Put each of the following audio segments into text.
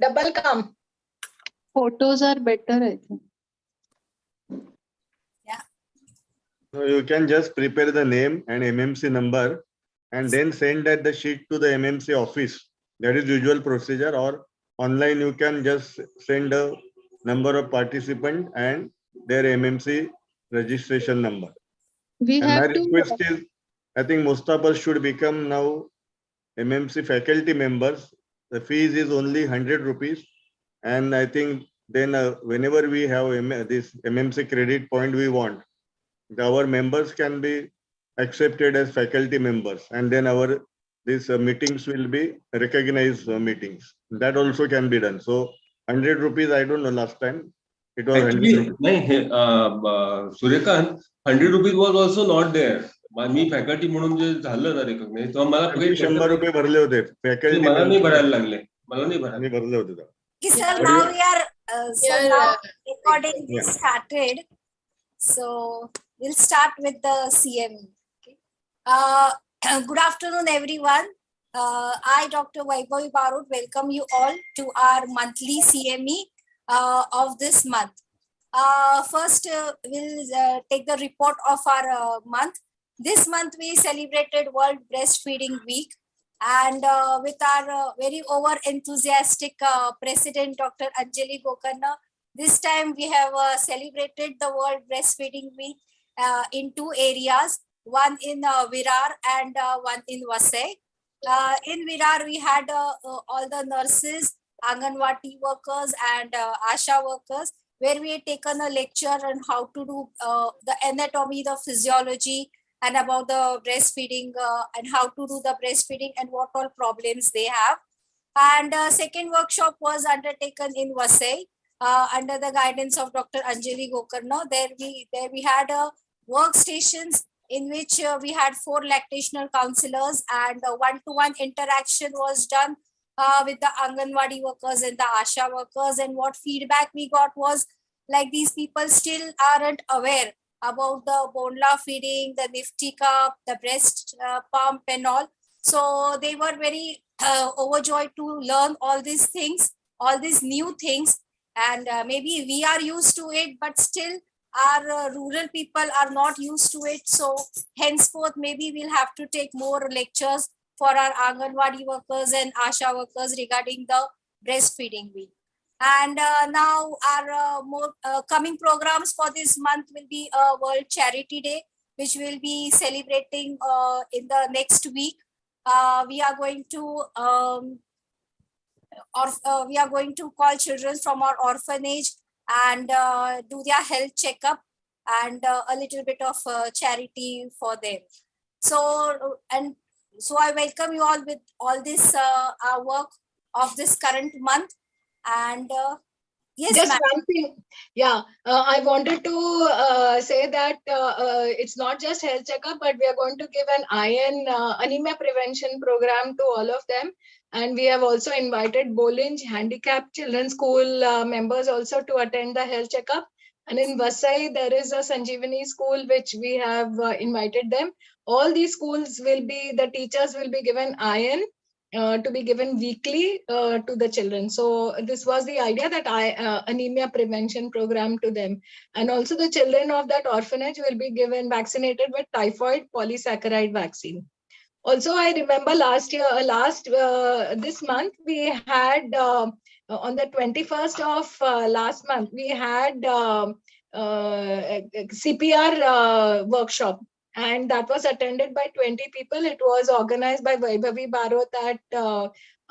Double come. Photos are better, I think. So you can just prepare the name and MMC number and then send that the sheet to the MMC office. That is usual procedure. Or online you can just send a number of participant and their MMC registration number. We And my have to. request is, I think most of us should become now MMC faculty members. The fees is only 100 rupees. And I think then whenever we have this MMC credit point we want, our members can be accepted as faculty members, and then our these meetings will be recognized meetings. That also can be done. So 100 rupees, I don't know, last time it was 100 rupees. Suryakant, 100 rupees was also not there. Me faculty म्हणून जे झालं ना recognise तेव्हा मला 100 रुपये भरले होते faculty. मला नाही भरायला लागले. मला नाही भरायला. मी भरले होते. Sir, now we are now recording is started. So we'll start with the CME. Okay. Good afternoon, everyone. I, Dr. Vaibhavi Barut, welcome you all to our monthly CME of this month. First, we'll take the report of our month. This month, we celebrated World Breastfeeding Week. And with our very over-enthusiastic President, Dr. Anjali Gokarna, this time we have celebrated the World Breastfeeding Week in two areas, one in Virar and one in Vasai. In Virar, we had all the nurses, Anganwadi workers and Asha workers, where we had taken a lecture on how to do the anatomy, the physiology, and about the breastfeeding and how to do the breastfeeding and what all problems they have. And second workshop was undertaken in Vasai under the guidance of Dr. Anjali Gokarna. There we had workstations in which we had 4 lactational counselors, and one-to-one interaction was done with the Anganwadi workers and the Asha workers. And what feedback we got was, like, these people still aren't aware about the Bonla feeding, the Nifty cup, the breast pump and all. So they were very overjoyed to learn all these things, all these new things. And maybe we are used to it, but still our rural people are not used to it. So henceforth, maybe we'll have to take more lectures for our Anganwadi workers and Asha workers regarding the breastfeeding week. And now our more coming programs for this month will be World Charity Day, which we'll be celebrating in the next week. We are going to call children from our orphanage and do their health checkup and a little bit of charity for them. So I welcome you all with all this our work of this current month. And yes, just one thing. Yeah, I wanted to say that it's not just health checkup, but we are going to give an iron anemia prevention program to all of them. And we have also invited Bolinj Handicapped Children's School members also to attend the health checkup. And in Vasai, there is a Sanjeevani school, which we have invited them. All these schools will be, the teachers will be given iron to be given weekly to the children. So this was the idea, that anemia prevention program to them. And also the children of that orphanage will be given vaccinated with typhoid polysaccharide vaccine. Also, I remember this month, we had on the 21st of last month, we had CPR workshop. And that was attended by 20 people. It was organized by Vaibhavi Barot at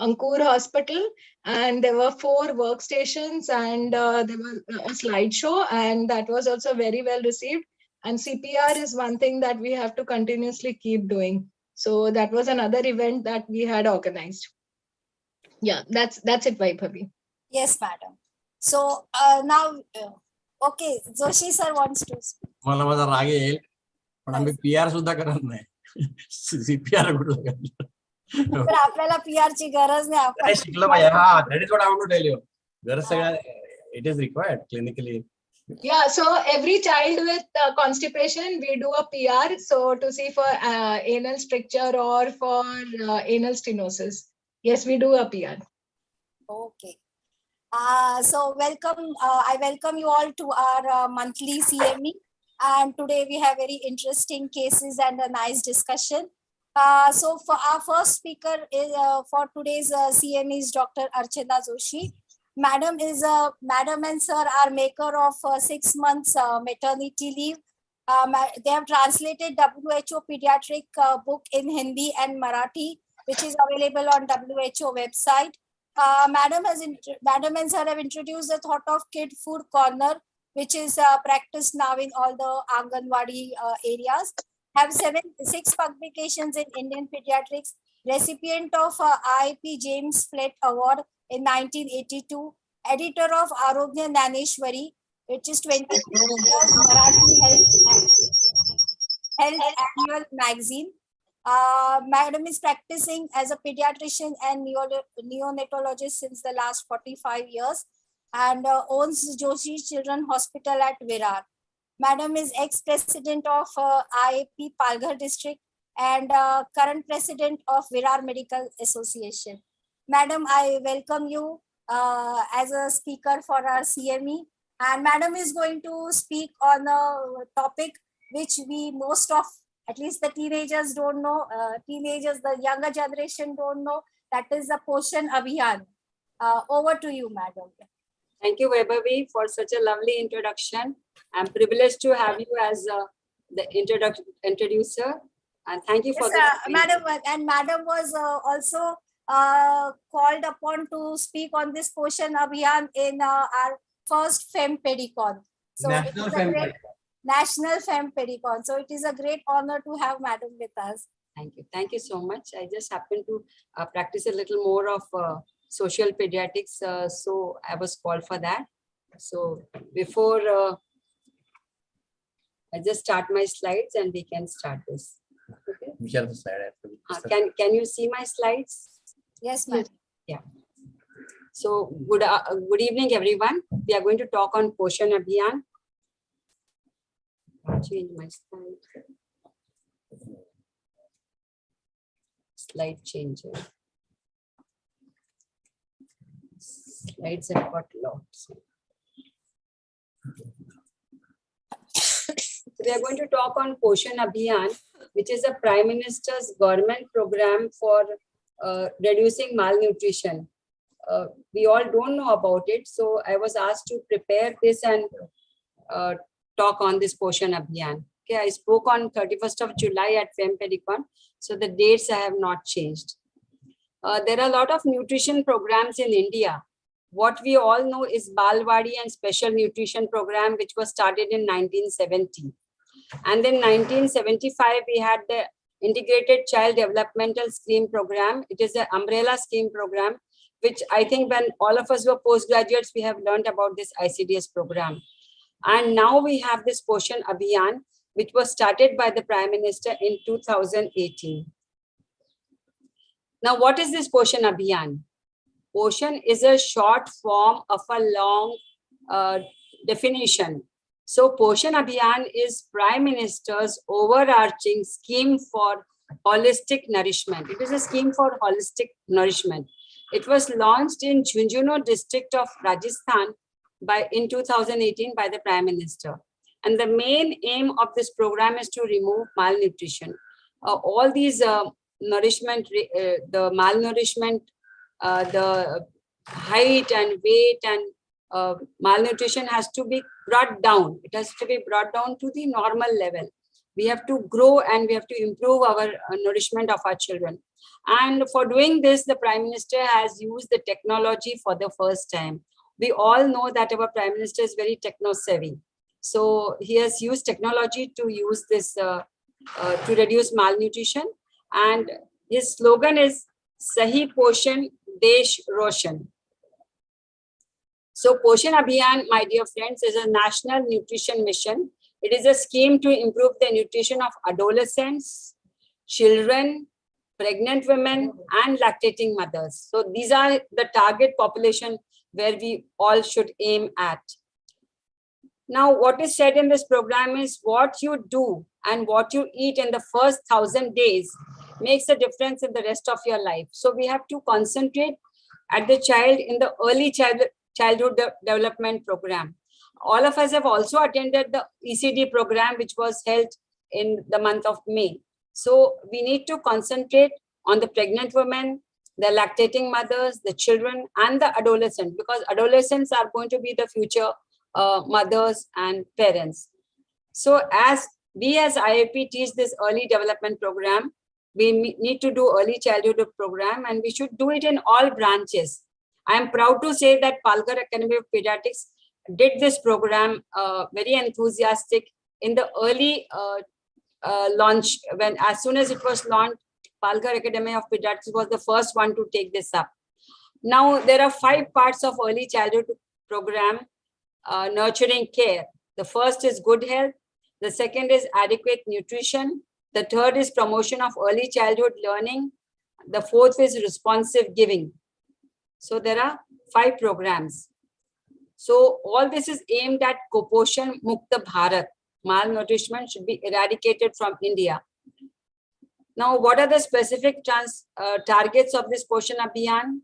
Ankur Hospital. And there were 4 workstations and there was a slideshow. And that was also very well received. And CPR is one thing that we have to continuously keep doing. So that was another event that we had organized. Yeah, that's it, Vaibhavi. Yes, madam. So now, okay, Joshi sir wants to speak. पण आम्ही PR सुद्धा करत नाही. CPR कुठलं करणार. पण आपल्याला PR ची गरज नाही. आपण शिकलं पाहिजे. हा, that is what I want to tell you. गरज सगळ्या, it is required clinically. Yeah, so every child with constipation, we do a PR, so to see for anal stricture or for anal stenosis. Yes, we do a PR. Okay. So welcome, I welcome you all to our monthly CME. And today we have very interesting cases and a nice discussion. So for our first speaker is, for today's CME is Dr. Archana Joshi. Madam and sir are maker of 6 months maternity leave. They have translated WHO pediatric book in Hindi and Marathi, which is available on WHO website. Madam and sir have introduced the thought of kid food corner, which is practiced now in all the Anganwadi areas. Have 6 publications in Indian pediatrics. Recipient of IIP James Flett Award in 1982. Editor of Arogya Naneshwari, which is 20 years Marathi Health Annual Magazine. Madam is practicing as a pediatrician and neonatologist since the last 45 years and owns Joshi Children Hospital at Virar. Madam is ex-president of IIP Palghar district and current president of Virar Medical Association. Madam, I welcome you as a speaker for our CME. And Madam is going to speak on a topic which we most of, at least the teenagers don't know, the younger generation don't know, that is the Poshan Abhiyan. Over to you, Madam. Thank you, Vaibhavi, for such a lovely introduction. I'm privileged to have you as the introducer. And thank you for yes, Madam. And Madam was also called upon to speak on this Poshan Abhiyan in our first FEM Pedicon. So National FEM Pedicon. So it is a great honor to have Madam with us. Thank you. Thank you so much. I just happened to practice a little more of social pediatrics. So I was called for that. So before I just start my slides and we can start this. Okay. We share the slide. Can you see my slides? Yes, ma'am. Yeah. So good evening, everyone. We are going to talk on Poshan Abhiyan. I'll change my slide. Slide changer. Slides have got lots. We are going to talk on Poshan Abhiyan, which is a Prime Minister's government program for reducing malnutrition. We all don't know about it, so I was asked to prepare this and talk on this Poshan Abhiyan. Okay, I spoke on 31st of July at FEM Pedicon, so the dates I have not changed. There are a lot of nutrition programs in India. What we all know is Balwadi and Special Nutrition Program, which was started in 1970. And then 1975, we had the Integrated Child Developmental Scheme Program. It is an umbrella scheme program, which I think when all of us were postgraduates, we have learned about this ICDS program. And now we have this Poshan Abhiyan, which was started by the Prime Minister in 2018. Now, what is this Poshan Abhiyan? Poshan is a short form of a long definition. So Poshan Abhiyan is Prime Minister's overarching scheme for holistic nourishment. It is a scheme for holistic nourishment. It was launched in Jhunjhunu district of Rajasthan in 2018 by the Prime Minister. And the main aim of this program is to remove malnutrition. All these nourishment, the malnourishment, the height and weight and malnutrition has to be brought down. It has to be brought down to the normal level. We have to grow and we have to improve our nourishment of our children. And for doing this, the Prime Minister has used the technology for the first time. We all know that our Prime Minister is very techno-savvy. So he has used technology to use this to reduce malnutrition. And his slogan is Sahi Poshan Desh Roshan. So Poshan Abhiyan, my dear friends, is a national nutrition mission. It is a scheme to improve the nutrition of adolescents, children, pregnant women, and lactating mothers. So these are the target population where we all should aim at. Now, what is said in this program is what you do and what you eat in the first 1,000 days makes a difference in the rest of your life. So we have to concentrate at the child in the early Development Program. All of us have also attended the ECD program, which was held in the month of May. So we need to concentrate on the pregnant women, the lactating mothers, the children, and the adolescents, because adolescents are going to be the future mothers and parents. So as we as IAP teach this early development program, we need to do early childhood program, and we should do it in all branches. I am proud to say that Palghar Academy of Pediatrics did this program very enthusiastic in the early launch. When as soon as it was launched, Palghar Academy of Pediatrics was the first one to take this up. Now there are 5 parts of early childhood program, nurturing care. The first is good health. The second is adequate nutrition. The third is promotion of early childhood learning. The fourth is responsive giving. So there are 5 programs. So all this is aimed at Kuposhan Mukta Bharat. Malnutrition should be eradicated from India. Now, what are the specific targets of this Poshan Abhiyan?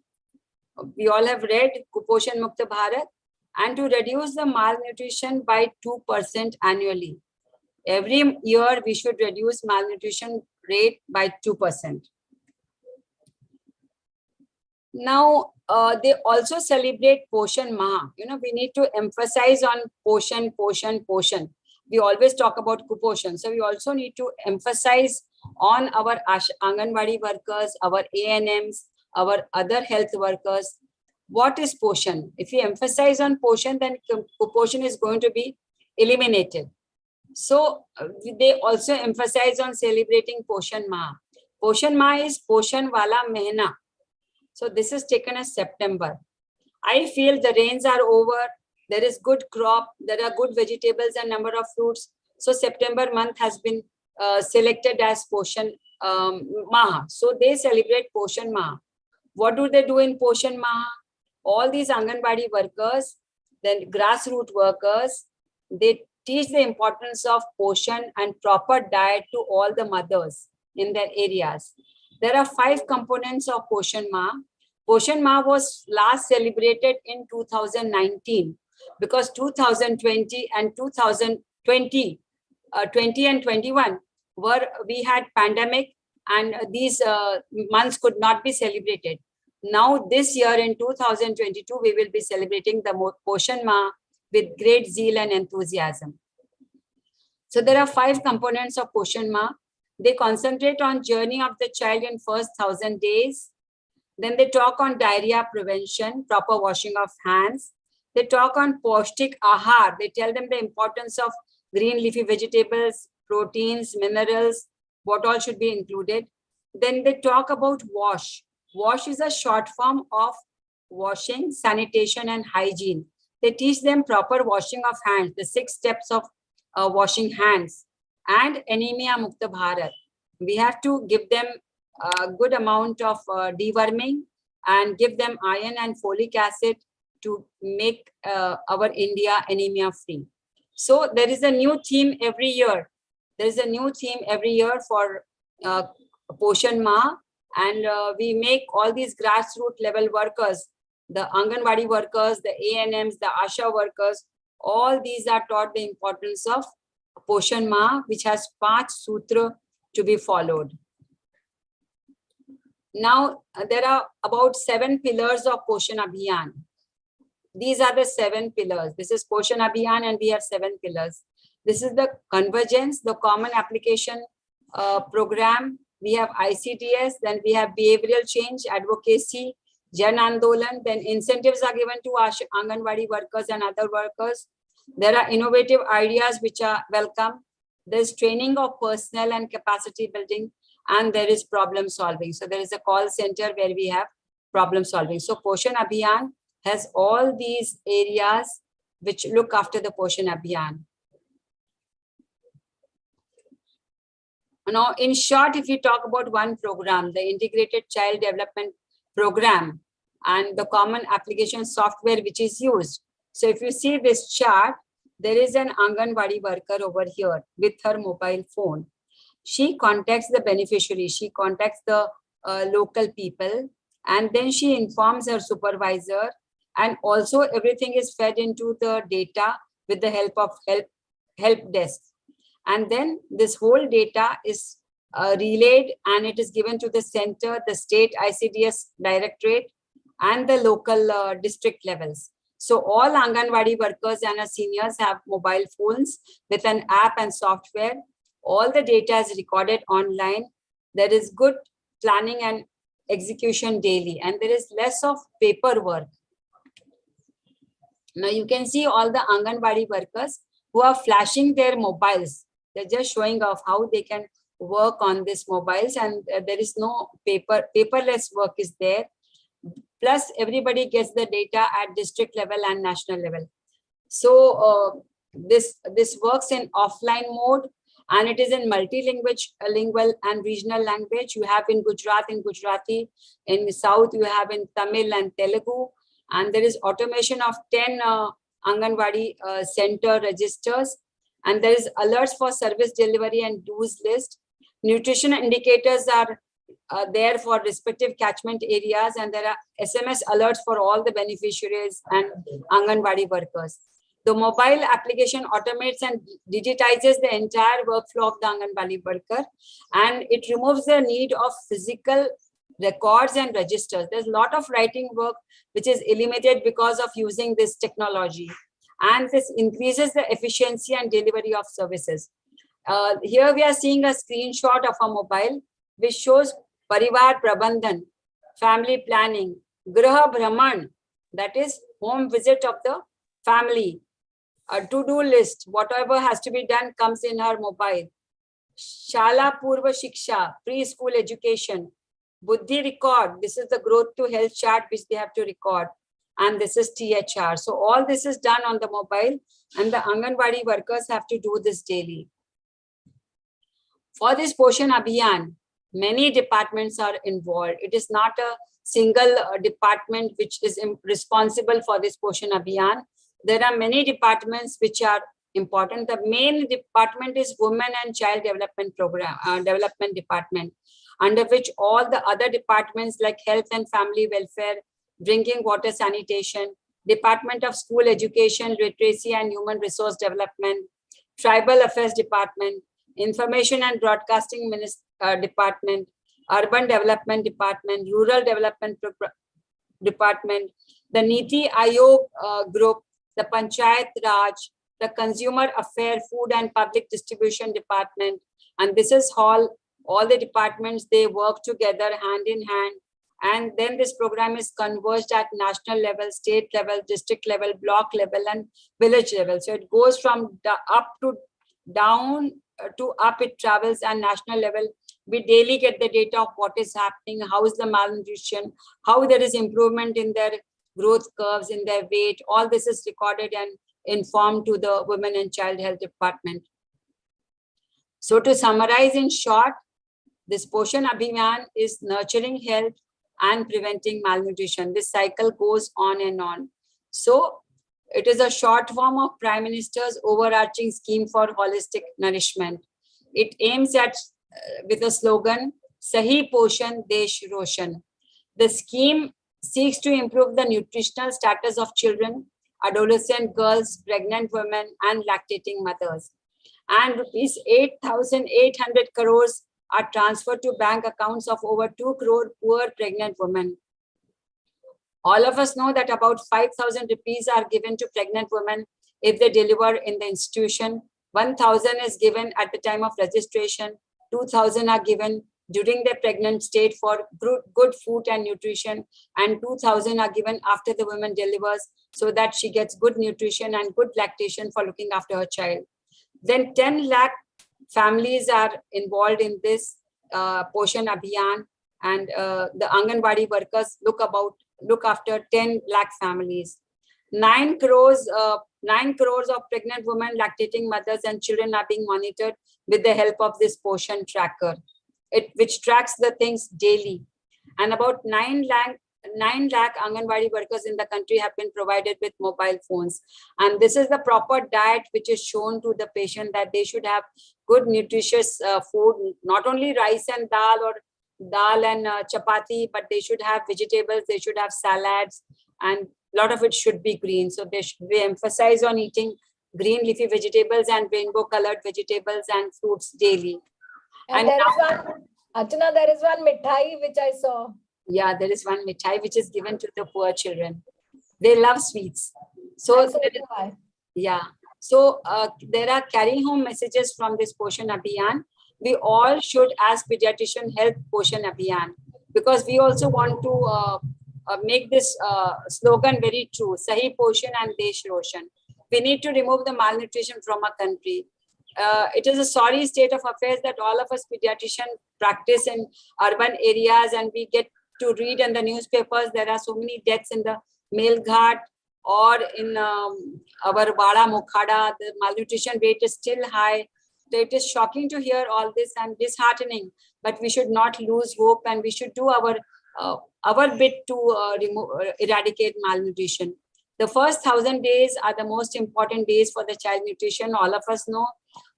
We all have read Kuposhan Mukta Bharat, and to reduce the malnutrition by 2% annually. Every year, we should reduce malnutrition rate by 2%. Now, they also celebrate Poshan Maha. You know, we need to emphasize on Poshan. We always talk about Kuposhan. So we also need to emphasize on our Anganwadi workers, our ANMs, our other health workers. What is Poshan? If we emphasize on Poshan, then Kuposhan is going to be eliminated. So they also emphasize on celebrating Poshan Maha. Poshan Maha is Poshan Wala Mehna. So this is taken as September. I feel the rains are over. There is good crop. There are good vegetables and number of fruits. So September month has been selected as Poshan Maha. So they celebrate Poshan Maha. What do they do in Poshan Maha? All these Anganwadi workers, then grassroots workers, they teach the importance of Poshan and proper diet to all the mothers in their areas. There are 5 components of Poshan Maha. Poshan Maha was last celebrated in 2019 because 2020 and 2020, 20 and 21 we had pandemic, and these months could not be celebrated. Now this year in 2022, we will be celebrating the Poshan Maha with great zeal and enthusiasm. So there are 5 components of Poshan Maha. They concentrate on journey of the child in first 1000 days. Then they talk on diarrhea prevention, proper washing of hands. They talk on Paushtik Ahar. They tell them the importance of green leafy vegetables, proteins, minerals, what all should be included. Then they talk about wash. Wash is a short form of washing, sanitation, and hygiene. They teach them proper washing of hands, the 6 steps of washing hands, and Anemia Mukta Bharat. We have to give them a good amount of deworming and give them iron and folic acid to make our India anemia free. So there is a new theme every year. There is a new theme every year for Poshan Maha, and we make all these grassroots level workers, the Anganwadi workers, the ANMs, the ASHA workers, all these are taught the importance of Poshan Maha, which has 5 sutras to be followed. Now, there are about 7 pillars of Poshan Abhiyan. These are the 7 pillars. This is Poshan Abhiyan, and we have 7 pillars. This is the convergence, the common application program. We have ICTS, then we have behavioral change, advocacy, Jan Andolan, then incentives are given to Anganwadi workers and other workers. There are innovative ideas which are welcome. There's training of personnel and capacity building, and there is problem solving. So there is a call center where we have problem solving. So Poshan Abhiyan has all these areas which look after the Poshan Abhiyan. Now, in short, if we talk about one program, the Integrated Child Development Program, and the common application software which is used. So if you see this chart, there is an Anganwadi worker over here with her mobile phone. She contacts the beneficiary, she contacts the local people, and then she informs her supervisor And also everything is fed into the data with the help of help desk. And then this whole data is relayed and it is given to the center, the state ICDS directorate, and the local district levels. So all Anganwadi workers and our seniors have mobile phones with an app and software. All the data is recorded online. There is good planning and execution daily, and there is less of paperwork. Now you can see all the Anganwadi workers who are flashing their mobiles. They're just showing off how they can work on these mobiles, and there is no paperless work is there. Plus everybody gets the data at district level and national level. So this works in offline mode, and it is in multilingual and regional language. You have in Gujarati, in South you have in Tamil and Telugu, and there is automation of 10 Anganwadi center registers, and there is alerts for service delivery and dues list. Nutrition indicators are there for respective catchment areas, and there are SMS alerts for all the beneficiaries and Anganwadi workers. The mobile application automates and digitizes the entire workflow of the Anganwadi worker, and it removes the need of physical records and registers. There's a lot of writing work which is eliminated because of using this technology, and this increases the efficiency and delivery of services. Here we are seeing a screenshot of a mobile which shows Parivar Prabandhan, family planning, Graha Brahman, that is home visit of the family, a to-do list, whatever has to be done comes in her mobile. Shala Purva Shiksha, preschool education, Buddhi record, this is the growth to health chart which they have to record, and this is THR. So all this is done on the mobile, and the Anganwadi workers have to do this daily. For this Poshan Abhiyan, many departments are involved. It is not a single department which is responsible for this Poshan Abhiyan. There are many departments which are important. The main department is Women and Child Development Program, Development Department, under which all the other departments like Health and Family Welfare, Drinking Water Sanitation, Department of School Education, Literacy and Human Resource Development, Tribal Affairs Department, Information and Broadcasting Department, Urban Development Department, Rural Development Department, the Niti Aayog group, the Panchayat Raj, the Consumer Affair, Food and Public Distribution Department, and this is all the departments, they work together hand in hand, and then this program is converged at national level, state level, district level, block level, and village level. So it goes from up to down to up, it travels, and national level. We daily get the data of what is happening, how is the malnutrition, how there is improvement in their growth curves, in their weight. All this is recorded and informed to the Women and Child Health Department. So to summarize in short, this Poshan Abhiyan is nurturing health and preventing malnutrition. This cycle goes on and on. So it is a short form of Prime Minister's overarching scheme for holistic nourishment. It aims at, with a slogan, Sahi Poshan Desh Roshan. The scheme seeks to improve the nutritional status of children, adolescent girls, pregnant women, and lactating mothers. And rupees 8,800 crores are transferred to bank accounts of over 2 crore poor pregnant women. All of us know that about 5,000 rupees are given to pregnant women if they deliver in the institution. 1,000 is given at the time of registration. 2,000 are given during their pregnant state for good food and nutrition, and 2,000 are given after the woman delivers so that she gets good nutrition and good lactation for looking after her child. Then 10 lakh families are involved in this Poshan Abhiyan, and the Anganwadi workers look after 10 lakh families. 9 crores of pregnant women, lactating mothers, and children are being monitored with the help of this Poshan tracker, which tracks the things daily. And about 9 lakh Anganwadi workers in the country have been provided with mobile phones. And this is the proper diet which is shown to the patient, that they should have good nutritious food, not only rice and dal or dal and chapati, but they should have vegetables, they should have salads, and lot of it should be green. So we emphasize on eating green leafy vegetables and rainbow colored vegetables and fruits daily. And there is one, Archana, there is one mithai which I saw. Yeah, there is one mithai which is given to the poor children. They love sweets. So, yeah. So there are carrying home messages from this Poshan Abhiyan. We all should, as pediatrician, help Poshan Abhiyan, because we also want to make this slogan very true. Sahi Poshan and Desh Roshan. We need to remove the malnutrition from our country. It is a sorry state of affairs that all of us pediatricians practice in urban areas, and we get to read in the newspapers there are so many deaths in the Palghar or in our Bada Mokhada. The malnutrition rate is still high. So it is shocking to hear all this and disheartening, but we should not lose hope, and we should do our bit to eradicate malnutrition. The first 1,000 days are the most important days for the child nutrition. All of us know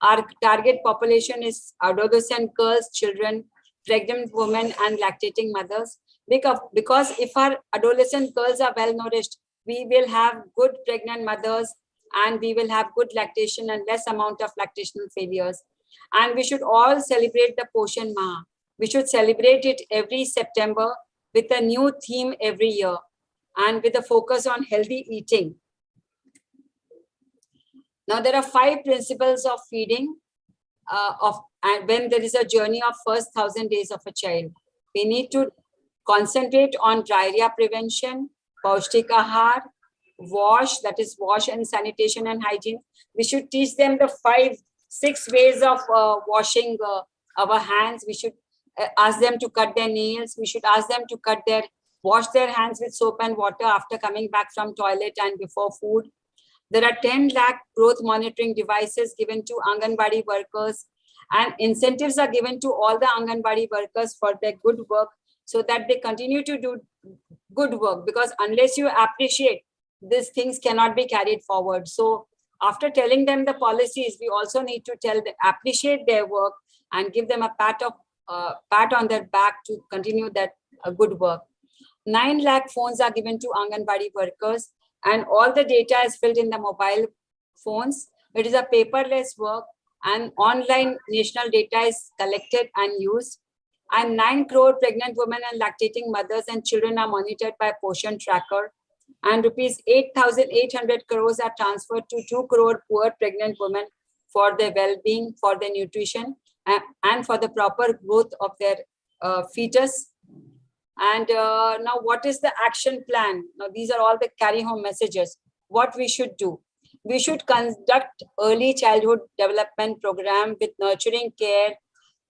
our target population is adolescent girls, children, pregnant women, and lactating mothers. Because if our adolescent girls are well nourished, we will have good pregnant mothers, and we will have good lactation and less amount of lactational failures. And we should all celebrate the Poshan Maha. We should celebrate it every September with a new theme every year, and with a focus on healthy eating. Now, there are 5 principles of feeding when there is a journey of first 1,000 days of a child. We need to concentrate on diarrhea prevention, paushtik ahar, wash, that is wash and sanitation and hygiene. We should teach them the 5-6 ways of washing our hands. We should ask them to cut their nails. We should ask them to wash their hands with soap and water after coming back from toilet and before food. There are 10 lakh growth monitoring devices given to Anganwadi workers, and incentives are given to all the Anganwadi workers for their good work, so that they continue to do good work, because unless you appreciate, these things cannot be carried forward. So after telling them the policies, we also need to appreciate their work and give them a pat on their back to continue that good work. 9 lakh phones are given to Anganwadi workers, and all the data is filled in the mobile phones. It is a paperless work, and online national data is collected and used. And 9 crore pregnant women and lactating mothers and children are monitored by Poshan Tracker. And rupees 8,800 crores are transferred to 2 crore poor pregnant women for their well-being, for their nutrition, and for the proper growth of their fetus. And now, what is the action plan? Now, these are all the carry-home messages. What we should do? We should conduct early childhood development program with nurturing care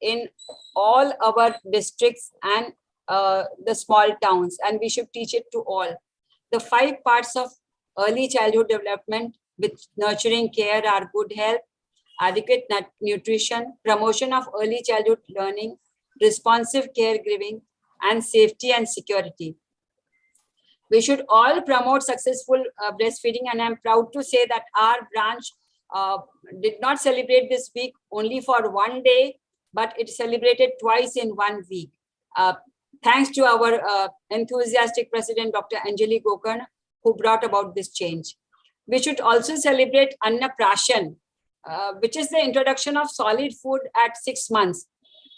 in all our districts and the small towns, and we should teach it to all. The 5 parts of early childhood development with nurturing care are good health, adequate nutrition, promotion of early childhood learning, responsive caregiving, and safety and security. We should all promote successful breastfeeding, and I'm proud to say that our branch did not celebrate this week only for one day, but it celebrated twice in 1 week. Thanks to our enthusiastic president, Dr. Anjali Gokarn, who brought about this change. We should also celebrate Anna Prashan, which is the introduction of solid food at 6 months.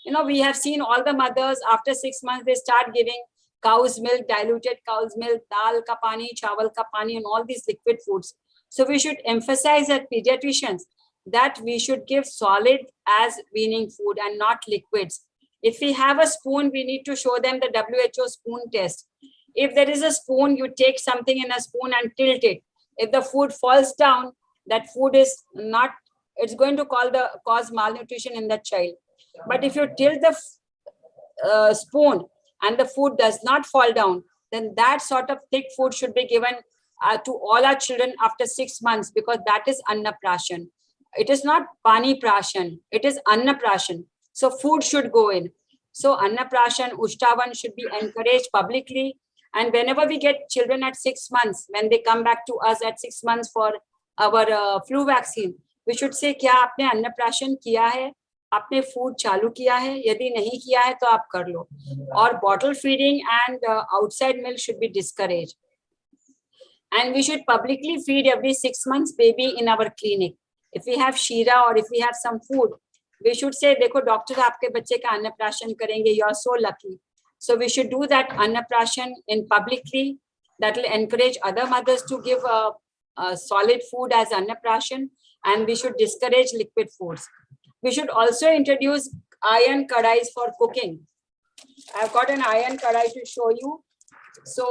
You know, we have seen all the mothers after 6 months, they start giving cow's milk, diluted cow's milk, dal ka pani, chawal ka pani, and all these liquid foods. So we should emphasize as pediatricians that we should give solid as weaning food and not liquids. If we have a spoon, we need to show them the WHO spoon test. If there is a spoon, you take something in a spoon and tilt it. If the food falls down, that food is not, it's going to cause malnutrition in the child. But if you tilt the spoon and the food does not fall down, then that sort of thick food should be given to all our children after 6 months, because that is Anna Prashan. It is not Pani Prashan, it is Anna Prashan. So food should go in. So Anna Prashan, Ushtavan should be encouraged publicly. And whenever we get children at 6 months, when they come back to us at 6 months for our flu vaccine, we should say, क्या आपने Anna Prashan किया है? आपने food चालू किया है? यदि नहीं किया है तो आप कर लो. Or bottle feeding and outside milk should be discouraged. And we should publicly feed every 6 months baby in our clinic. If we have Shira or if we have some food, we should say, देखो doctor आपके बच्चे का अन्नप्राशन करेंगे. You are so lucky. So we should do that अन्नप्राशन in publicly. That will encourage other mothers to give solid food as अन्नप्राशन, and we should discourage liquid foods. We should also introduce iron kadais for cooking. I've got an iron kadai to show you. So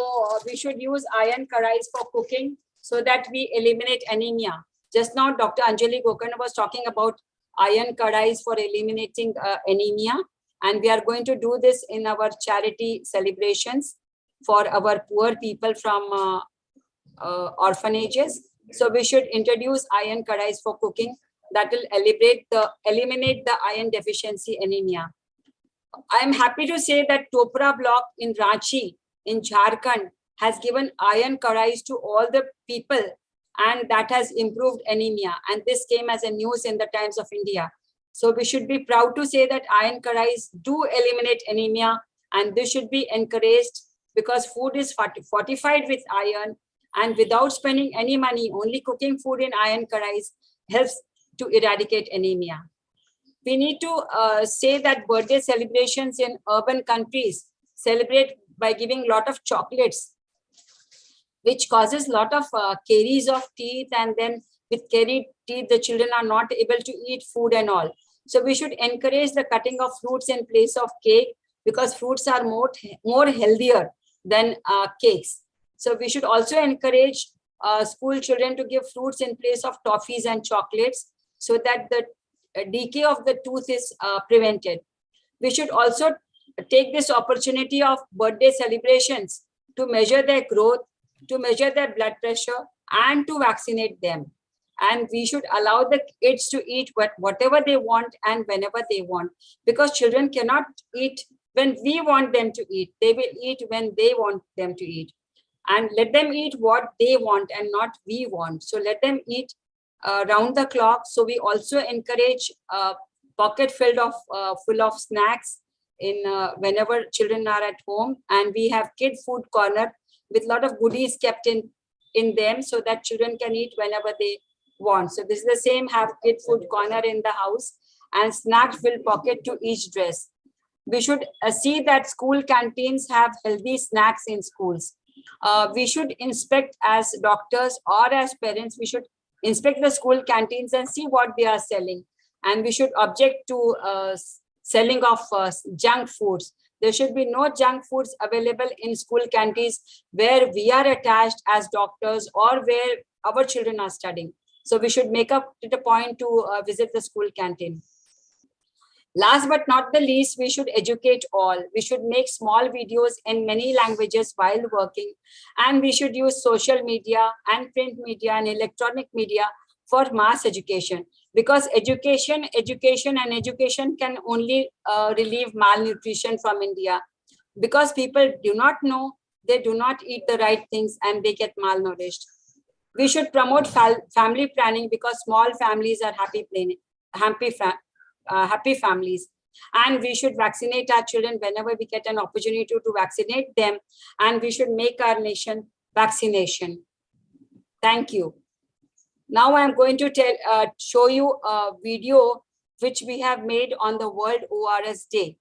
we should use iron kadais for cooking so that we eliminate anemia. Just now, Dr. Anjali Gokarna was talking about iron kadais for eliminating anemia. And we are going to do this in our charity celebrations for our poor people from orphanages. So we should introduce iron kadais for cooking. That will eliminate the iron deficiency anemia. I am happy to say that Topra block in Ranchi, in Jharkhand, has given iron kadais to all the people, and that has improved anemia. And this came as a news in the Times of India. So we should be proud to say that iron kadais do eliminate anemia, and this should be encouraged because food is fortified with iron, and without spending any money, only cooking food in iron kadais helps to eradicate anemia. We need to say that birthday celebrations in urban countries celebrate by giving a lot of chocolates, which causes a lot of caries of teeth, and then with carried teeth, the children are not able to eat food and all. So we should encourage the cutting of fruits in place of cake, because fruits are more healthier than cakes. So we should also encourage school children to give fruits in place of toffees and chocolates so that the decay of the tooth is prevented. We should also take this opportunity of birthday celebrations to measure their growth, to measure their blood pressure, and to vaccinate them. And we should allow the kids to eat whatever they want and whenever they want, because children cannot eat when we want them to eat. They will eat when they want them to eat. And let them eat what they want and not we want. So let them eat round the clock. So we also encourage pocket full of snacks in whenever children are at home, and we have kid food corner with a lot of goodies kept in them so that children can eat whenever they want. So this is the same, have kid food corner in the house and snack filled pocket to each dress. We should see that school canteens have healthy snacks in schools. We should inspect as doctors or as parents, we should inspect the school canteens and see what they are selling. And we should object to selling of junk foods. There should be no junk foods available in school canteens where we are attached as doctors or where our children are studying. So we should make up it a point to visit the school canteen. Last but not the least, we should educate all. We should make small videos in many languages while working, and we should use social media and print media and electronic media for mass education, because education can only relieve malnutrition from India, because people do not know, they do not eat the right things and they get malnourished. We should promote family planning, because small families are happy families. And we should vaccinate our children whenever we get an opportunity to vaccinate them, and we should make our nation vaccination. Thank you. Now I'm going to show you a video which we have made on the World ORS Day.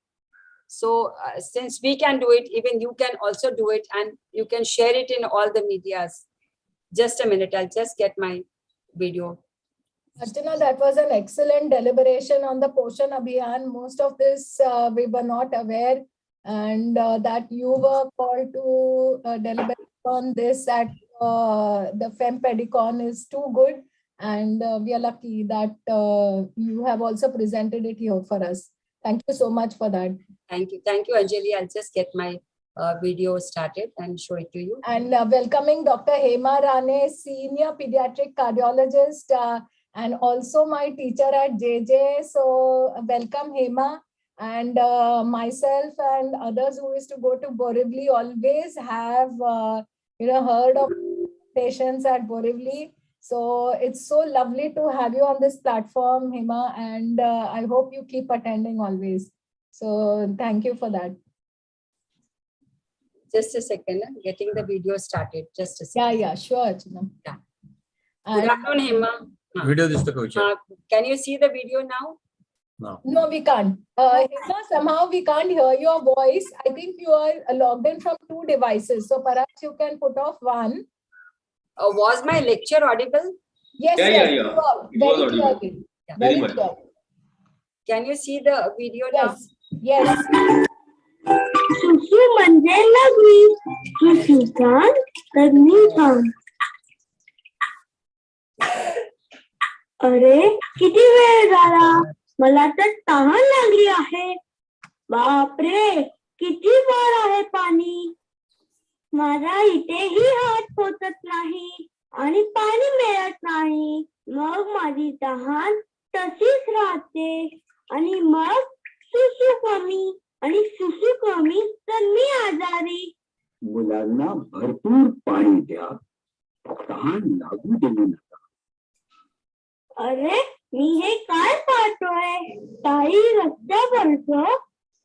So since we can do it, even you can also do it, and you can share it in all the medias. Just a minute, I'll just get my video. Archana, that was an excellent deliberation on the Poshan Abhiyan. Most of this we were not aware, and that you were called to deliberate on this at the FemPedicon is too good, and we are lucky that you have also presented it here for us. Thank you so much for that. Thank you, Anjali. I'll just get my video started and show it to you. And welcoming Dr. Hema Rane, senior pediatric cardiologist, and also my teacher at JJ. So welcome Hema, and myself and others who used to go to Borivali always have heard of patients at Borivali. So it's so lovely to have you on this platform, Hema, and I hope you keep attending always. So thank you for that. Just a second, getting the video started. Just a Yeah, second. yeah, sure, Archana. Yeah. And Good afternoon, Hema. Video दिसतो का विचार? Can you see the video now? No. no, we can't. Hema, somehow we can't hear your voice. I think you are logged in from 2 devices. So perhaps you can put off one. Was my lecture audible? Yes, Yeah, yes, yeah, yeah. you are It was very audible. clearly. Very Very much. clear. Can you see the video now? Yes, yes. सुसु म्हणजे लागली सुसु छान तर मी छान अरे किती वेळ झाला मला तर तहान लागली आहे बापरे किती वर आहे पाणी माझा इथेही हात पोचत नाही आणि पाणी मिळत नाही मग माझी तहान तशीच राहते आणि मग सुसु कमी आणि सुसु कमी तर मी आजारी मुलांना भरपूर पाणी द्या तहान लागू देऊ नका अरे मी हे काय पाहतोय ताई रस्त्यावरचं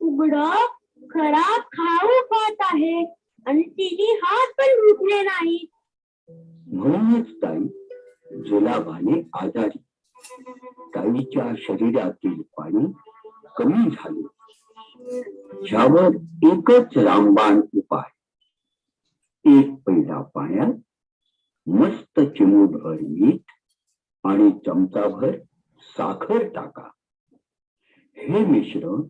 उघड खराब खाऊ खात आहे आणि तिने हात पण धुतले नाही म्हणूनच ताई जुलाबाने आजारी ताईच्या शरीरातील पाणी कमी झाले ह्यावर एकच रामबाण उपाय एक पहिला पाण्यात मस्त चिमूटभर मीठ आणि चमचाभर साखर टाका हे मिश्रण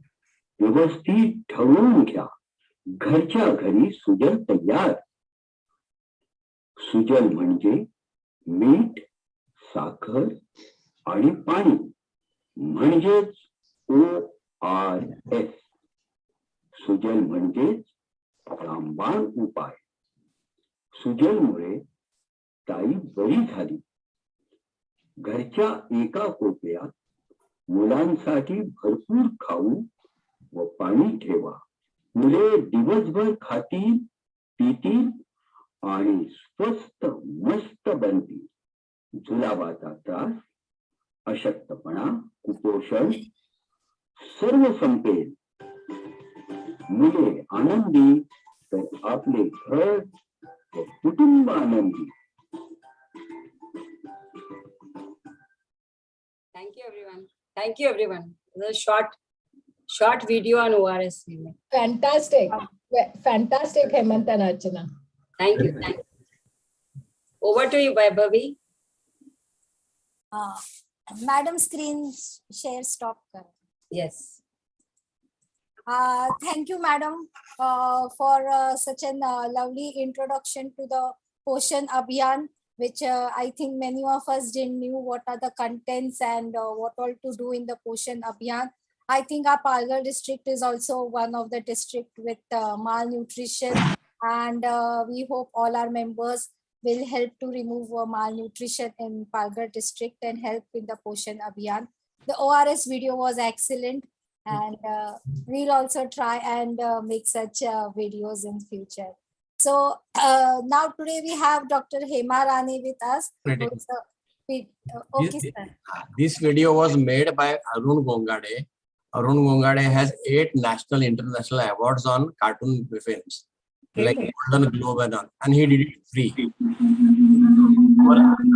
व्यवस्थित ढवळून घ्या घरच्या घरी सुजल तयार सुजल म्हणजे मीठ साखर आणि पाणी म्हणजेच ORS सुजल म्हणजेच रामबाण उपाय सुजलमुळे ताई बरी झाली घरच्या एका कोपऱ्यात मुलांसाठी भरपूर खाऊ व पाणी ठेवा मुले दिवसभर खातील पितील आणि स्वस्त मस्त बनतील जुलाबाचा त्रास अशक्तपणा कुपोषण सर्व संपेल मुले आनंदी तर आपले घर व कुटुंब Anandi Thank you, everyone. Thank you, everyone. The short video on ORS. Fantastic. Fantastic, Hemant and Archana. Thank you. Thank you. Over to you, Vaibhavi. Madam, screen share stop. Kar. Yes. Thank you, madam, for such a lovely introduction to the Poshan Abhiyan, which I think many of us didn't knew what are the contents and what all to do in the Poshan Abhiyan. I think our Palghar district is also one of the district with malnutrition, and we hope all our members will help to remove malnutrition in Palghar district and help in the Poshan Abhiyan. The ORS video was excellent, and we'll also try and make such videos in future. So now today we have Dr. Hema Rane with us. Okay, sir. This video was made by Arun Gongade. Arun Gongade has 8 national international awards on cartoon films, like Golden Globe and he did it free.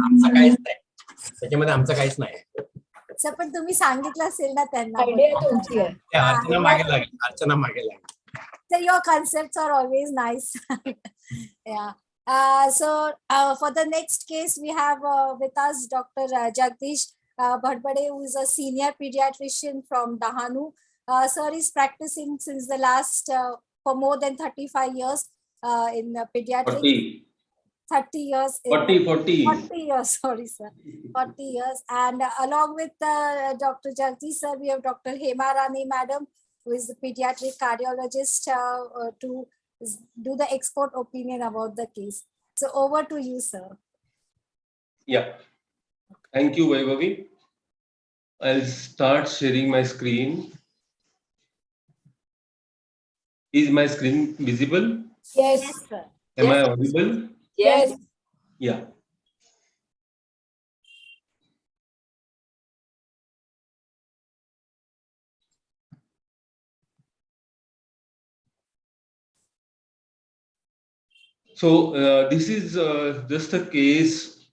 आमचं काहीच नाही त्याच्यामध्ये आमचं काहीच नाही sir पण तुम्ही सांगितलं असेल ना त्यांना आयडिया तुमची आहे अर्चना मागे लागेल So your concepts are always nice. Yeah. So for the next case, we have with us Dr. Jagdish Bhadbade, who is a senior pediatrician from Dahanu. Sir is practicing since the last for more than 35 years in pediatrics. 30 years. 40 years, sorry, sir. 40 years. And along with Dr. Jagdish, sir, we have Dr. Hema Rane, madam, who is the pediatric cardiologist to do the expert opinion about the case. So over to you, sir. Yeah. Thank you, Vaibhavi. I'll start sharing my screen. Is my screen visible? Yes, sir. Am I audible? Yes. Yeah. So this is just a case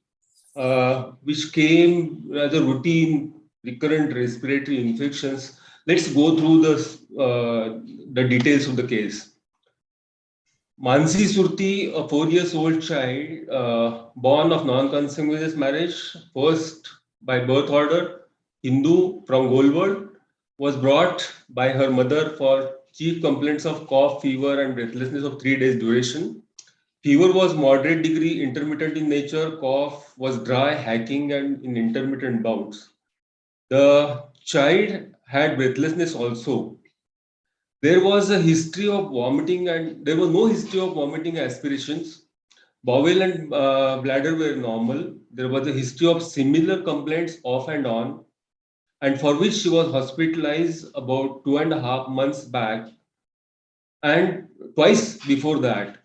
which came as a routine recurrent respiratory infections. Let's go through the details of the case. Mansi Surti, a 4 years old child, born of non-consanguineous marriage, first by birth order, Hindu from Golward, was brought by her mother for chief complaints of cough, fever, and breathlessness of 3 days duration. Fever was moderate degree, intermittent in nature. Cough was dry, hacking, and in intermittent bouts. The child had breathlessness also. There was a history of vomiting, and there was no history of vomiting aspirations. Bowel and bladder were normal. There was a history of similar complaints off and for which she was hospitalized about 2.5 months back, and twice before that.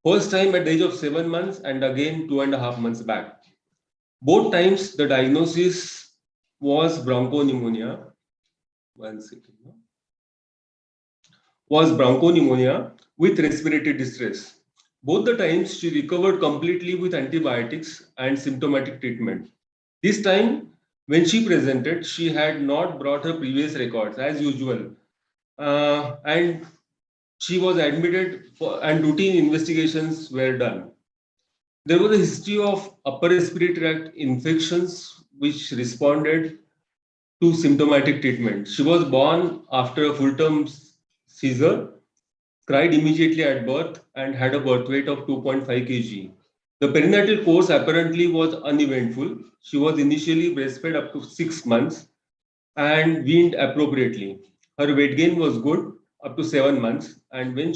First time at the age of 7 months, and again 2.5 months back. Both times the diagnosis was bronchopneumonia. One second. Was bronchopneumonia with respiratory distress. Both the times she recovered completely with antibiotics and symptomatic treatment. This time, when she presented, she had not brought her previous records as usual. And she was admitted and routine investigations were done. There was a history of upper respiratory tract infections which responded to symptomatic treatment. She was born after a full-term seizure, cried immediately at birth, and had a birth weight of 2.5 kg. The perinatal course apparently was uneventful. She was initially breastfed up to 6 months and weaned appropriately. Her weight gain was good up to 7 months, and when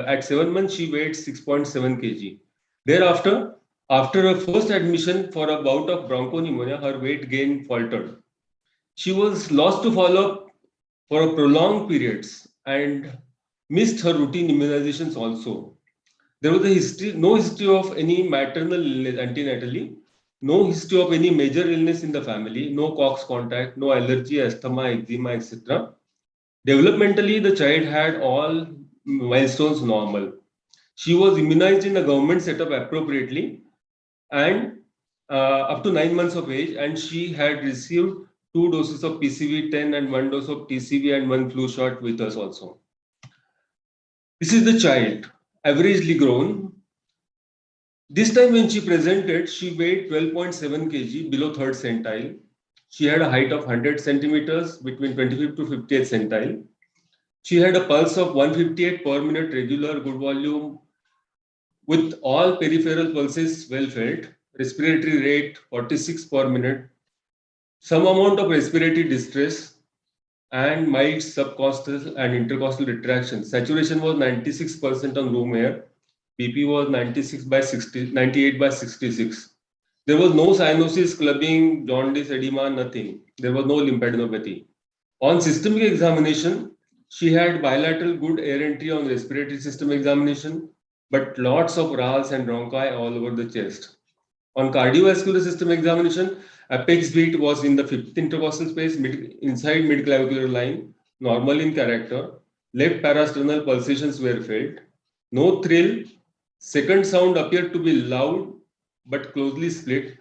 at 7 months she weighed 6.7 kg. Thereafter, after her first admission for a bout of bronchopneumonia, her weight gain faltered. She was lost to follow-up for a prolonged periods and missed her routine immunizations also. There was no history of any maternal illness antenatally, no history of any major illness in the family, no cox contact, no allergy, asthma, eczema, etc. Developmentally, the child had all milestones normal. She was immunized in a government setup appropriately and up to 9 months of age, and she had received 2 doses of PCV10 and 1 dose of TCV and 1 flu shot with us also. This is the child, averagely grown. This time when she presented, she weighed 12.7 kg, below 3rd centile. She had a height of 100 centimeters, between 25th to 50th centile. She had a pulse of 158 per minute, regular, good volume, with all peripheral pulses well felt. Respiratory rate 46 per minute. Some amount of respiratory distress and mild subcostal and intercostal retraction. Saturation was 96% on room air. BP was 98 by 66. There was no cyanosis, clubbing, jaundice, edema, nothing. There was no lymphadenopathy. On systemic examination, she had bilateral good air entry on respiratory system examination, but lots of rals and bronchi all over the chest. On cardiovascular system examination, apex beat was in the 5th intercostal space, inside mid-clavicular line, normal in character. Left parasternal pulsations were felt. No thrill. Second sound appeared to be loud but closely split.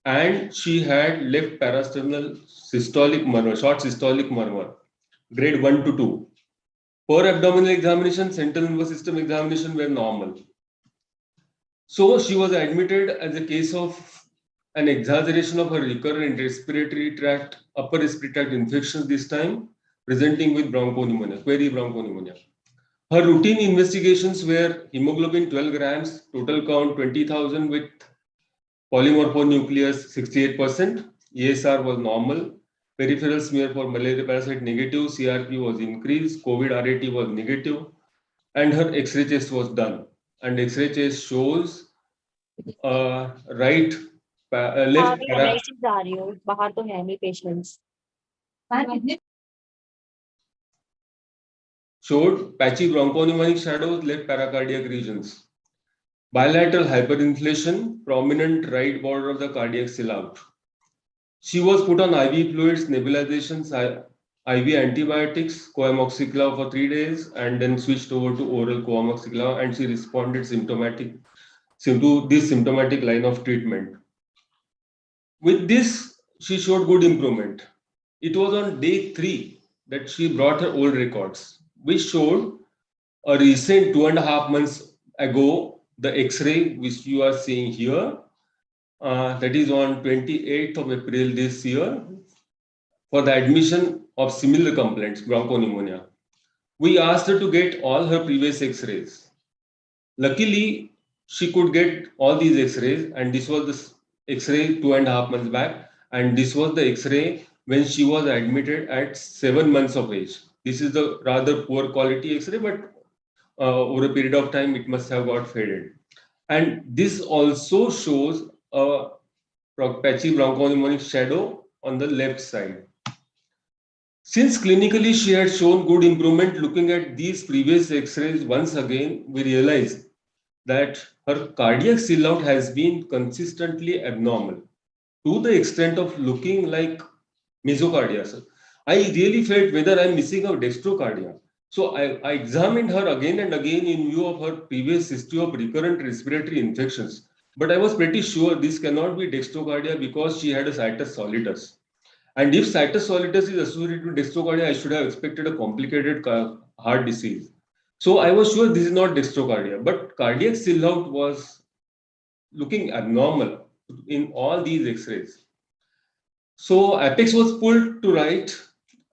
And she had left parasternal systolic murmur, short systolic murmur, grade 1 to 2. Per abdominal examination, central nervous system examination were normal. So she was admitted as a case of an exaggeration of her recurrent respiratory tract, upper respiratory tract infections this time, presenting with bronchopneumonia, query bronchopneumonia. Her routine investigations were hemoglobin 12 grams, total count 20,000 with polymorphonucleus 68%, ESR was normal, peripheral smear for malaria parasite negative, CRP was increased, COVID RAT was negative, and her X-ray test was done. And X-ray test shows left जा रही हूँ बाहर तो है नहीं patients showed patchy bronchopneumonic shadows, left paracardiac regions. Bilateral hyperinflation, prominent right border of the cardiac cell out. She was put on IV fluids, nebulizations, IV antibiotics, coamoxiclav for 3 days, and then switched over to oral coamoxiclav, and she responded to this symptomatic line of treatment. With this, she showed good improvement. It was on day 3 that she brought her old records, which showed a recent 2.5 months ago, the X-ray which you are seeing here, that is on 28th of April this year, for the admission of similar complaints, bronchopneumonia. We asked her to get all her previous X-rays. Luckily, she could get all these X-rays, and this was the X-ray 2.5 months back, and this was the X-ray when she was admitted at 7 months of age. This is the rather poor quality X-ray, but over a period of time, it must have got faded. And this also shows a patchy bronchopneumonic shadow on the left side. Since clinically she had shown good improvement, looking at these previous X-rays once again, we realized that her cardiac seal out has been consistently abnormal to the extent of looking like mesocardia. So I really felt whether I'm missing a dextrocardia. So I examined her again and again in view of her previous history of recurrent respiratory infections. But I was pretty sure this cannot be dextrocardia because she had a situs solidus. And if situs solidus is associated with dextrocardia, I should have expected a complicated heart disease. So I was sure this is not dextrocardia, but cardiac seal out was looking abnormal in all these X-rays. So apex was pulled to right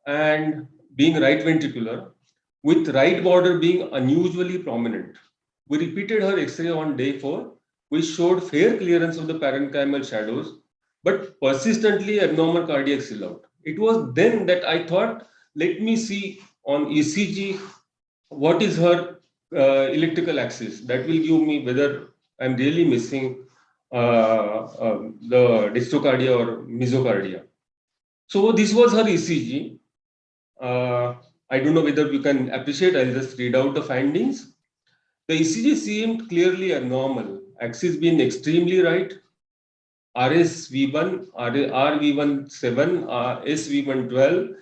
and being right ventricular, with right border being unusually prominent. We repeated her X-ray on day 4, which showed fair clearance of the parenchymal shadows, but persistently abnormal cardiac seal out. It was then that I thought, let me see on ECG what is her electrical axis. That will give me whether I'm really missing the dystocardia or mesocardia. So this was her ECG. I don't know whether you can appreciate. I'll just read out the findings. The ECG seemed clearly abnormal. Axis being extremely right. RSV1, RV17, SV112.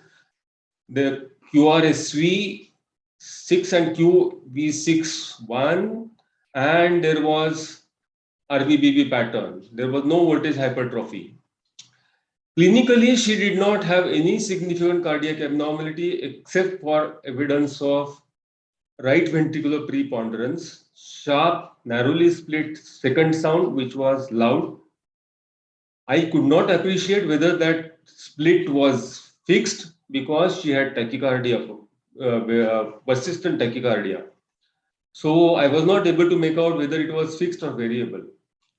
The QRSV 6 and QV61, and there was RVBB pattern. There was no voltage hypertrophy. Clinically, she did not have any significant cardiac abnormality except for evidence of right ventricular preponderance, sharp, narrowly split second sound, which was loud. I could not appreciate whether that split was fixed because she had tachycardia, persistent tachycardia. So I was not able to make out whether it was fixed or variable.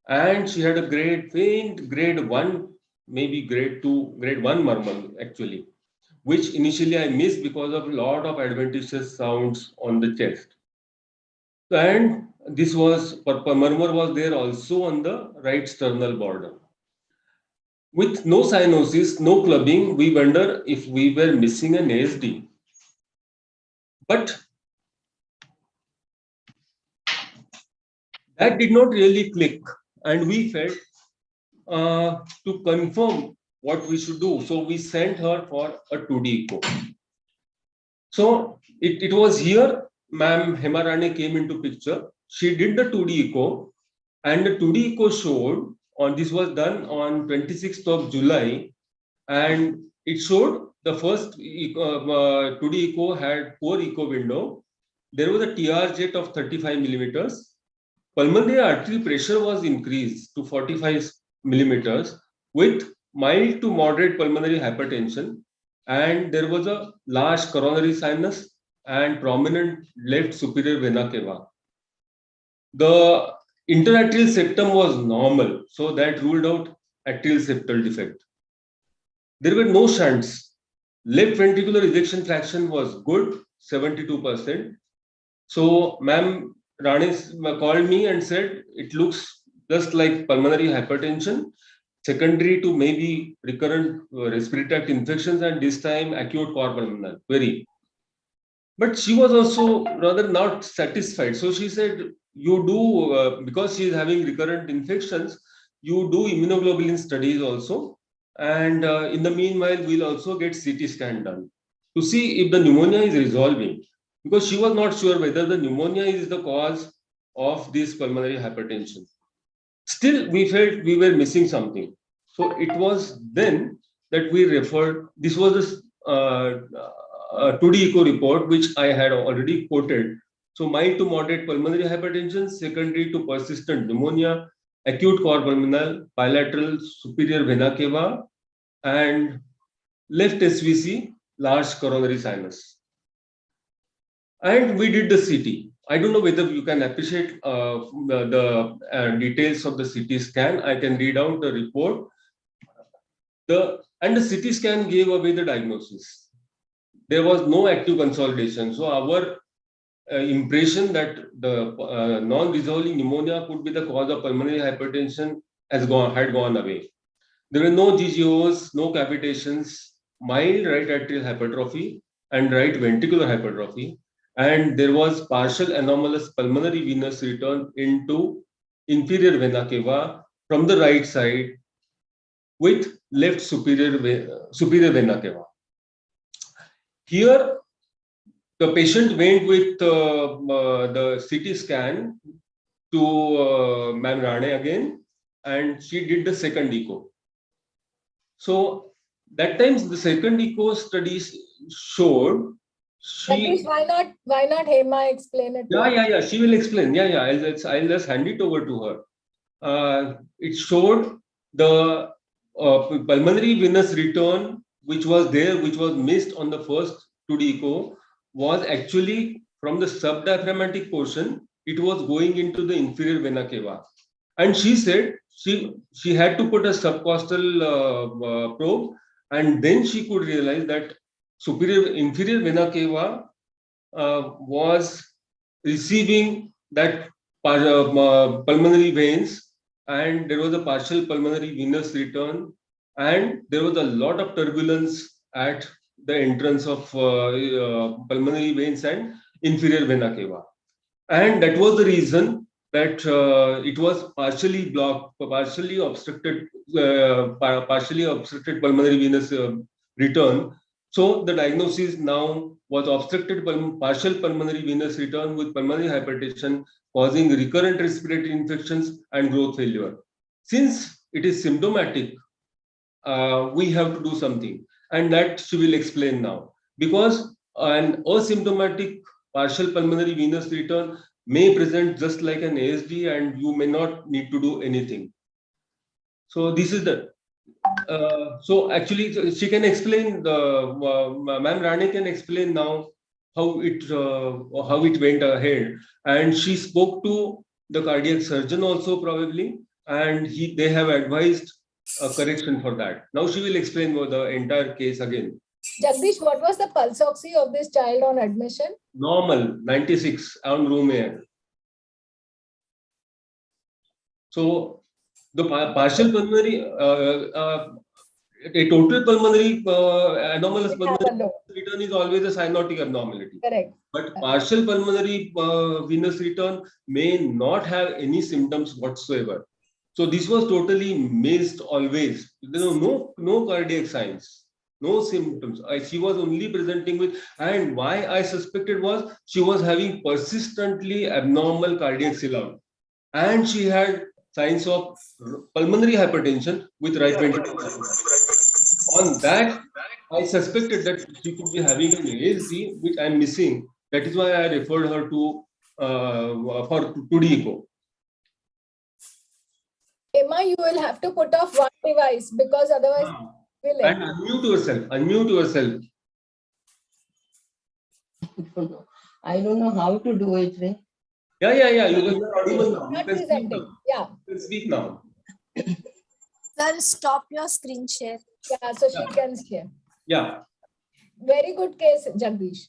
And she had a faint grade 1, maybe grade 2, grade 1 murmur actually, which initially I missed because of a lot of adventitious sounds on the chest. And this was, murmur was there also on the right sternal border. With no cyanosis, no clubbing, we wonder if we were missing an ASD. But that did not really click, and we felt to confirm what we should do. So we sent her for a 2D echo. So it was here, ma'am Hema Rane came into picture. She did the 2D echo, and the 2D echo showed, this was done on 26th of July, and it showed the first 2D echo had poor echo window. There was a TR jet of 35 millimeters. Pulmonary artery pressure was increased to 45 millimeters with mild to moderate pulmonary hypertension, and there was a large coronary sinus and prominent left superior vena cava. The interatrial septum was normal, so that ruled out atrial septal defect. There were no shunts. Left ventricular ejection fraction was good, 72%. So, ma'am Rane called me and said, it looks just like pulmonary hypertension, secondary to maybe recurrent respiratory tract infections, and this time acute cor pulmonale, query. But she was also rather not satisfied. So she said, you do, because she is having recurrent infections, you do immunoglobulin studies also. And in the meanwhile, we'll also get CT scan done. to see if the pneumonia is resolving, because she was not sure whether the pneumonia is the cause of this pulmonary hypertension. Still, we felt we were missing something. So it was then that we referred, this was a 2D echo report, which I had already quoted. So mild to moderate pulmonary hypertension, secondary to persistent pneumonia, acute cor pulmonale, bilateral superior vena cava, and left SVC, large coronary sinus. And we did the CT. I don't know whether you can appreciate the details of the CT scan. I can read out the report. The CT scan gave away the diagnosis. There was no active consolidation. So our impression that the non-resolving pneumonia could be the cause of pulmonary hypertension had gone away. There were no GGOs, no cavitations, mild right atrial hypertrophy and right ventricular hypertrophy, and there was partial anomalous pulmonary venous return into inferior vena cava from the right side with left superior vena cava. Here, the patient went with the CT scan to Ma'am Rane again, and she did the second echo. So that times the second echo studies showed Jagdish, why not Hema explain it? Yeah. She will explain. I'll just hand it over to her. It showed the pulmonary venous return, which was there, which was missed on the first 2D echo, was actually from the subdiaphragmatic portion. It was going into the inferior vena cava, and she said she had to put a subcostal probe, and then she could realize that inferior vena cava was receiving that pulmonary veins, and there was a partial pulmonary venous return, and there was a lot of turbulence at the entrance of pulmonary veins and inferior vena cava. And that was the reason that it was partially blocked, partially obstructed pulmonary venous return. So the diagnosis now was obstructed partial pulmonary venous return with pulmonary hypertension causing recurrent respiratory infections and growth failure. Since it is symptomatic, we have to do something, and that she will explain now. Because an asymptomatic partial pulmonary venous return may present just like an ASD, and you may not need to do anything. So this is the so actually she can explain, Ma'am Rane can explain now how it went ahead, and she spoke to the cardiac surgeon also probably, and they have advised a correction for that. Now she will explain the entire case again. Jagdish, what was the pulse oxy of this child on admission? Normal, 96 on room air. So the partial pulmonary, a total pulmonary anomalous pulmonary return is always a cyanotic abnormality. Correct. But partial pulmonary venous return may not have any symptoms whatsoever. So this was totally missed always. There were no cardiac signs, no symptoms. She was only presenting with, and why I suspected was she was having persistently abnormal cardiac silhouette, and she had signs of pulmonary hypertension with right ventricle. On that, I suspected that she could be having an ASD, which I'm missing. That is why I referred her to for 2D echo. Emma, you will have to put off one device because otherwise will And unmute yourself. Unmute yourself. I don't know how to do it. Right? Yeah. You are audible now. Not presenting. Yeah. You can speak now. Sir, stop your screen share. Yeah, so she can share. Yeah. Very good case, Jagdish.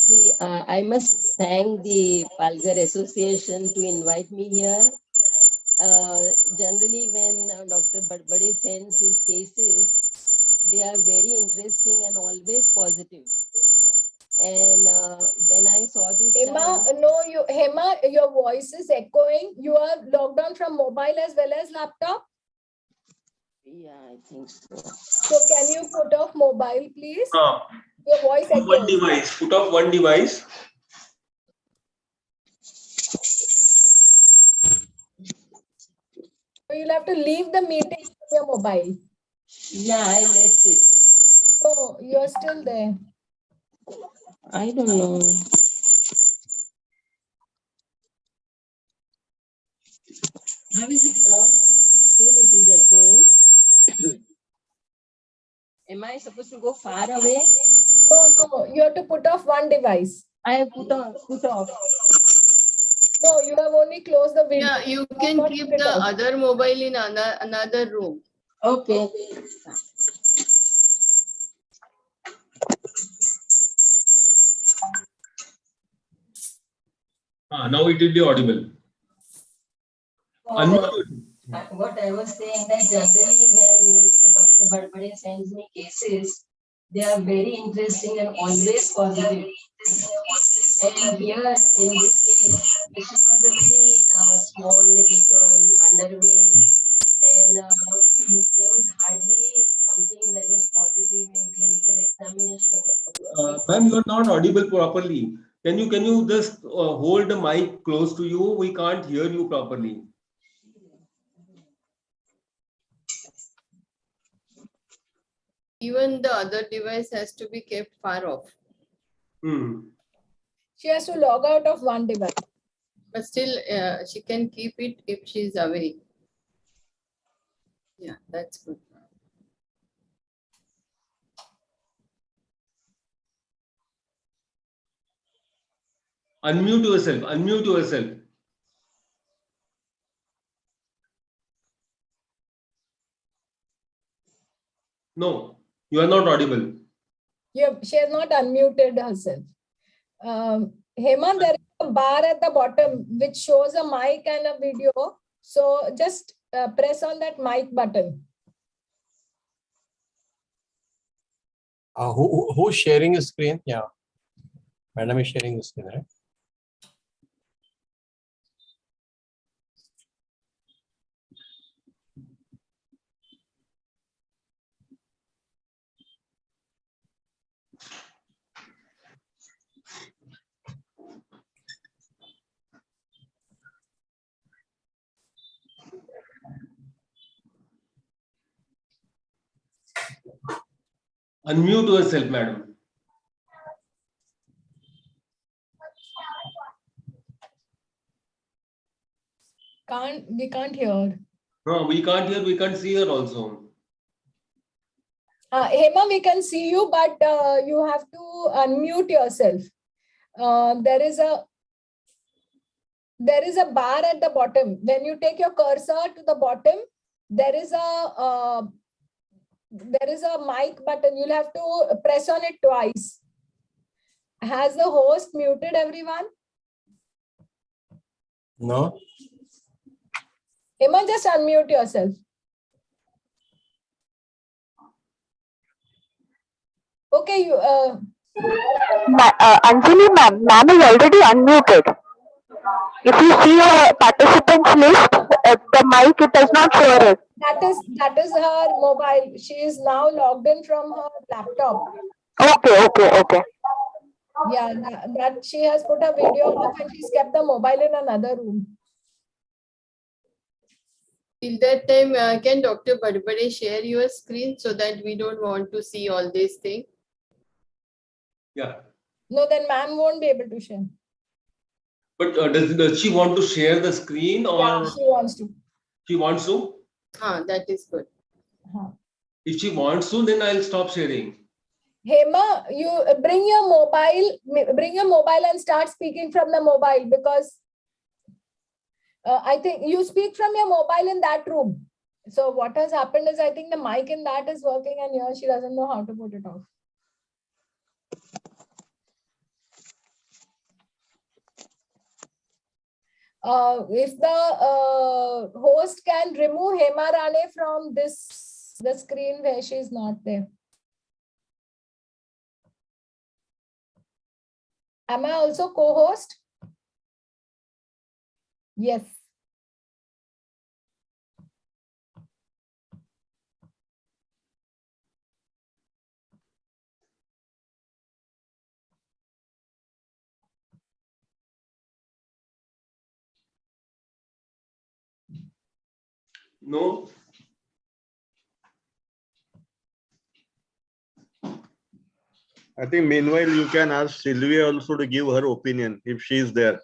See, I must thank the Palghar Association to invite me here. Generally, when Dr. Badbade sends his cases, they are very interesting and always positive. And when I saw this, Hema, your voice is echoing. You are logged on from mobile as well as laptop? Yeah, I think so. So can you put off mobile, please? Your voice One echoes. device. Put off one device. So you'll have to leave the meeting from your mobile. Yeah, I left it. So you're still there. I don't know. How is it now? Still it is echoing. Am I supposed to go far away? No, you have to put off one device. I have put off. No, you have only closed the video. Yeah, you can keep the other mobile in another room. Okay. Now it will be audible. What I was saying that generally when Dr. Badbade sends me cases, they are very interesting and always positive. And here in this case, she was a very small little girl, underweight, and there was hardly something that was positive in clinical examination. Ma'am, you are not audible properly. Can you just hold the mic close to you? We can't hear you properly. Even the other device has to be kept far off. She has to log out of one device. But still, she can keep it if she is away. Yeah, that's good. Unmute yourself. Unmute yourself. No, you are not audible. Yeah, she has not unmuted herself. Hema, there is a bar at the bottom which shows a mic and a video. So just press on that mic button. Who's sharing the screen? Yeah. Madam is sharing the screen, right? Unmute yourself, madam. We can't hear. No, we can't hear. We can't see her also. Hema, we can see you, but you have to unmute yourself. There is a bar at the bottom. When you take your cursor to the bottom, there is a mic button. You'll have to press on it twice. Has the host muted everyone? No. Hema, just unmute yourself. Okay, you. Anjali ma'am is already unmuted. If you see your participants list, the mic, it does not show it. That is her mobile. She is now logged in from her laptop. Okay. Yeah, that she has put a video off and she's kept the mobile in another room. Till that time, can Dr. Badbade share your screen so that we don't want to see all these things? Yeah. No, then ma'am won't be able to share. But does she want to share the screen or? Yeah, she wants to. She wants to? That is good. If she wants to, then I'll stop sharing. Hema, you bring your mobile and start speaking from the mobile, because I think you speak from your mobile in that room. So what has happened is I think the mic in that is working and here she doesn't know how to put it off. If the host can remove Hema Rane from the screen where she is not there. Am I also co-host? Yes. No. I think meanwhile you can ask Sylvia also to give her opinion if she is there.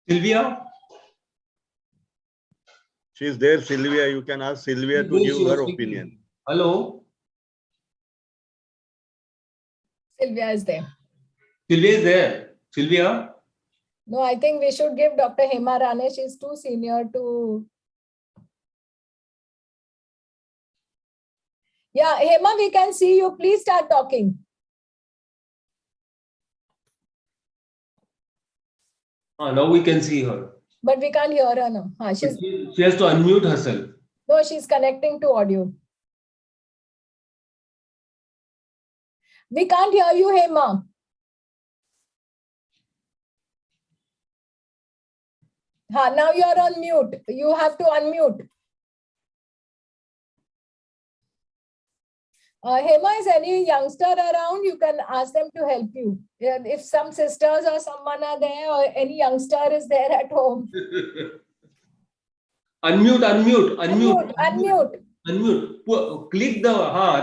Sylvia? She is there, Sylvia. You can ask Sylvia to Who is give she was her speaking? opinion. Hello? Sylvia is there. Sylvia is there. Sylvia? No, I think we should give Dr. Hema Rane. She's too senior to. Yeah, Hema, we can see you. Please start talking. Now we can see her. But we can't hear her now. She has to unmute herself. No, she's connecting to audio. We can't hear you, Hema. Now you're on mute. You have to unmute. Hema, is any youngster around? You can ask them to help you. If some sisters or someone are there, or any youngster is there at home. Unmute. Click the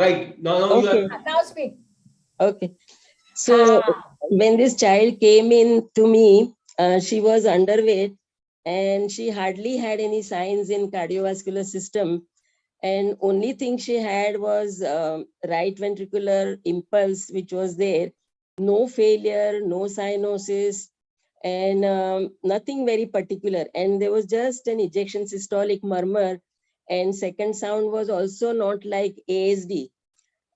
right. Now you are. Now speak. Okay. So when this child came in to me, she was underweight and she hardly had any signs in cardiovascular system. And only thing she had was right ventricular impulse, which was there. No failure, no cyanosis, and nothing very particular. And there was just an ejection systolic murmur. And second sound was also not like ASD.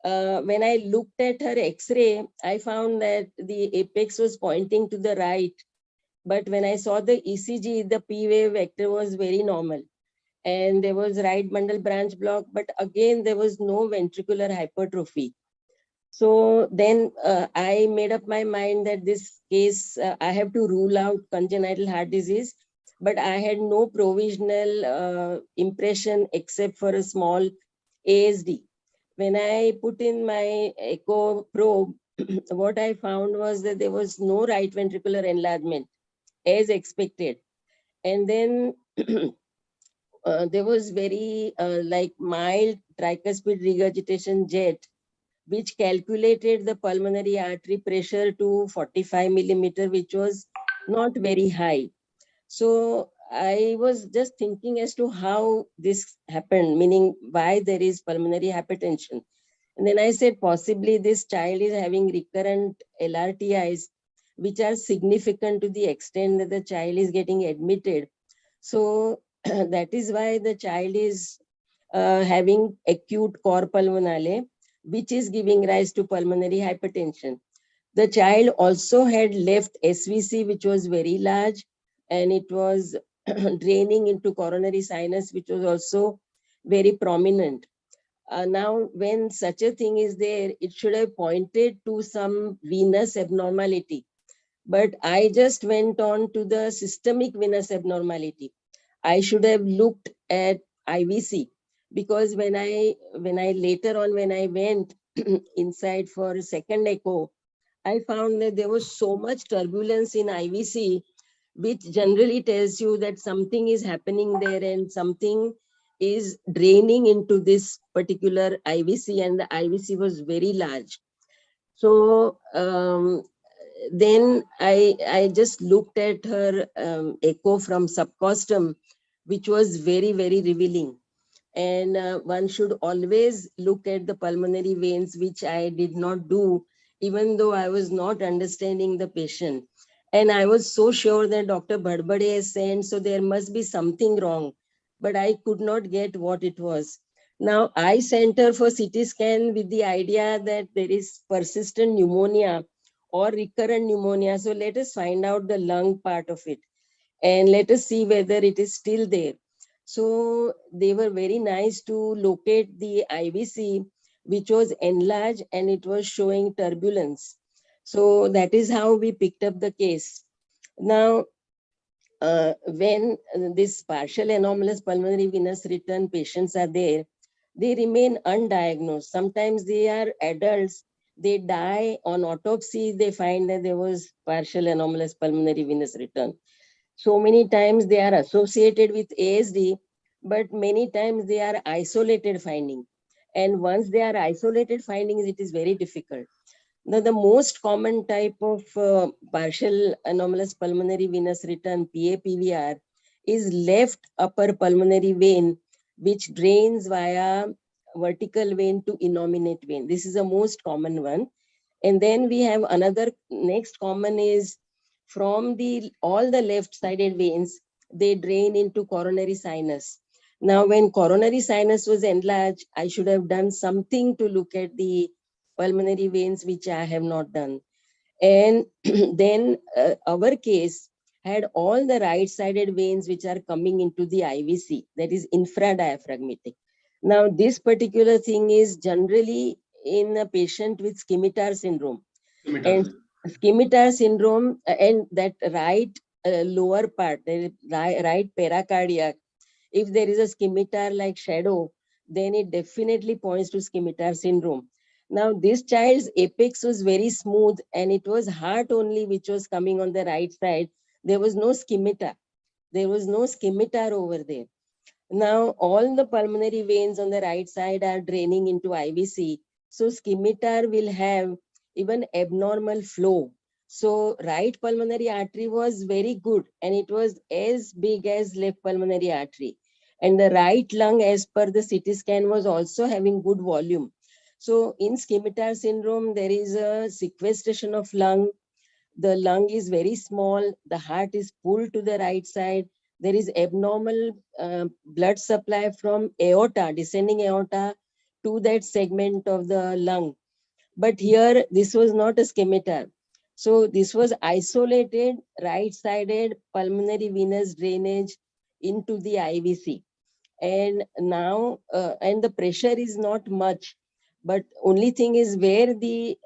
When I looked at her X-ray, I found that the apex was pointing to the right. But when I saw the ECG, the P wave vector was very normal. And there was right bundle branch block, but again, there was no ventricular hypertrophy. So then I made up my mind that this case, I have to rule out congenital heart disease, but I had no provisional impression except for a small ASD. When I put in my echo probe, what I found was that there was no right ventricular enlargement as expected. And then there was very like mild tricuspid regurgitation jet, which calculated the pulmonary artery pressure to 45 millimeter, which was not very high. So I was just thinking as to how this happened, meaning why there is pulmonary hypertension. And then I said, possibly this child is having recurrent LRTIs, which are significant to the extent that the child is getting admitted. So that is why the child is having acute cor pulmonale, which is giving rise to pulmonary hypertension. The child also had left SVC, which was very large, and it was draining into coronary sinus, which was also very prominent. Now, when such a thing is there, it should have pointed to some venous abnormality. But I just went on to the systemic venous abnormality. I should have looked at IVC, because when I later on, when I went inside for second echo, I found that there was so much turbulence in IVC, which generally tells you that something is happening there and something is draining into this particular IVC, and the IVC was very large. So then I just looked at her echo from subcostum, which was very, very revealing. And one should always look at the pulmonary veins, which I did not do, even though I was not understanding the patient. And I was so sure that Dr. Bhadbade has sent, so there must be something wrong, but I could not get what it was. Now I sent her for CT scan with the idea that there is persistent pneumonia or recurrent pneumonia. So let us find out the lung part of it and let us see whether it is still there. So they were very nice to locate the IVC, which was enlarged and it was showing turbulence. So that is how we picked up the case. Now, when this partial anomalous pulmonary venous return patients are there, they remain undiagnosed. Sometimes they are adults, they die. On autopsy, they find that there was partial anomalous pulmonary venous return. So many times they are associated with ASD, but many times they are isolated finding. And once they are isolated findings, it is very difficult. Now, the most common type of partial anomalous pulmonary venous return, PAPVR, is left upper pulmonary vein, which drains via vertical vein to innominate vein. This is the most common one. And then we have another next common is from the all the left-sided veins, they drain into coronary sinus. Now, when coronary sinus was enlarged, I should have done something to look at the pulmonary veins, which I have not done. And then our case had all the right-sided veins which are coming into the IVC, that is infradiaphragmatic. Now, this particular thing is generally in a patient with scimitar syndrome. And scimitar syndrome and that right lower part, the right pericardiac, if there is a scimitar like shadow, then it definitely points to scimitar syndrome. Now, this child's apex was very smooth and it was heart only which was coming on the right side. There was no scimitar. There was no scimitar over there. Now, all the pulmonary veins on the right side are draining into IVC. So, scimitar will have even abnormal flow. So, right pulmonary artery was very good and it was as big as left pulmonary artery. And the right lung, as per the CT scan, was also having good volume. So, in scimitar syndrome, there is a sequestration of lung. The lung is very small, the heart is pulled to the right side, there is abnormal blood supply from aorta, descending aorta, to that segment of the lung. But here, this was not a scimitar. So this was isolated, right-sided pulmonary venous drainage into the IVC. And now, and the pressure is not much, but only thing is where the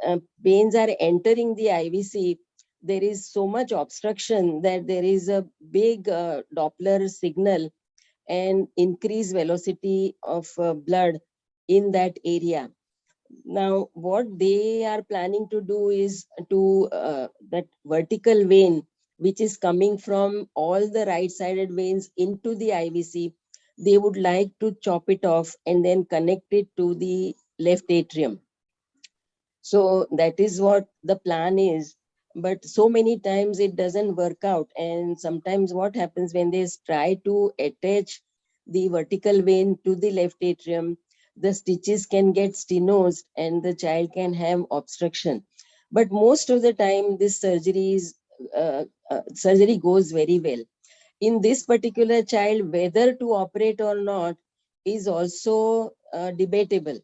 veins are entering the IVC, there is so much obstruction that there is a big Doppler signal and increased velocity of blood in that area. Now, what they are planning to do is to that vertical vein, which is coming from all the right-sided veins into the IVC, they would like to chop it off and then connect it to the left atrium. So that is what the plan is. But so many times it doesn't work out. And sometimes what happens when they try to attach the vertical vein to the left atrium, the stitches can get stenosed and the child can have obstruction. But most of the time, this surgery goes very well. In this particular child, whether to operate or not is also debatable,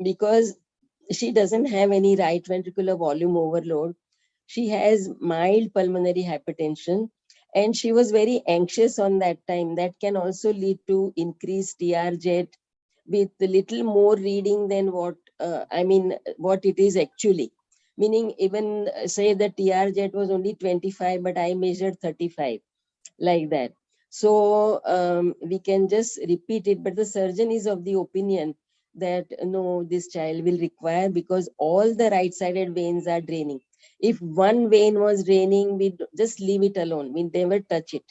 because she doesn't have any right ventricular volume overload. She has mild pulmonary hypertension and she was very anxious on that time. That can also lead to increased TR jet with a little more reading than what what it is actually. Meaning even say the TR jet was only 25, but I measured 35, like that. So we can just repeat it, but the surgeon is of the opinion that no, this child will require, because all the right-sided veins are draining. If one vein was draining, we just leave it alone. We never touch it.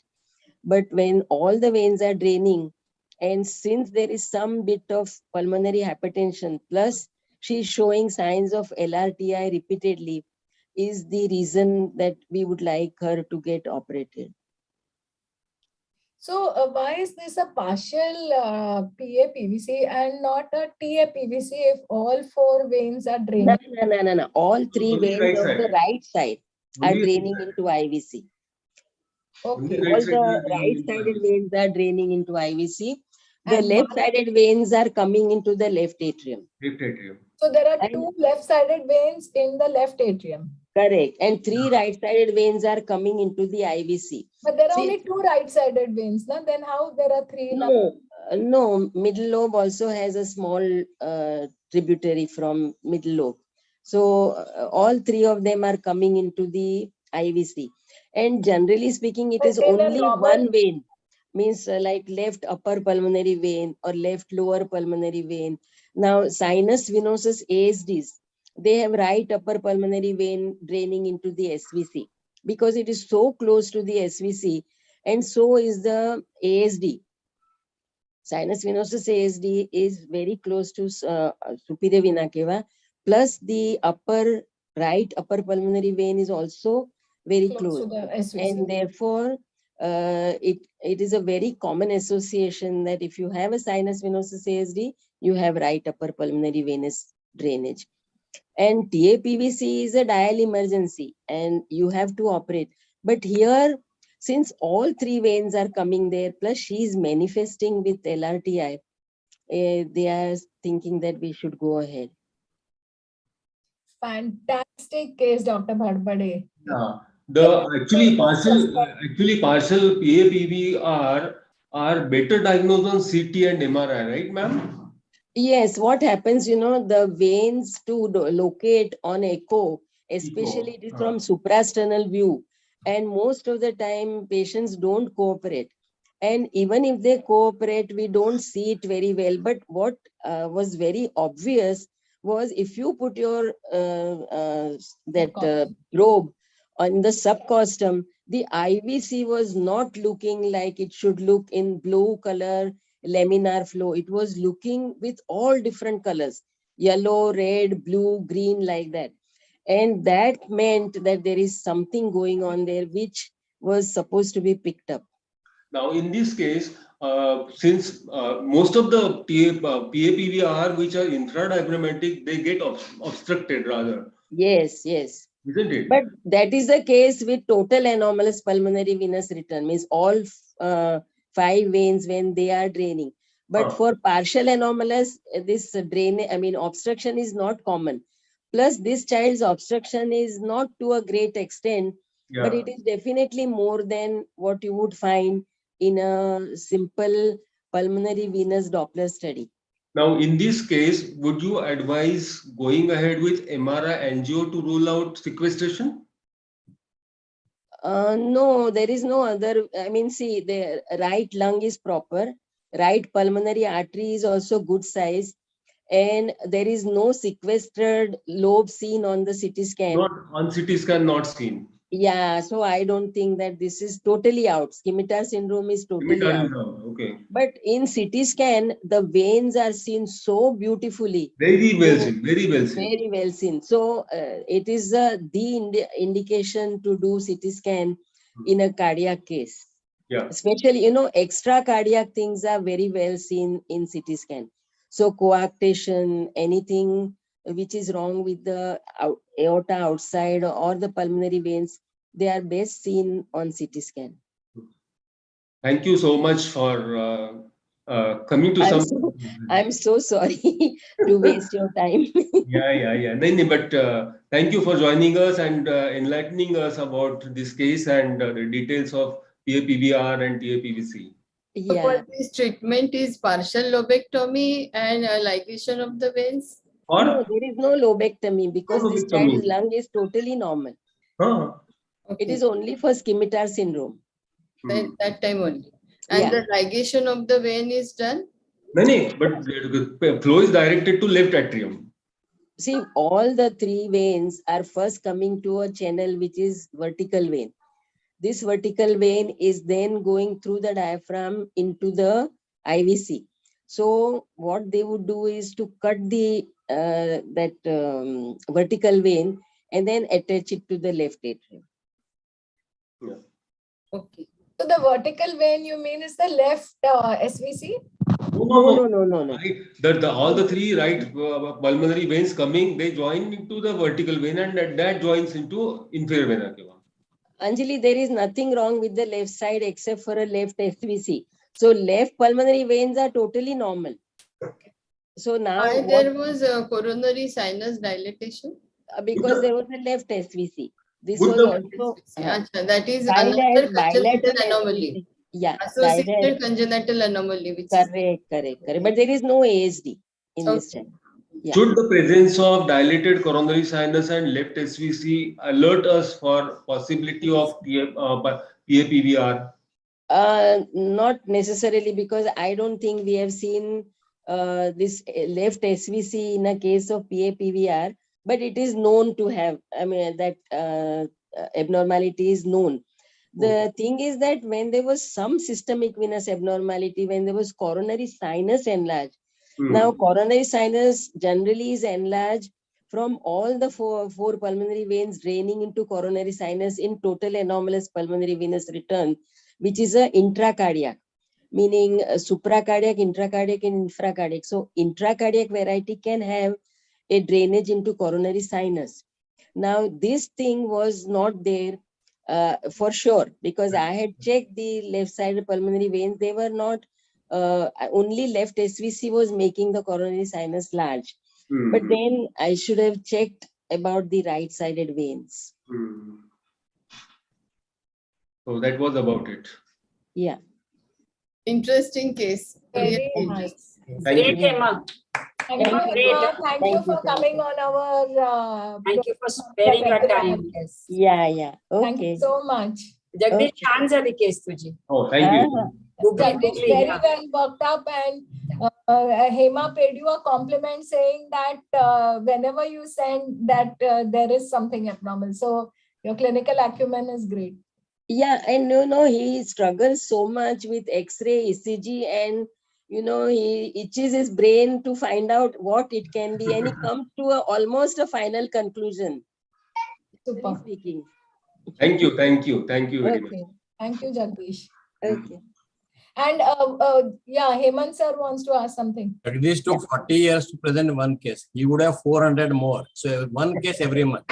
But when all the veins are draining, and since there is some bit of pulmonary hypertension, plus she's showing signs of LRTI repeatedly, is the reason that we would like her to get operated. So why is this a partial PAPVC and not a TAPVC if all four veins are draining? No. All three Only veins right of side. the right side are Only draining into IVC. Okay. Only right All side the will be right-sided IVC. veins are draining into IVC. The And left-sided veins are coming into the left atrium. Left atrium. so there are And two left-sided veins in the left atrium. correct. And three right-sided veins are coming into the IVC. But there are See, only two right-sided veins. No? Then how there are three now? no, middle lobe also has a small tributary from middle lobe. So all three of them are coming into the IVC. And generally speaking, it is But in a only normal- one vein, means like left upper pulmonary vein or left lower pulmonary vein. Now, sinus venosus ASDs, they have right upper pulmonary vein draining into the SVC, because it is so close to the SVC, and so is the ASD. Sinus venosus ASD is very close to superior vena cava, plus the right upper pulmonary vein is also very Close close. to the SVC. And therefore, it is a very common association that if you have a sinus venosus ASD, you have right upper pulmonary venous drainage. And TAPVC is a dial emergency and you have to operate. But here, since all three veins are coming there, plus she is manifesting with LRTI, they are thinking that we should go ahead. Fantastic case, Dr. Bhadbade. Yeah. The actually partial PAPVR are better diagnosed on CT and MRI, right, ma'am? Yes, what happens, the veins to locate on echo, especially it is from suprasternal view. And most of the time, patients don't cooperate. And even if they cooperate, we don't see it very well. But what was very obvious was if you put your probe on the subcostum, the IVC was not looking like it should look in blue color laminar flow. It was looking with all different colors, yellow, red, blue, green, like that. And that meant that there is something going on there which was supposed to be picked up. Now, in this case, since most of the PAPVR which are infradiaphragmatic, they get obstructed rather. Yes, yes. Isn't it? But that is the case with total anomalous pulmonary venous return, means all 5 veins when they are draining. But for partial anomalous, this obstruction is not common. Plus, this child's obstruction is not to a great extent, but it is definitely more than what you would find in a simple pulmonary venous Doppler study. Now, in this case, would you advise going ahead with MRI angio to rule out sequestration? No, there is no other. See, the right lung is proper. Right pulmonary artery is also good size. And there is no sequestered lobe seen on the CT scan. Not on CT scan, not seen. Yeah, so I don't think that this is totally out. Scimitar syndrome is totally out. Okay. But in CT scan, the veins are seen so beautifully. Very well seen. Very well seen. Very well seen. So it is the indication to do CT scan in a cardiac case. Yeah. Especially, extra cardiac things are very well seen in CT scan. So coarctation, anything which is wrong with the aorta outside or the pulmonary veins, they are best seen on CT scan. Thank you so much for coming to I'm so sorry to waste your time. Yeah. No, but thank you for joining us and enlightening us about this case and the details of PAPVR and TAPVC. So for this treatment is partial lobectomy and ligation of the veins? No, there is no lobectomy because this child's lung is totally normal. It is only for scimitar syndrome. That time only. And the ligation of the vein is done? No, but the flow is directed to left atrium. See, all the 3 veins are first coming to a channel which is vertical vein. This vertical vein is then going through the diaphragm into the IVC. So what they would do is to cut the vertical vein and then attach it to the left atrium. Yeah. Okay. So the vertical vein you mean is the left SVC? No. All the 3 right pulmonary veins coming, they join into the vertical vein and that joins into inferior vena cava. Anjali, there is nothing wrong with the left side except for a left SVC. So left pulmonary veins are totally normal. So now there was a coronary sinus dilatation? Because there was a left SVC. This was also that is another congenital anomaly. Yeah, associated congenital anomaly. Correct. But there is no ASD in this child. Yeah. Should the presence of dilated coronary sinus and left SVC alert us for possibility of PAPVR? Not necessarily, because I don't think we have seen this left SVC in a case of PAPVR, but it is known to have, that abnormality is known. The thing is that when there was some systemic venous abnormality, when there was coronary sinus enlarged, now coronary sinus generally is enlarged from all the four pulmonary veins draining into coronary sinus in total anomalous pulmonary venous return, which is a intracardiac, meaning supracardiac, intracardiac, and infracardiac. So intracardiac variety can have a drainage into coronary sinus. Now this thing was not there for sure, because I had checked the left side pulmonary veins. They were not, only left SVC was making the coronary sinus large. But then I should have checked about the right-sided veins. So that was about it. Yeah. Interesting case. Very Really nice. Thank Great, you. Hema. Thank you, Hema. Thank you for coming on our. Thank you for sparing your time. Yes. Yeah, yeah. Thank you Okay. so much. Jagdish छान झाली case तुझी. Oh, thank you. Jagdish very well worked up, and Hema paid you a compliment saying that whenever you send that there is something abnormal. So your clinical acumen is great. Yeah, and he struggles so much with X-ray, ECG, and he itches his brain to find out what it can be, and he comes to almost a final conclusion. Super. Speaking. Thank you very much. Okay. Thank you, Jagdish. Okay. And yeah, Hemant sir wants to ask something. Jagdish took 40 years to present one case. He would have 400 more. So one case every month.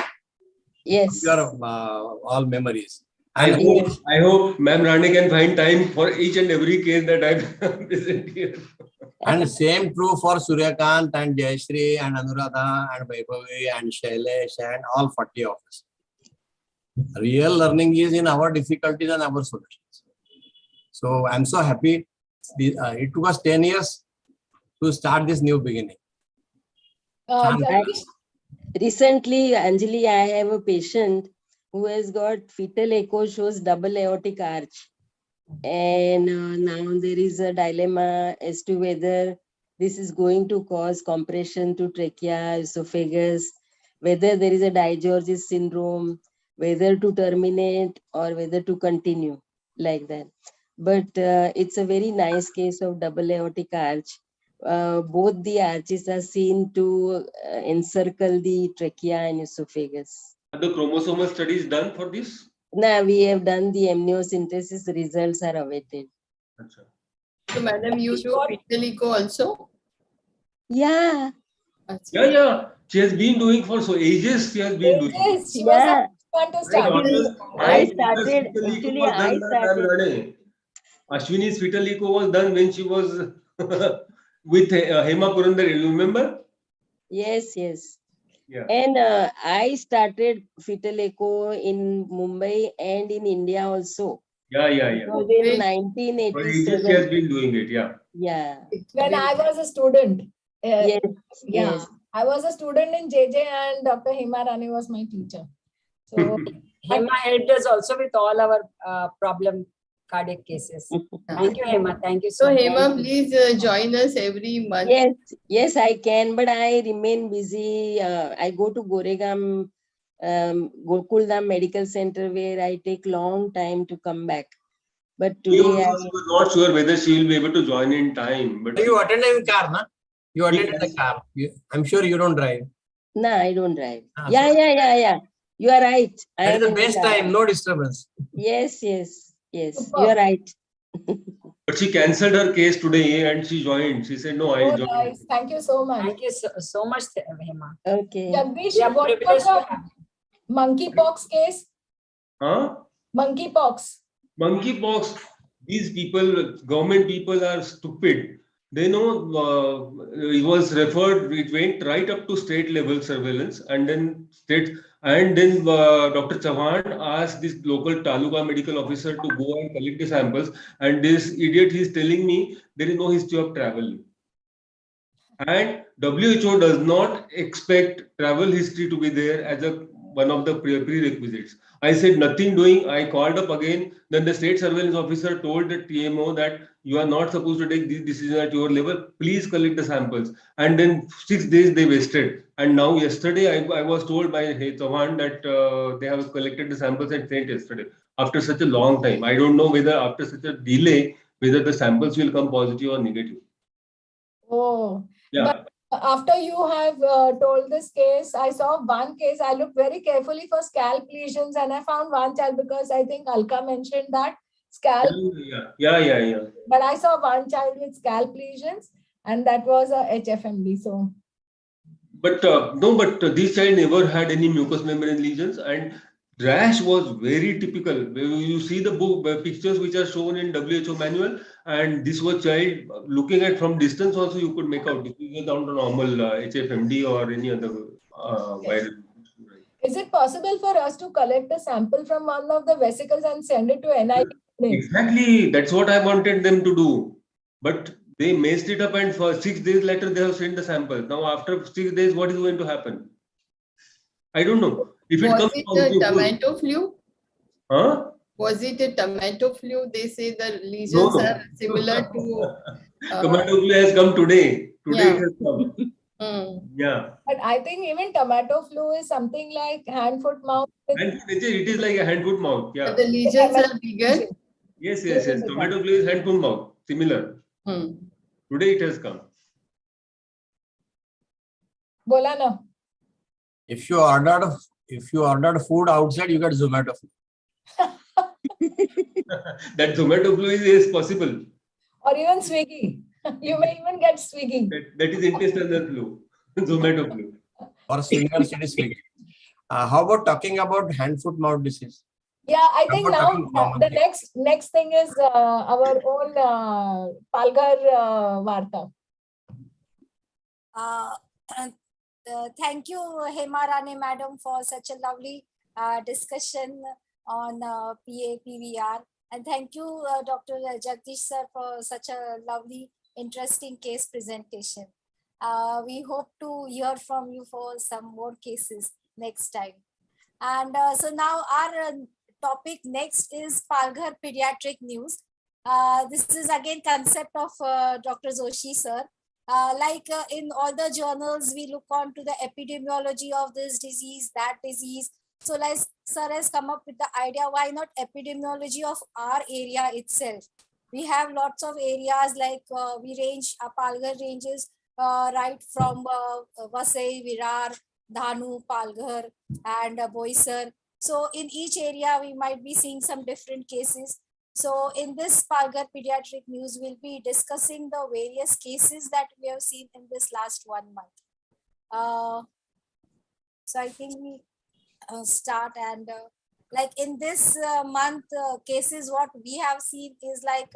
Yes. Your all memories. I And hope Ma'am Rani can find time for each and every case that I present here. And same true for Suryakant and Jayashree and Anuradha and Vaibhavi and Shailesh and all 40 of us. Real learning is in our difficulties and our solutions. So I'm so happy. It took us 10 years to start this new beginning. Recently, Anjali, I have a patient who has got fetal echo shows double aortic arch. And now there is a dilemma as to whether this is going to cause compression to trachea, esophagus, whether there is a Di-George's syndrome, whether to terminate or whether to continue like that. But it's a very nice case of double aortic arch. Both the arches are seen to encircle the trachea and esophagus. Are the chromosomal studies done for this? Now we have done the amniocentesis, results are awaited. So, madam, you do fetal echo also? Yeah. Yeah. She has been doing for so ages. She has been doing. Yes, she was the one to start. I started, actually I started. Ashwini's fetal echo was done when she was with Hema Purandar, you remember? Yes, yes. Yeah. And I started fetal echo in Mumbai and in India also. Yeah. Because in For ages 1987. she has been doing it, yeah. Yeah. When I was a student. Yes, Yeah. yes. I was a student in JJ and Dr. Hema Rani was my teacher. So Hema helped us also with all our problem cardiac cases. Thank you, Hema. Thank you So, much. Hema, please join us every month. Yes, I can, but I remain busy. I go to Goregam, Gokuldham Medical Center, where I take long time to come back. But today I was not sure whether she will be able to join in time. But you attended in car, na? You attended the car. I'm sure you don't drive. No, I don't drive. Yeah. You are right. That is the best time, no disturbance. Yes. You are right. But she cancelled her case today and she joined. She said, no, I joined. Nice. Thank you so much. Thank you so much, Hema. Okay. Jagdish, We are what privileged was to the monkeypox case? Huh? Monkeypox. Monkeypox, these people, government people are stupid. They know it was referred, it went right up to state level surveillance and then Dr. Chauhan asked this local Taluka medical officer to go and collect the samples, and this idiot is telling me there is no history of travel. And WHO does not expect travel history to be there as one of the prerequisites. I said nothing doing. I called up again. Then the state surveillance officer told the TMO that you are not supposed to take this decision at your level. Please collect the samples. And then 6 days they wasted. And now yesterday I was told by Chauhan that they have collected the samples and sent yesterday. after such a long time. I don't know whether after such a delay, whether the samples will come positive or negative. Oh, Yeah. but after you have told this case, I saw one case. I looked very carefully for scalp lesions and I found one child because I think Alka mentioned that scalp. Yeah. But I saw one child with scalp lesions and that was a HFMD. So. But this child never had any mucous membrane lesions, and rash was very typical. You see the book pictures which are shown in WHO manual, and this was child looking at from distance also you could make out this is not a normal HFMD or any other virus. Is it possible for us to collect a sample from one of the vesicles and send it to NIH? Exactly, that's what I wanted them to do, but they messed it up, and for 6 days later they have sent the sample. Now after 6 days, what is going to happen? I don't know. If it Was comes it positive, a tomato flu? huh? Was it a tomato flu? They say the lesions No. are similar to. Tomato flu has come today. Today Yeah. it has come. Yeah. But I think even tomato flu is something like hand, foot, mouth. It is like a hand, foot, mouth. Yeah. But the lesions are bigger. Yes. Tomato flu is hand, foot, mouth. Similar. Today it has come. Bola na. If you ordered food outside, you get Zomato food. That Zomato flu is possible. Or even Swiggy. You may even get Swiggy. That is intestinal flu. Zomato flu. Or swingers, it is Swiggy. How about talking about hand, foot, mouth disease? Yeah, I think How about now talking the common next thing is our own Palghar Varta. Thank you, Hema Rane madam, for such a lovely discussion on PVR. And thank you, Dr. Jagdish sir, for such a lovely, interesting case presentation. We hope to hear from you for some more cases next time. And so now our topic next is Palghar Pediatric News. This is again concept of Dr. Joshi sir. In all the journals, we look on to the epidemiology of this disease, that disease. So like sir has come up with the idea, why not epidemiology of our area itself? We have lots of areas like we range, Palghar ranges right from Vasai, Virar, Dhanu, Palghar and Boisar. So in each area, we might be seeing some different cases. So in this Palghar Pediatric News, we'll be discussing the various cases that we have seen in this last 1 month. So I think we start and like in this month cases, what we have seen is like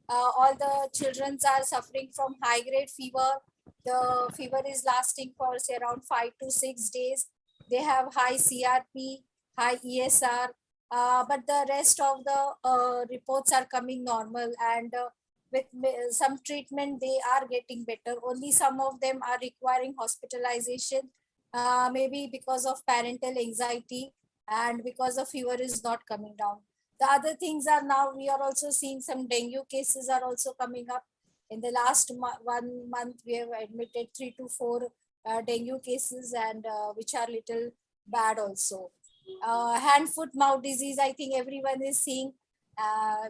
all the children are suffering from high grade fever. The fever is lasting for say around 5 to 6 days. They have high CRP, high ESR, but the rest of the reports are coming normal, and with some treatment they are getting better. Only some of them are requiring hospitalization, maybe because of parental anxiety and because the fever is not coming down. The other things are now we are also seeing some dengue cases are also coming up. In the last 1 month, we have admitted 3 to 4 dengue cases, and which are little bad also. Hand, foot, mouth disease, I think everyone is seeing,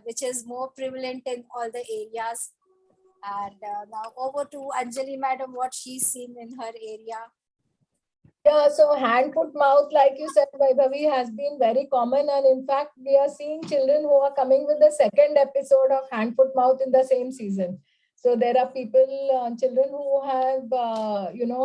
which is more prevalent in all the areas. And now over to Anjali madam, what she's seen in her area. Yeah, so hand, foot, mouth, like you said, Vaibhavi, has been very common. And in fact, we are seeing children who are coming with the second episode of hand, foot, mouth in the same season. So there are people, children who have,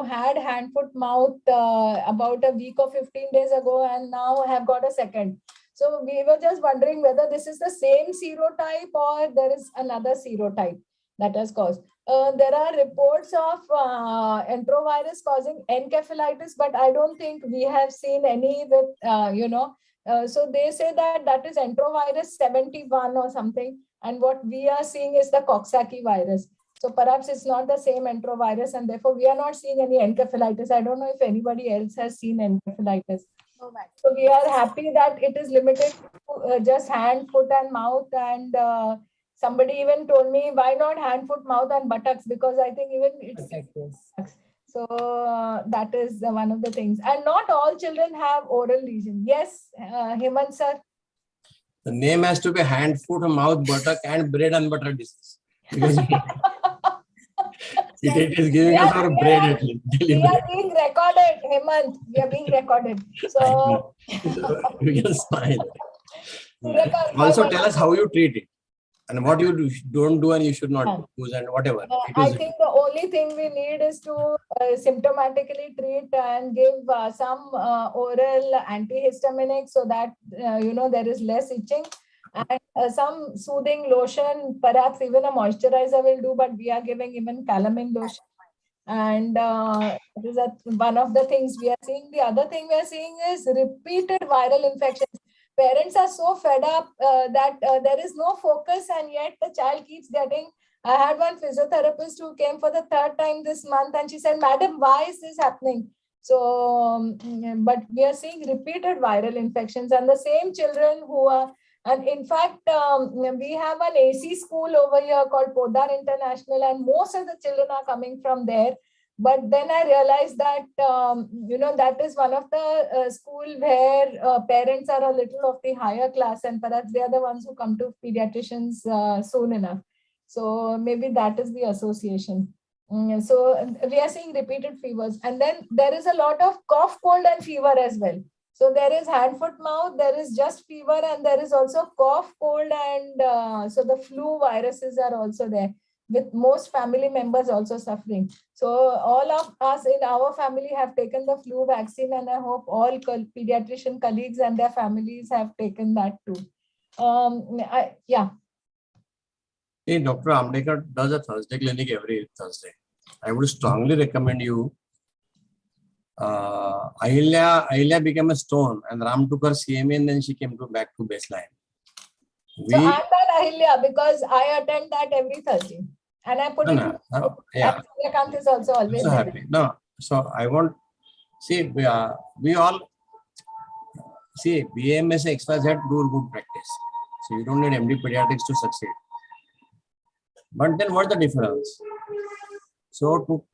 had hand, foot, mouth about a week or 15 days ago and now have got a second. So we were just wondering whether this is the same serotype or there is another serotype that has caused. There are reports of enterovirus causing encephalitis, but I don't think we have seen any with, so they say that is enterovirus 71 or something. And what we are seeing is the Coxsackie virus. So perhaps it's not the same enterovirus, and therefore we are not seeing any encephalitis. I don't know if anybody else has seen encephalitis. Oh, so we are happy that it is limited to just hand, foot, and mouth. And somebody even told me, why not hand, foot, mouth, and buttocks? Because I think even it's so that is one of the things. And not all children have oral lesion. Yes, Hemant sir. The name has to be hand, foot, mouth, buttock, and bread and butter disease. Because it is giving us our bread at least. We are being recorded, Hemant. We are being recorded. So, You can smile. Suryakant, Also tell us how you treat it and what you don't do and you should not use and whatever. I think the only thing we need is to symptomatically treat and give some oral antihistaminic so that there is less itching, and some soothing lotion, perhaps even a moisturizer will do, but we are giving even calamine lotion. And this is one of the things we are seeing. The other thing we are seeing is repeated viral infections. Parents are so fed up that there is no focus, and yet the child keeps getting. I had one physiotherapist who came for the 3rd time this month, and she said, "Madam, why is this happening?" So, but we are seeing repeated viral infections, and the same children who are. And in fact, we have an AC school over here called Podar International, and most of the children are coming from there. But then I realized that, that is one of the school where parents are a little of the higher class, and perhaps they are the ones who come to pediatricians soon enough. So maybe that is the association. So we are seeing repeated fevers. And then there is a lot of cough, cold, and fever as well. So there is hand, foot, mouth, there is just fever, and there is also cough, cold, and so the flu viruses are also there, with most family members also suffering. So all of us in our family have taken the flu vaccine, and I hope all pediatrician colleagues and their families have taken that too. Yeah. Hey, Dr. Amdekar does a Thursday clinic every Thursday. I would strongly recommend you. Ahilya became a stone, and Ram took her CMA, and then she came back to baseline. So I'm that Ahilya because I attend that every Thursday, and I put it. Yeah. Suryakant is also always so there. happy. No, so I want we all see BMS XYZ do good practice. So you don't need MD pediatrics to succeed. But then what's the difference? So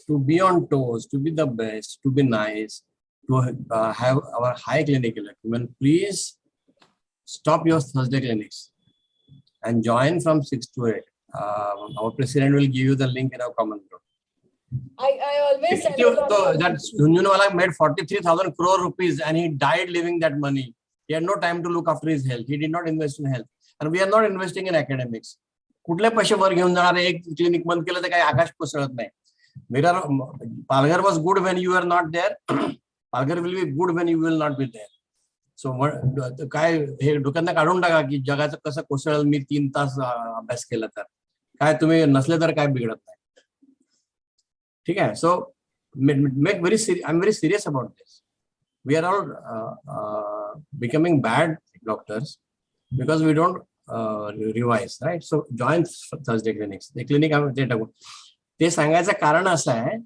to be on toes, to be the best, to be nice, to have our high clinical acumen, please stop your Thursday clinics and join from 6 to 8. Our president will give you the link in our common group. I always send that Junjunwala made 43,000 crore rupees and he died leaving that money. He had no time to look after his health. He did not invest in health. And we are not investing in academics. कुठले पैसे वर घेऊन जाणार एक clinic बंद केलं तर काही आकाश कोसळत नाही. Palghar was good when you were not there. Palghar will be good when you will not be there. So काय हे डोक्यात काढून टाका की जगाचं कसं कोसळल मी 3 तास अभ्यास केला तर काय तुम्ही नसले तर काय बिघडत नाही. ठीक आहे. So I'm very serious about this. We are all becoming bad doctors because we don't revise, right? So join Thursday clinics. The clinic ते सांगायचं कारण असं आहे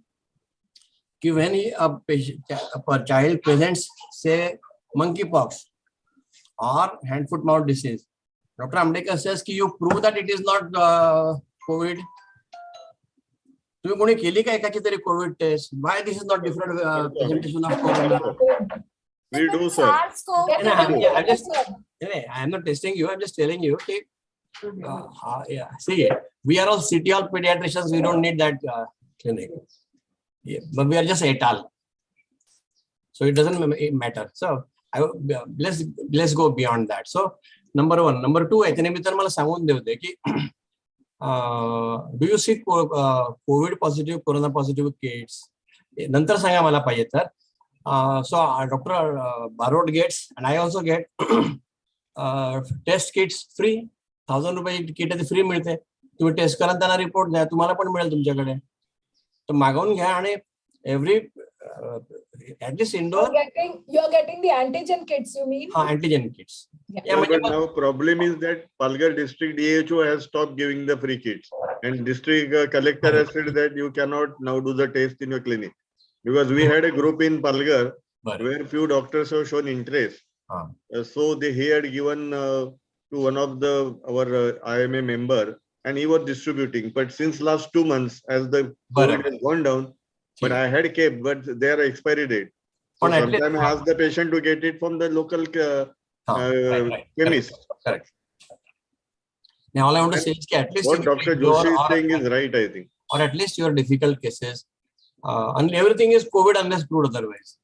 की when a child presents say monkeypox or hand foot mouth disease, Dr. Amdekar says ki you prove that it is not COVID. तुम्ही कोणी केली का एकाची तरी Covid test? Why this is not different presentation of COVID? We do, sir. I am not testing you. I'm just telling you. Okay. See, we are all city hall pediatricians. We don't need that clinic. Yeah, but we are just et al. So it doesn't matter. So let's go beyond that. So number 1, number 2. याच्याने मी तर मला सांगून देते की do you see COVID positive, corona positive kids? नंतर सांगा मला पाहिजे तर. So Dr. Barod gets and I also get test kits free. 1000 रुपये किट फ्री मिळते. तुम्ही टेस्ट करा त्यांना रिपोर्ट द्या. तुम्हाला पण मिळेल तुमच्याकडे. तर मागवून घ्या आणि every at least indoor. You're getting the antigen kits, you mean? Antigen kits. Yeah, but now problem is that Palghar district DHO has stopped giving the free kits, and district collector has said that you cannot now do the test in your clinic because we had a group in Palghar where few doctors have shown interest. So he had given to one of our IMA member, and he was distributing. But since last 2 months, as the COVID has gone down, but I had kept, but they are expiry date. So sometimes I ask the patient to get it from the local chemist. Correct. Now, all I want to say is that at least What Dr. Joshi is saying is right, I think. Or at least your difficult cases. And everything is COVID unless proved otherwise.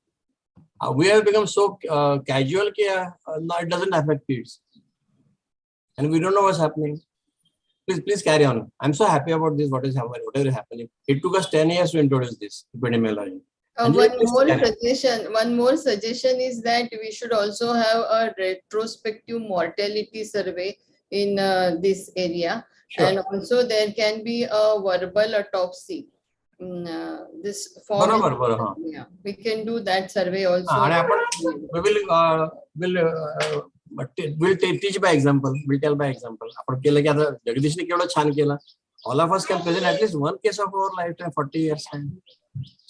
We have become so casual that no, it doesn't affect kids. And we don't know what's happening. Please carry on. I'm so happy about this, whatever is happening. It took us 10 years to introduce this epidemiology. One more suggestion is that we should also have a retrospective mortality survey in this area. Sure. And also there can be a verbal autopsy. This form yeah, we can do that survey also. We'll teach by example. We'll tell by example. All of us can present at least one case of our lifetime, 40 years time.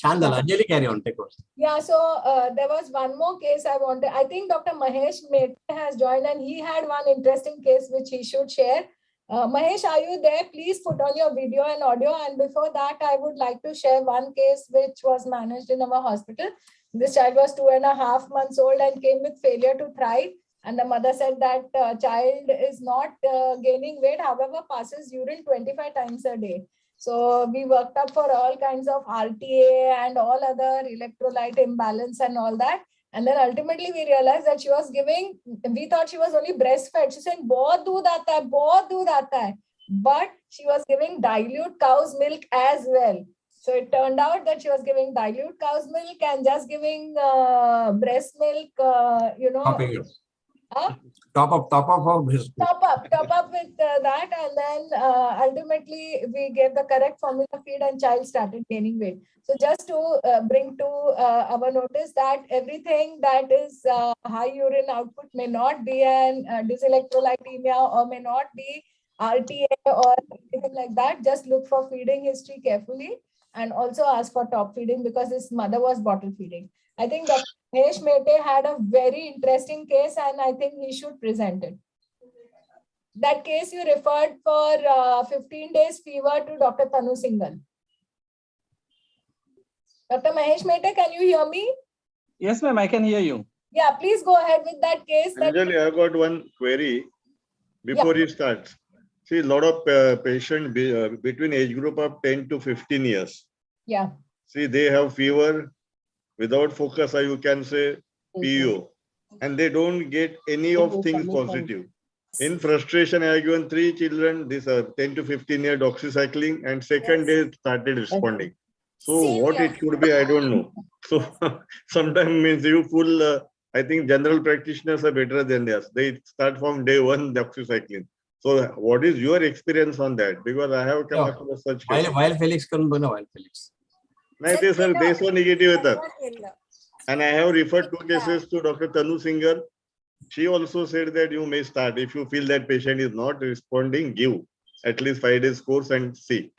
Anjali, carry on. Take over. Yeah, so there was one more case I wanted. I think Dr. Mahesh Mehta has joined and he had one interesting case which he should share. Mahesh, are you there? Please put on your video and audio. And before that, I would like to share one case which was managed in our hospital. This child was 2.5 months old and came with failure to thrive. And the mother said that child is not gaining weight, however, passes urine 25 times a day. So we worked up for all kinds of RTA and all other electrolyte imbalance and all that. And then ultimately we realized that she was giving, we thought she was only breastfed. She said, "Bahut doodh aata hai, bahut doodh aata hai." But she was giving dilute cow's milk as well. So it turned out that she was giving dilute cow's milk and just giving breast milk, Top up with that, and then ultimately we gave the correct formula feed and child started gaining weight. So just to bring to our notice that everything that is high urine output may not be an dyselectrolytemia or may not be RTA or anything like that. Just look for feeding history carefully and also ask for top feeding because his mother was bottle feeding. I think Dr. Mahesh Mehta had a very interesting case and I think he should present it. That case you referred for 15 days fever to Dr. Tanu Singhal. Dr. Mahesh Mehta, can you hear me? Yes, ma'am, I can hear you. Yeah, please go ahead with that case. Anjali, I got one query before you start. See, a lot of patients between age group of 10 to 15 years. Yeah. See, they have fever without focus, or you can say PO, and they don't get any of things positive. In frustration, I have given 3 children, this 10 to 15 year doxycycline, and second day started responding. So what it should be, I don't know. So sometimes means you full, I think general practitioners are better than this. They start from day 1 doxycycline. So what is your experience on that? Because I have come across such cases. While Felix can do while Felix. They so negative with her. And I have referred 2 cases to Dr. Tanu Singhal. She also said that you may start. If you feel that patient is not responding, give at least 5 days course and see.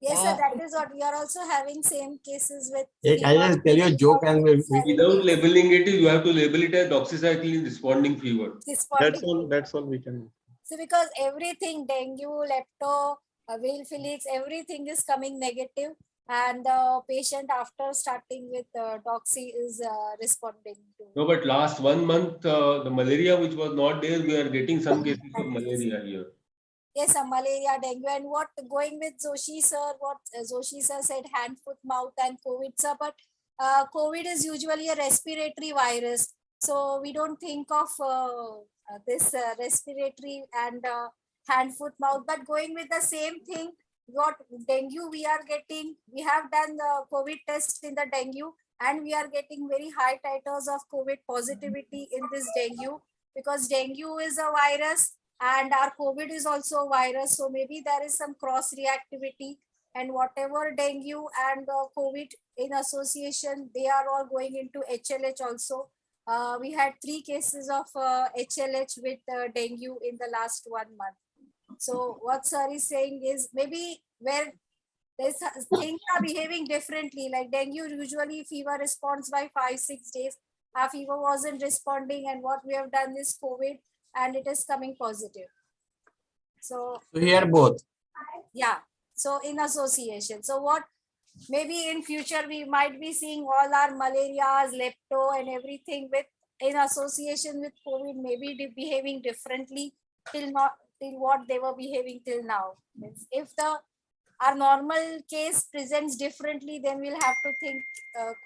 Yes, sir, that is what we are also having same cases with. I just tell you a joke and without labeling it, you have to label it as doxycycline responding fever. That's all we can do. So because everything, dengue, lepto, wheel felix, everything is coming negative. And the patient after starting with doxy is responding to. No, but last 1 month, the malaria which was not there, we are getting some cases of malaria here. Yes, malaria, dengue, and what going with Joshi sir, what Joshi sir said, hand, foot, mouth and COVID sir, but COVID is usually a respiratory virus. So we don't think of this respiratory and hand, foot, mouth, but going with the same thing, what dengue we are getting, we have done the COVID test in the dengue and we are getting very high titers of COVID positivity in this dengue because dengue is a virus and our COVID is also a virus. So maybe there is some cross reactivity and whatever dengue and COVID in association, they are all going into HLH also. We had 3 cases of HLH with dengue in the last 1 month. So what sir is saying is maybe where things are behaving differently, like dengue usually fever responds by 5-6 days. Our fever wasn't responding and what we have done is COVID and it is coming positive. So here both. Yeah. So in association. So what maybe in future we might be seeing all our malarias, lepto and everything with in association with COVID may be behaving differently till what they were behaving till now. Means if our normal case presents differently, then we'll have to think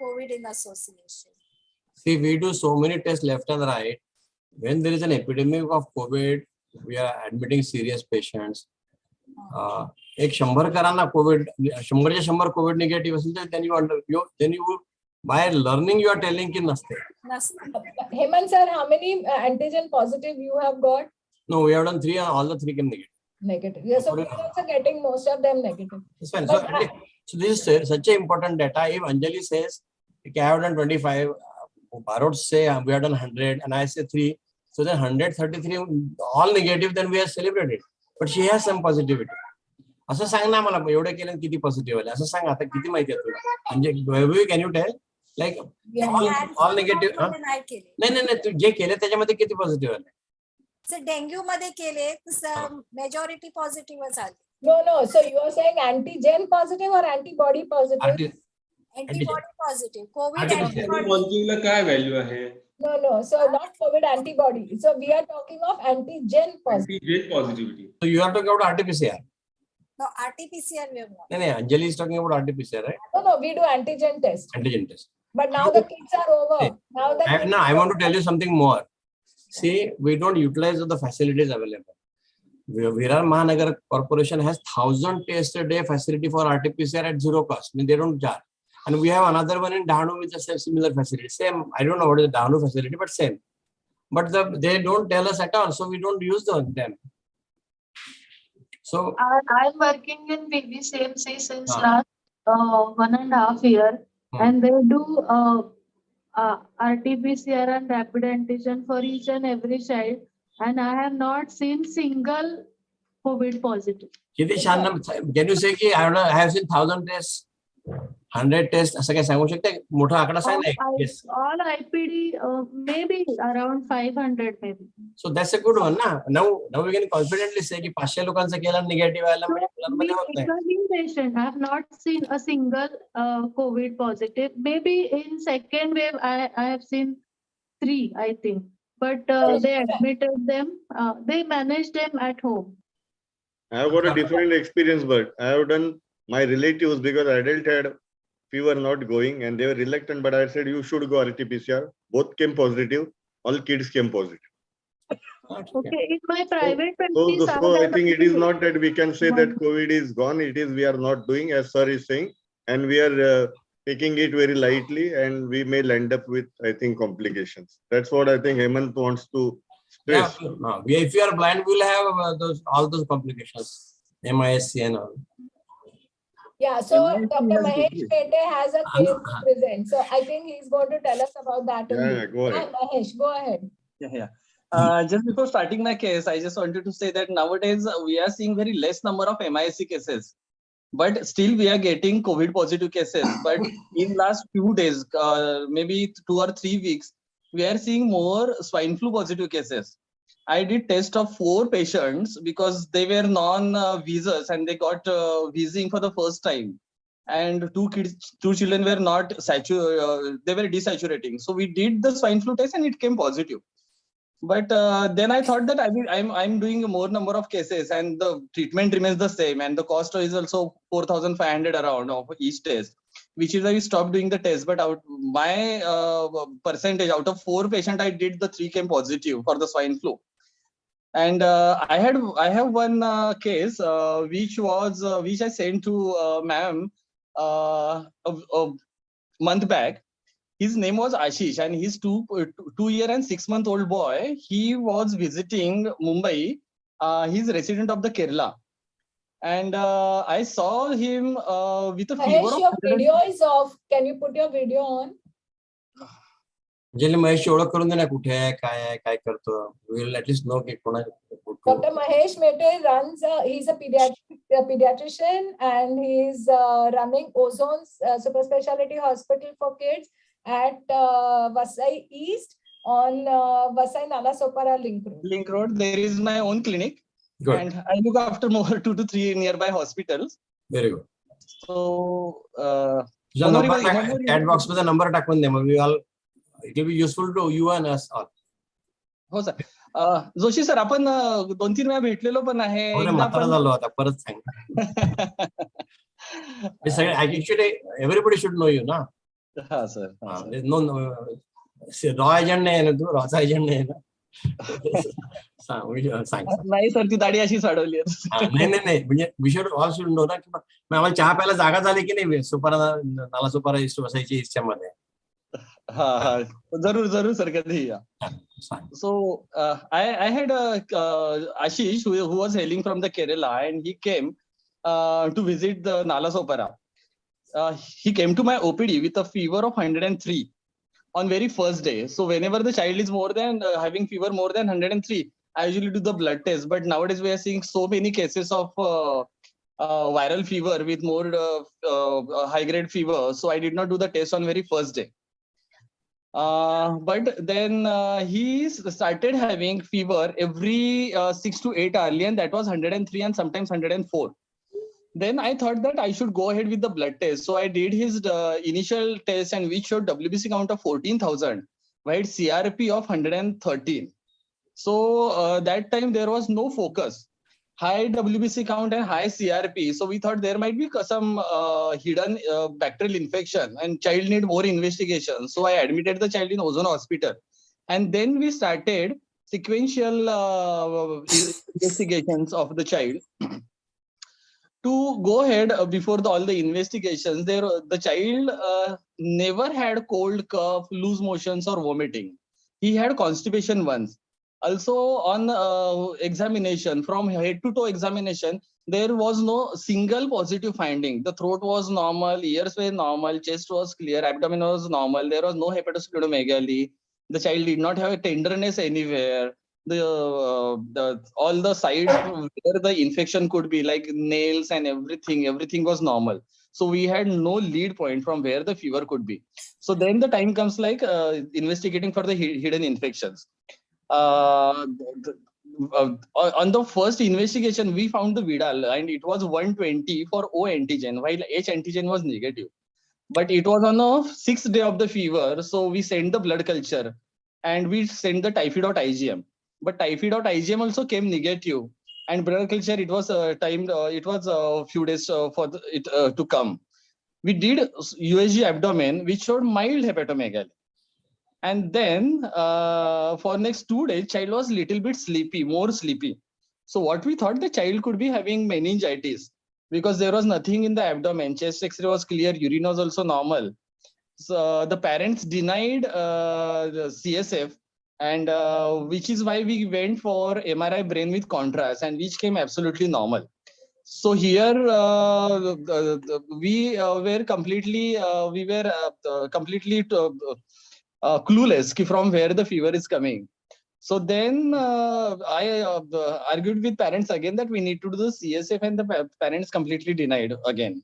COVID in association. See, we do so many tests left and right. When there is an epidemic of COVID, we are admitting serious patients. एक 100 कराना COVID 100 COVID negative असेल तर then you by learning you are telling ki naste. Hemant sir, how many antigen positive you have got? No, we have done 3 and all the 3 came negative. Negative. Yeah, so we are also getting most of them negative. That's fine. So this is such an important data. If Anjali says, okay, I have done 25, Bharot say we have done 100, and I say 3, so then 133 all negative, then we are celebrated. But she has some positivity. असं सांग ना मला एवढं केलं किती positive आले असं सांग आता किती माहिती आहे तुला म्हणजे can you tell like all negative नाही तू जे केले त्याच्यामध्ये किती पॉझिटिव्ह आले सर डेंग्यू मध्ये केले तर मेजॉरिटी पॉझिटिव्हच आले. No. So you are saying antigen positive or antibody positive? Antibody positive. COVID antibody. Molecular काय व्हॅल्यू आहे? No. So not COVID antibody. So we are talking of antigen positive. Antigen positivity. So you are talking about RT-PCR. No, RT-PCR we have not. No, Anjali is talking about RT-PCR, right? No, we do antigen test. Antigen test. But now the kits are over. Now I want to tell you something more. See, we don't utilize the facilities available. Virar Mahanagar Corporation has 1,000 tests a day facility for RT-PCR at zero cost. I mean, they don't charge. And we have another one in Dahanu with the same similar facility. Same, I don't know what is the Dahanu facility, but same. But they don't tell us at all, so we don't use them. So I'm working in PVCMC since last 1.5 years, and they do RT-PCR and rapid antigen for each and every child, and I have not seen single COVID positive. Can you say कि I have seen 1,000 tests, 100 tests? असं काय सांगू शकते? मोठा आकडा सांग ना. Yes. All IPD maybe around 500 maybe. So that's a good one, na. Now we can confidently say कि 500 लोकांचं केलं negative आलं म्हणजे मुलांमध्ये होत नाही. Patient, I have not seen a single COVID positive. Maybe in second wave, I have seen 3, I think. But they admitted them. They managed them at home. I have got a different experience, but I have done my relatives because adult had fever not going and they were reluctant. But I said you should go RT-PCR. Both came positive. All kids came positive. Okay, in my private practice, So I think it is not that we can say that COVID is gone. It is we are not doing as sir is saying, and we are taking it very lightly, and we may end up with, I think, complications. That's what I think Hemant wants to stress. Yeah, if you are blind, we will have all those complications, MISC and all. Yeah, so Dr. Mahesh Pete has a case to present. So I think he's going to tell us about that. Yeah, go ahead. Mahesh, go ahead. Yeah. Just before starting my case, I just wanted to say that nowadays we are seeing very less number of MISC cases, but still we are getting COVID positive cases. But in last few days, maybe 2 or 3 weeks, we are seeing more swine flu positive cases. I did test of 4 patients because they were non-visas and they got wheezing for the first time. And 2 children were not they were desaturating. So we did the swine flu test and it came positive. But then I thought that I'm doing a more number of cases and the treatment remains the same and the cost is also 4,500 around of each test, which is why we stopped doing the test. But my percentage out of 4 patients, I did the 3 came positive for the swine flu. And I have one case which I sent to ma'am a month back. His name was Ashish, and he's 2-year and 6-month-old boy. He was visiting Mumbai. He's a resident of the Kerala, and I saw him with a fever. Mahesh, your video is off. Can you put your video on? Anjali, Mahesh ओळख करून दे ना कुठे आहे काय करतो. We will at least know कि कोणा. Dr. Mahesh Mete runs. He's a pediatrician, and he's running Ozone's super specialty hospital for kids at Vasai East on Vasai Nalasopara Link Road. There is my own clinic. Good. And I look after more 2 to 3 nearby hospitals. Very good. So chat box मध्ये number टाकून दे मग we all It will be useful to you and us all. हो sir. Joshi sir, आपण 2-3 वेळा भेटलेलो पण आहे. एकदा म्हातारा आपण झालो आता, परत सांग. Actually, everybody should know you, na? हा sir. There's no raw agent नाही ना, तू रॉचा एजंट नाही ना. सांग. नाही सर, ती दाढी अशीच वाढवली. नाही म्हणजे we should all should know ना, की आम्हाला चहा प्यायला जागा झाली की नाही सुपारा नाला सुपारा बसायची इच्छामध्ये. हा जरूर सर, कधी या. So I had Ashish who was hailing from the Kerala, and he came to visit the Nala Sopara. He came to my OPD with a fever of 103 on very first day. So whenever the child is more than having fever more than 103, I usually do the blood test. But nowadays we are seeing so many cases of viral fever with more high grade fever. So I did not do the test on very first day. But then he started having fever every 6 to 8 hourly, and that was 103 and sometimes 104. Then I thought that I should go ahead with the blood test. So I did his initial test, and which showed WBC count of 14,000, right? CRP of 113. So that time there was no focus. High WBC count and high CRP. So we thought there might be some hidden bacterial infection, and child need more investigation. So I admitted the child in Ozone Hospital. And then we started sequential investigations of the child. To go ahead before all the investigations, the child never had cold, cough, loose motions, or vomiting. He had constipation once. Also, on examination, from head to toe examination, there was no single positive finding. The throat was normal, ears were normal, chest was clear, abdomen was normal. There was no hepatosplenomegaly. The child did not have a tenderness anywhere. All the sides where the infection could be, like nails and everything was normal. So we had no lead point from where the fever could be. So then the time comes like investigating for the hidden infections. On the first investigation, we found the Vidal, and it was 120 for O antigen, while H antigen was negative. But it was on the 6th day of the fever, so we sent the blood culture, and we sent the typhi.IgM. But typhi.IgM also came negative, and blood culture, it was timed. It was a few days for it to come. We did USG abdomen, which showed mild hepatomegaly. And then for next 2 days, child was little bit sleepy, more sleepy. So what we thought, the child could be having meningitis, because there was nothing in the abdomen. Chest X-ray was clear, urine was also normal. So the parents denied the CSF, and which is why we went for MRI brain with contrast, and which came absolutely normal. So here we were completely clueless from where the fever is coming. So then I argued with parents again that we need to do the CSF, and the parents completely denied again.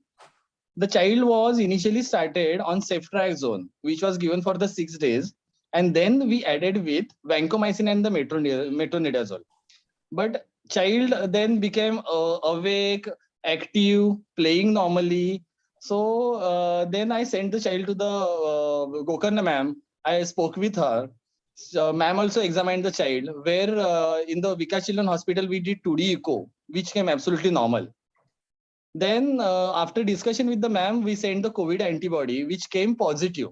The child was initially started on ceftriaxone, which was given for the 6 days, and then we added with vancomycin and the metronidazole. But child then became awake, active, playing normally. So then I sent the child to the Gokarna ma'am. I spoke with her. Ma'am also examined the child, where in the Vikas Children Hospital we did 2D echo, which came absolutely normal. Then after discussion with the ma'am, we sent the COVID antibody, which came positive.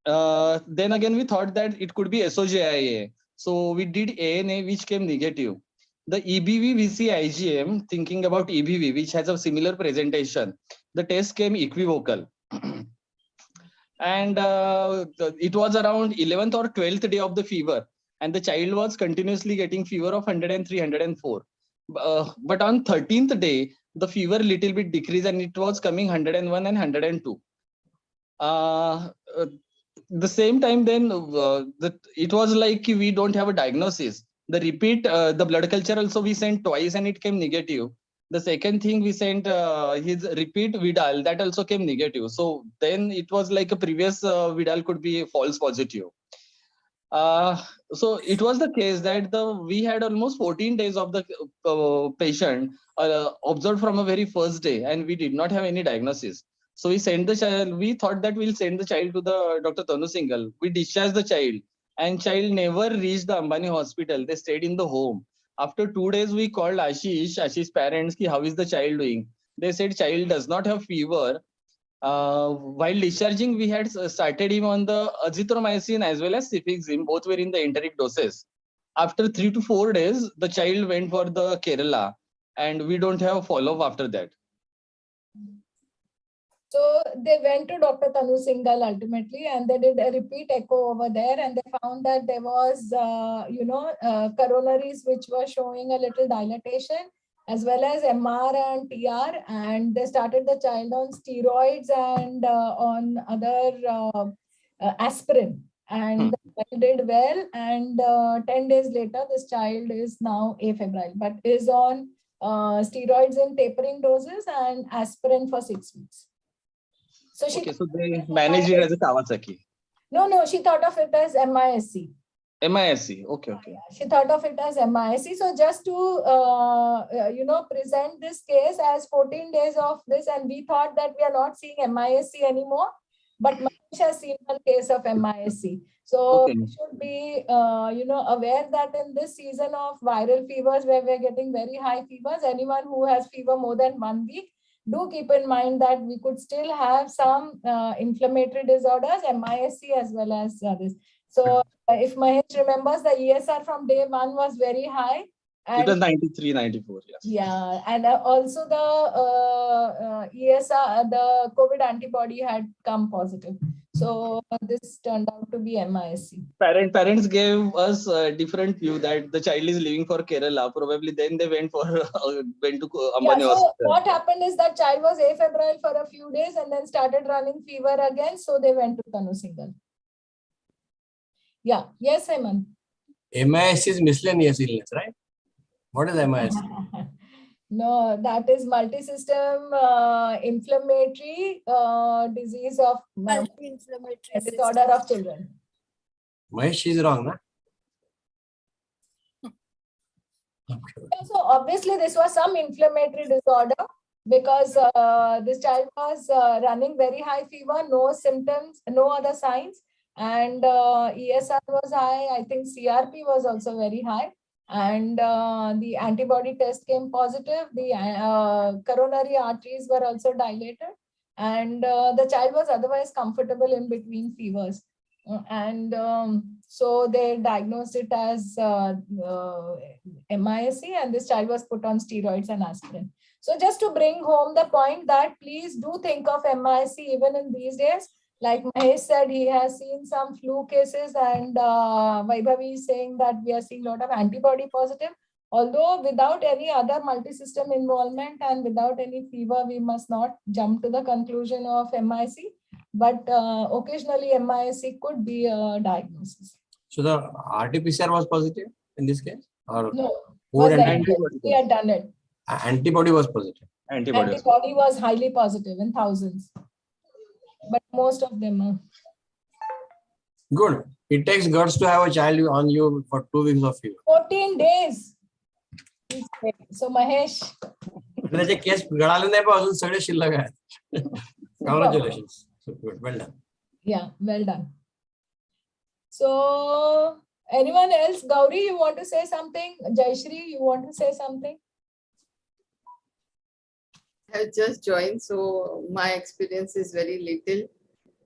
Then again, we thought that it could be SOGIA. So we did ANA, which came negative. The EBV VC IgM, thinking about EBV, which has a similar presentation, the test came equivocal. And it was around 11th or 12th day of the fever, and the child was continuously getting fever of 103, 104. But on 13th day, the fever little bit decreased, and it was coming 101 and 102. The same time, then it was like we don't have a diagnosis. The repeat, the blood culture also we sent twice, and it came negative. The second thing we sent his repeat Vidal, that also came negative. So then it was like a previous Vidal could be false positive. So it was the case that we had almost 14 days of the patient observed from a very first day, and we did not have any diagnosis. So we sent the child. We thought that we'll send the child to the Dr. Tanu Singhal. We discharged the child, and child never reached the Ambani hospital. They stayed in the home. After 2 days, we called Ashish's parents, ki, how is the child doing? They said child does not have fever. While discharging, we had started him on the azithromycin as well as cefixime. Both were in the enteric doses. After 3 to 4 days, the child went for the Kerala, and we don't have follow-up after that. So they went to Dr. Tanu Singhal ultimately, and they did a repeat echo over there, and they found that there was, coronaries which were showing a little dilatation, as well as MR and TR, and they started the child on steroids and on other aspirin, and the child did well. And 10 days later, this child is now afebrile, but is on steroids in tapering doses and aspirin for 6 weeks. So she Okay, so they managed it as a Kawasaki. No, she thought of it as MISC. MISC, okay. She thought of it as MISC. So just to present this case as 14 days of this, and we thought that we are not seeing MISC anymore, but Manish has seen one case of MISC. So we should be aware that in this season of viral fevers, where we're getting very high fevers, anyone who has fever more than 1 week, do keep in mind that we could still have some inflammatory disorders, MISC as well as this. So if Mahesh remembers, the ESR from day 1 was very high. It was 93, 94, yes. Yeah, and also the ESR, the COVID antibody had come positive. So this turned out to be MISC. Parents gave us a different view that the child is leaving for Kerala. Probably then they went to Ambani hospital. What happened is that child was afebrile for a few days and then started running fever again. So they went to Tanu Singhal. Yeah. Yes, Hemant. MIS is miscellaneous illness, right? What is MIS? No, that is multi-system inflammatory disease of multi-inflammatory disorder of children. Mahesh is wrong, na? So obviously this was some inflammatory disorder, because this child was running very high fever, no symptoms, no other signs, and ESR was high. I think CRP was also very high, and the antibody test came positive. The coronary arteries were also dilated, and the child was otherwise comfortable in between fevers. And so they diagnosed it as MISC, and this child was put on steroids and aspirin. So just to bring home the point that please do think of MISC even in these days. Like Mahesh said, he has seen some flu cases, and Vaibhavi is saying that we are seeing a lot of antibody positive. Although without any other multi-system involvement and without any fever, we must not jump to the conclusion of MISC. But occasionally MISC could be a diagnosis. So the RT-PCR was positive in this case? Or no, we had done it. Antibody was positive. Antibody was highly positive in thousands. But most of them are. Good. It takes guts to have a child on you for 2 weeks of fever. 14 days. So Mahesh. त्याचे case गळाले नाही पण अजून सगळे शिल्लक आहेत. Congratulations. So good. Well done. Yeah, well done. So anyone else? Gauri, you want to say something? Jayashri, you want to say something? I have just joined, so my experience is very little.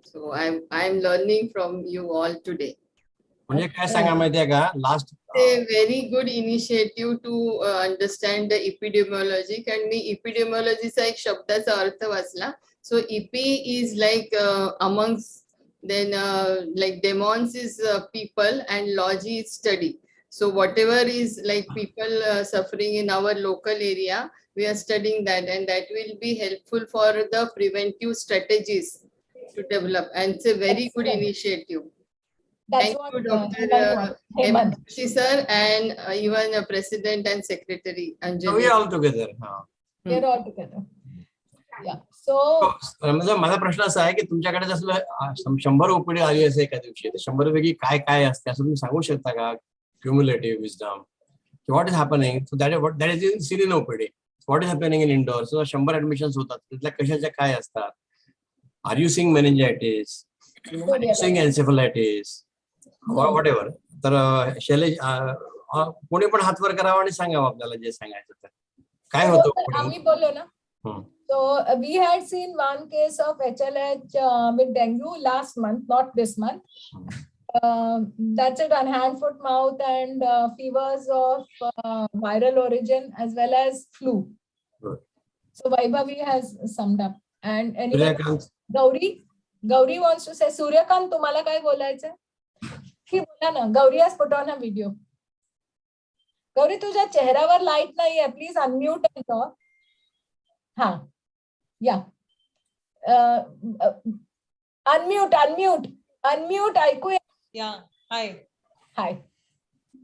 So I'm learning from you all today. म्हणजे काय सांगा माहितीये का last A very good initiative to understand the epidemiology. And मी epidemiologyचा एक शब्दाचा अर्थ वाचला. So EP is like amongst, then like demons is people and logy is study. So whatever is like people suffering in our local area, we are studying that, and that will be helpful for the preventive strategies to develop. And it's a very good initiative. That's Thank what you, Dr. Hemant. Sir, and even President and Secretary Anjali. We are all together. We're all together. Yeah. So माझा प्रश्न असा आहे की तुमच्याकडे जसं 100 OPD आली असेल एका दिवशी, तर 100 पैकी काय काय असते असं तुम्ही सांगू शकता का? Cumulative wisdom. So what is happening? So that is seen in OPD. What is happening in indoors? So 100 admissions होतात. त्यातल्या कशाच्या काय असतात? Are you seeing meningitis? Are you seeing encephalitis? Whatever. तर शैलेश कोणी पण हात वर करावा आणि सांगावं आपल्याला जे सांगायचं तर काय होतं आम्ही बोललो ना. So we had seen one case of HLH with dengue last month, not this month. That's it, on hand, foot, mouth, and fevers of viral origin as well as flu. Good. So Vaibhavi has summed up. And anyone? Gauri wants to say. Suryakant, तुम्हाला काय बोलायचं? ही बोला ना. Gauri has put on a video. Gauri, तुझ्या चेहऱ्यावर light नाहीये. Please unmute and talk. हा. Yeah. Unmute. ऐकू. Yeah. Hi. Hi.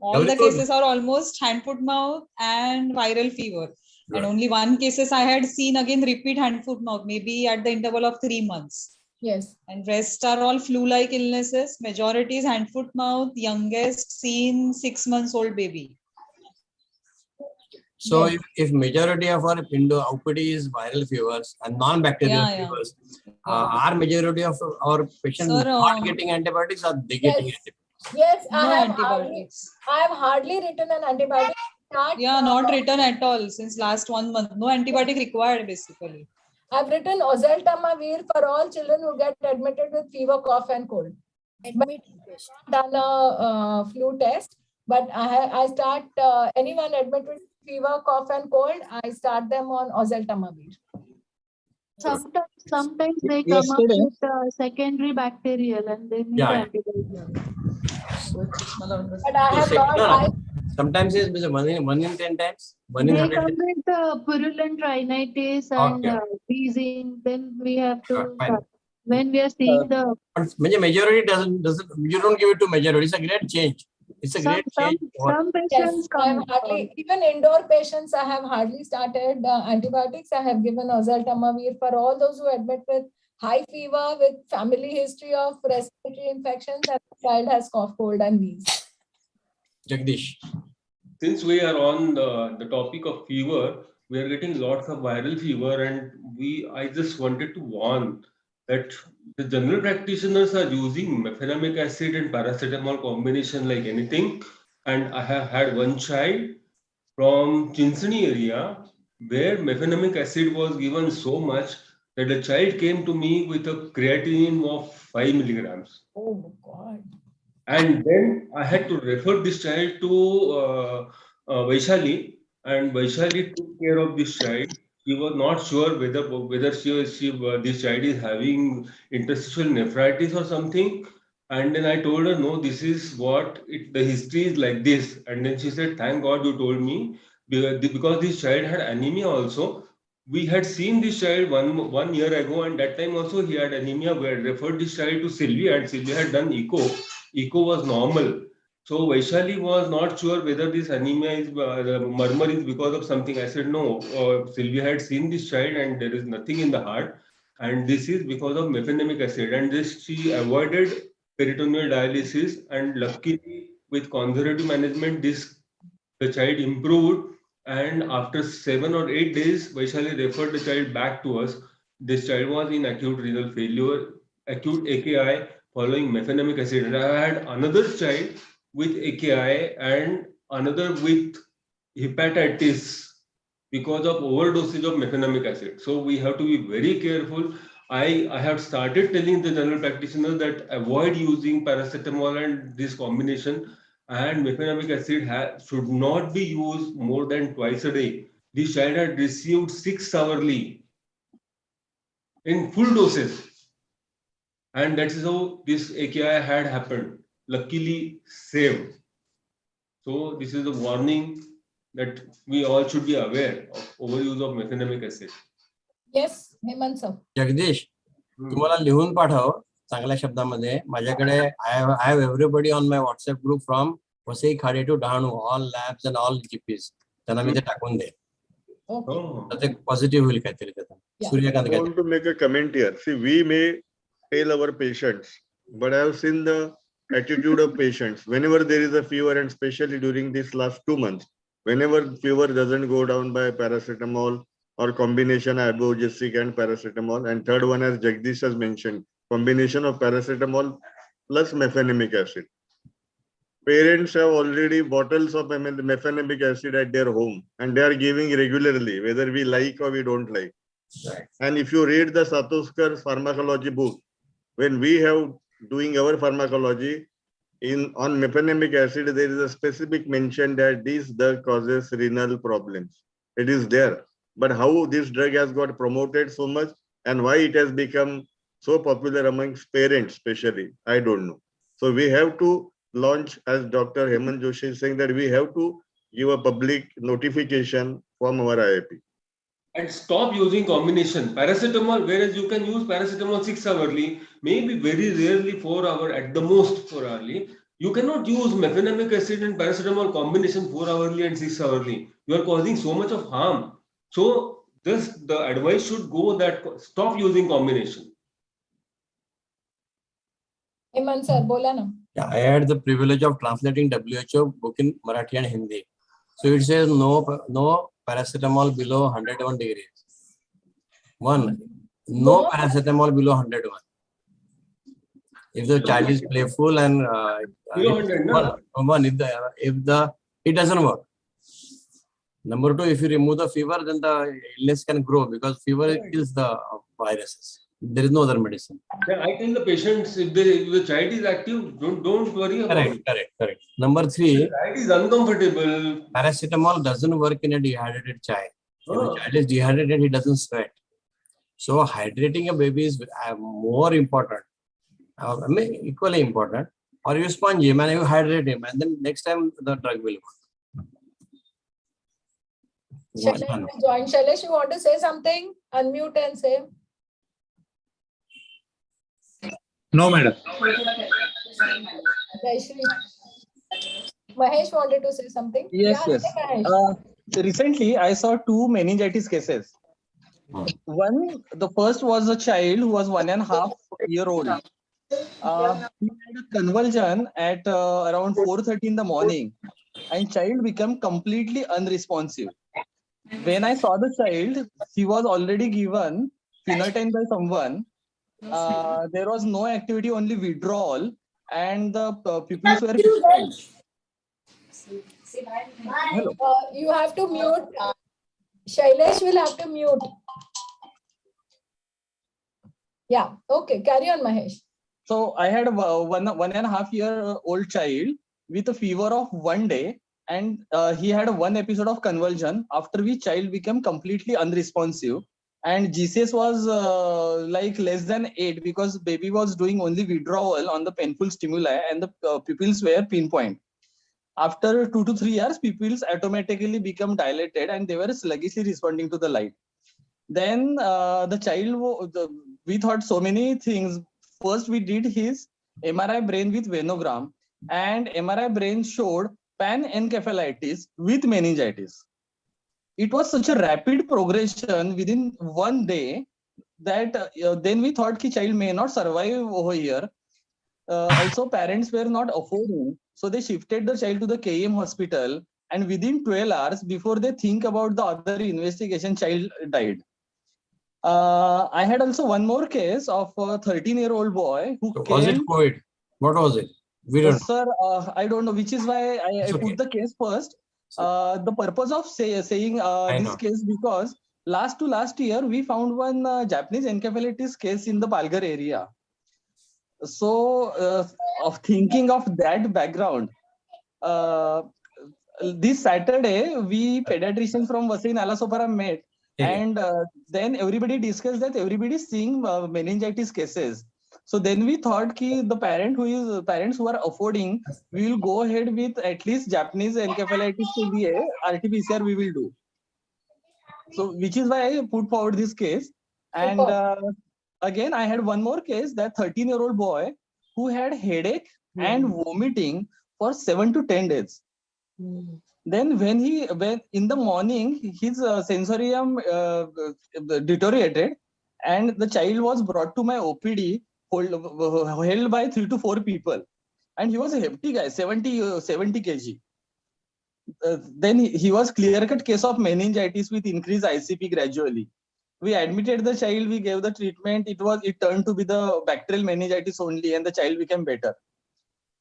All the cases are almost hand, foot, mouth and viral fever. Right. And only one cases I had seen again repeat hand, foot, mouth, maybe at the interval of 3 months. Yes. And rest are all flu-like illnesses. Majority is hand, foot, mouth. Youngest seen 6 months old baby. So if majority of our OPD is viral fevers and non-bacterial fevers, are majority of our patients not getting antibiotics or they getting antibiotics? Yes, no antibiotics. I have hardly written an antibiotic. Not written at all since last 1 month. No antibiotic required basically. I've written oseltamivir for all children who get admitted with fever, cough, and cold. Done a flu test, but I start anyone admitted with fever, cough, and cold. I start them on oseltamivir. Sometimes they come up with secondary bacterial and they need antibiotics. But I have not. Sometimes it's 1 in 10 times. 1 in They 100 come times. with purulent rhinitis and wheezing. Then we have to when we are seeing the majority doesn't you don't give it to majority. It's a great change. It's a great change. Some patients come. Even indoor patients, I have hardly started antibiotics. I have given oseltamivir for all those who admit with high fever, with family history of respiratory infections, and the child has cough, cold, and wheeze. Jagdish. Since we are on the topic of fever, we are getting lots of viral fever, and I just wanted to warn that the general practitioners are using mefenamic acid and paracetamol combination like anything. And I have had one child from Chinsani area where mefenamic acid was given so much that the child came to me with a creatinine of 5 milligrams. Oh my God. And then I had to refer this child to Vaishali, and Vaishali took care of this child. She was not sure whether this child is having interstitial nephritis or something. And then I told her, no, this is what the history is like this. And then she said, thank God you told me, because this child had anemia also. We had seen this child one year ago, and that time also he had anemia. We had referred this child to Sylvia, and Sylvia had done echo. Echo was normal. So Vaishali was not sure whether this anemia is the murmur is because of something. I said no. Sylvia had seen this child and there is nothing in the heart, and this is because of mefenamic acid. And this she avoided peritoneal dialysis, and luckily with conservative management, the child improved. And after 7 or 8 days, Vaishali referred the child back to us. This child was in acute renal failure, acute AKI following mefenamic acid. And I had another child with AKI and another with hepatitis because of overdosage of mefenamic acid. So we have to be very careful. I have started telling the general practitioners that avoid using paracetamol and this combination, and mefenamic acid should not be used more than twice a day. This child had received 6 hourly in full doses. And that is how this AKI had happened. Luckily saved. So this is a warning that we all should be aware of overuse of mefenamic acid. Yes, Hemant sir. Jagdish तुम्हाला लिहून पाठव चांगल्या शब्दामध्ये माझ्याकडे I have everybody on my WhatsApp group from Vasai Khade to Dahanu, all labs and all GPs. त्यांना मी ते टाकून दे. Okay. Positive होईल काहीतरी त्याचा. Suryakant I want to make a comment here. See, we may tell our patients, but I have seen the attitude of patients. Whenever there is a fever, and especially during these last 2 months, whenever fever doesn't go down by paracetamol or combination ibugesic and paracetamol. And third one, as Jagdish has mentioned, combination of paracetamol plus mefenamic acid. Parents have already bottles of mefenamic acid at their home, and they are giving regularly, whether we like or we don't like. Right. And if you read the Satoskar's pharmacology book, when we have doing our pharmacology on mefenamic acid, there is a specific mention that this drug causes renal problems. It is there. But how this drug has got promoted so much and why it has become so popular amongst parents, especially, I don't know. So we have to launch, as Dr. Hemant Joshi is saying, that we have to give a public notification from our IIP. And stop using combination. Paracetamol, whereas you can use paracetamol 6 hourly, maybe very rarely 4 hour, at the most 4 hourly. You cannot use mefenamic acid and paracetamol combination 4 hourly and 6 hourly. You are causing so much of harm. So the advice should go that stop using combination. Hemant sir, bola na. Yeah, I had the privilege of translating WHO book in Marathi and Hindi. So it says no paracetamol below 101 degrees. No paracetamol below 101. If the child is playful and it doesn't work. Number two, if you remove the fever, then the illness can grow because fever kills the viruses. There is no other medicine. Yeah, I tell the patients if the child is active, don't worry about it. Correct. Number three, the child is uncomfortable. Paracetamol doesn't work in a dehydrated child. If the child is dehydrated, he doesn't sweat. So hydrating a baby is more important. Equally important. Or you sponge him and you hydrate him, and then next time the drug will work. Shailesh, you want to say something? Unmute and say. No, madam. Mahesh wanted to say something. Yes. Recently, I saw two meningitis cases. The first was a child who was 1.5 years old. He had a convulsion at around 4:30 in the morning, and child became completely unresponsive. When I saw the child, he was already given phenytoin by someone. There was no activity, only withdrawal, and the pupils were pinpoint. Hello. You have to mute. Shailesh will have to mute. Yeah. Okay. Carry on, Mahesh. So I had a 1.5 year old child with a fever of 1 day, and he had one episode of convulsion, after which child became completely unresponsive. And GCS was like less than 8 because baby was doing only withdrawal on the painful stimuli, and the pupils were pinpoint. After 2 to 3 years, pupils automatically become dilated and they were sluggishly responding to the light. Then the child, we thought so many things. First, we did his MRI brain with venogram, and MRI brain showed panencephalitis with meningitis. It was such a rapid progression within 1 day that then we thought the child may not survive over here. Also, parents were not affording, so they shifted the child to the KM hospital, and within 12 hours, before they think about the other investigation, child died. I had also one more case of a 13-year-old boy who came. Was it COVID? What was it? We don't know. Sir, I don't know, which is why I put the case first. The purpose of saying this case, because last year we found one Japanese encephalitis case in the Palghar area. So of thinking of that background, this Saturday we pediatricians from Vasai Nalasopara met, and then everybody discussed that everybody is seeing meningitis cases. So then we thought the parents who are affording, we will go ahead with at least Japanese encephalitis to be a RT-PCR we will do. So which is why I put forward this case. And again, I had one more case, that 13-year-old boy who had headache and vomiting for 7 to 10 days. Then when in the morning, his sensorium deteriorated, and the child was brought to my OPD, held by 3 to 4 people. And he was a hefty guy, 70 kg. then he was clear-cut case of meningitis with increased ICP gradually. We admitted the child, we gave the treatment. It turned to be the bacterial meningitis only, and the child became better.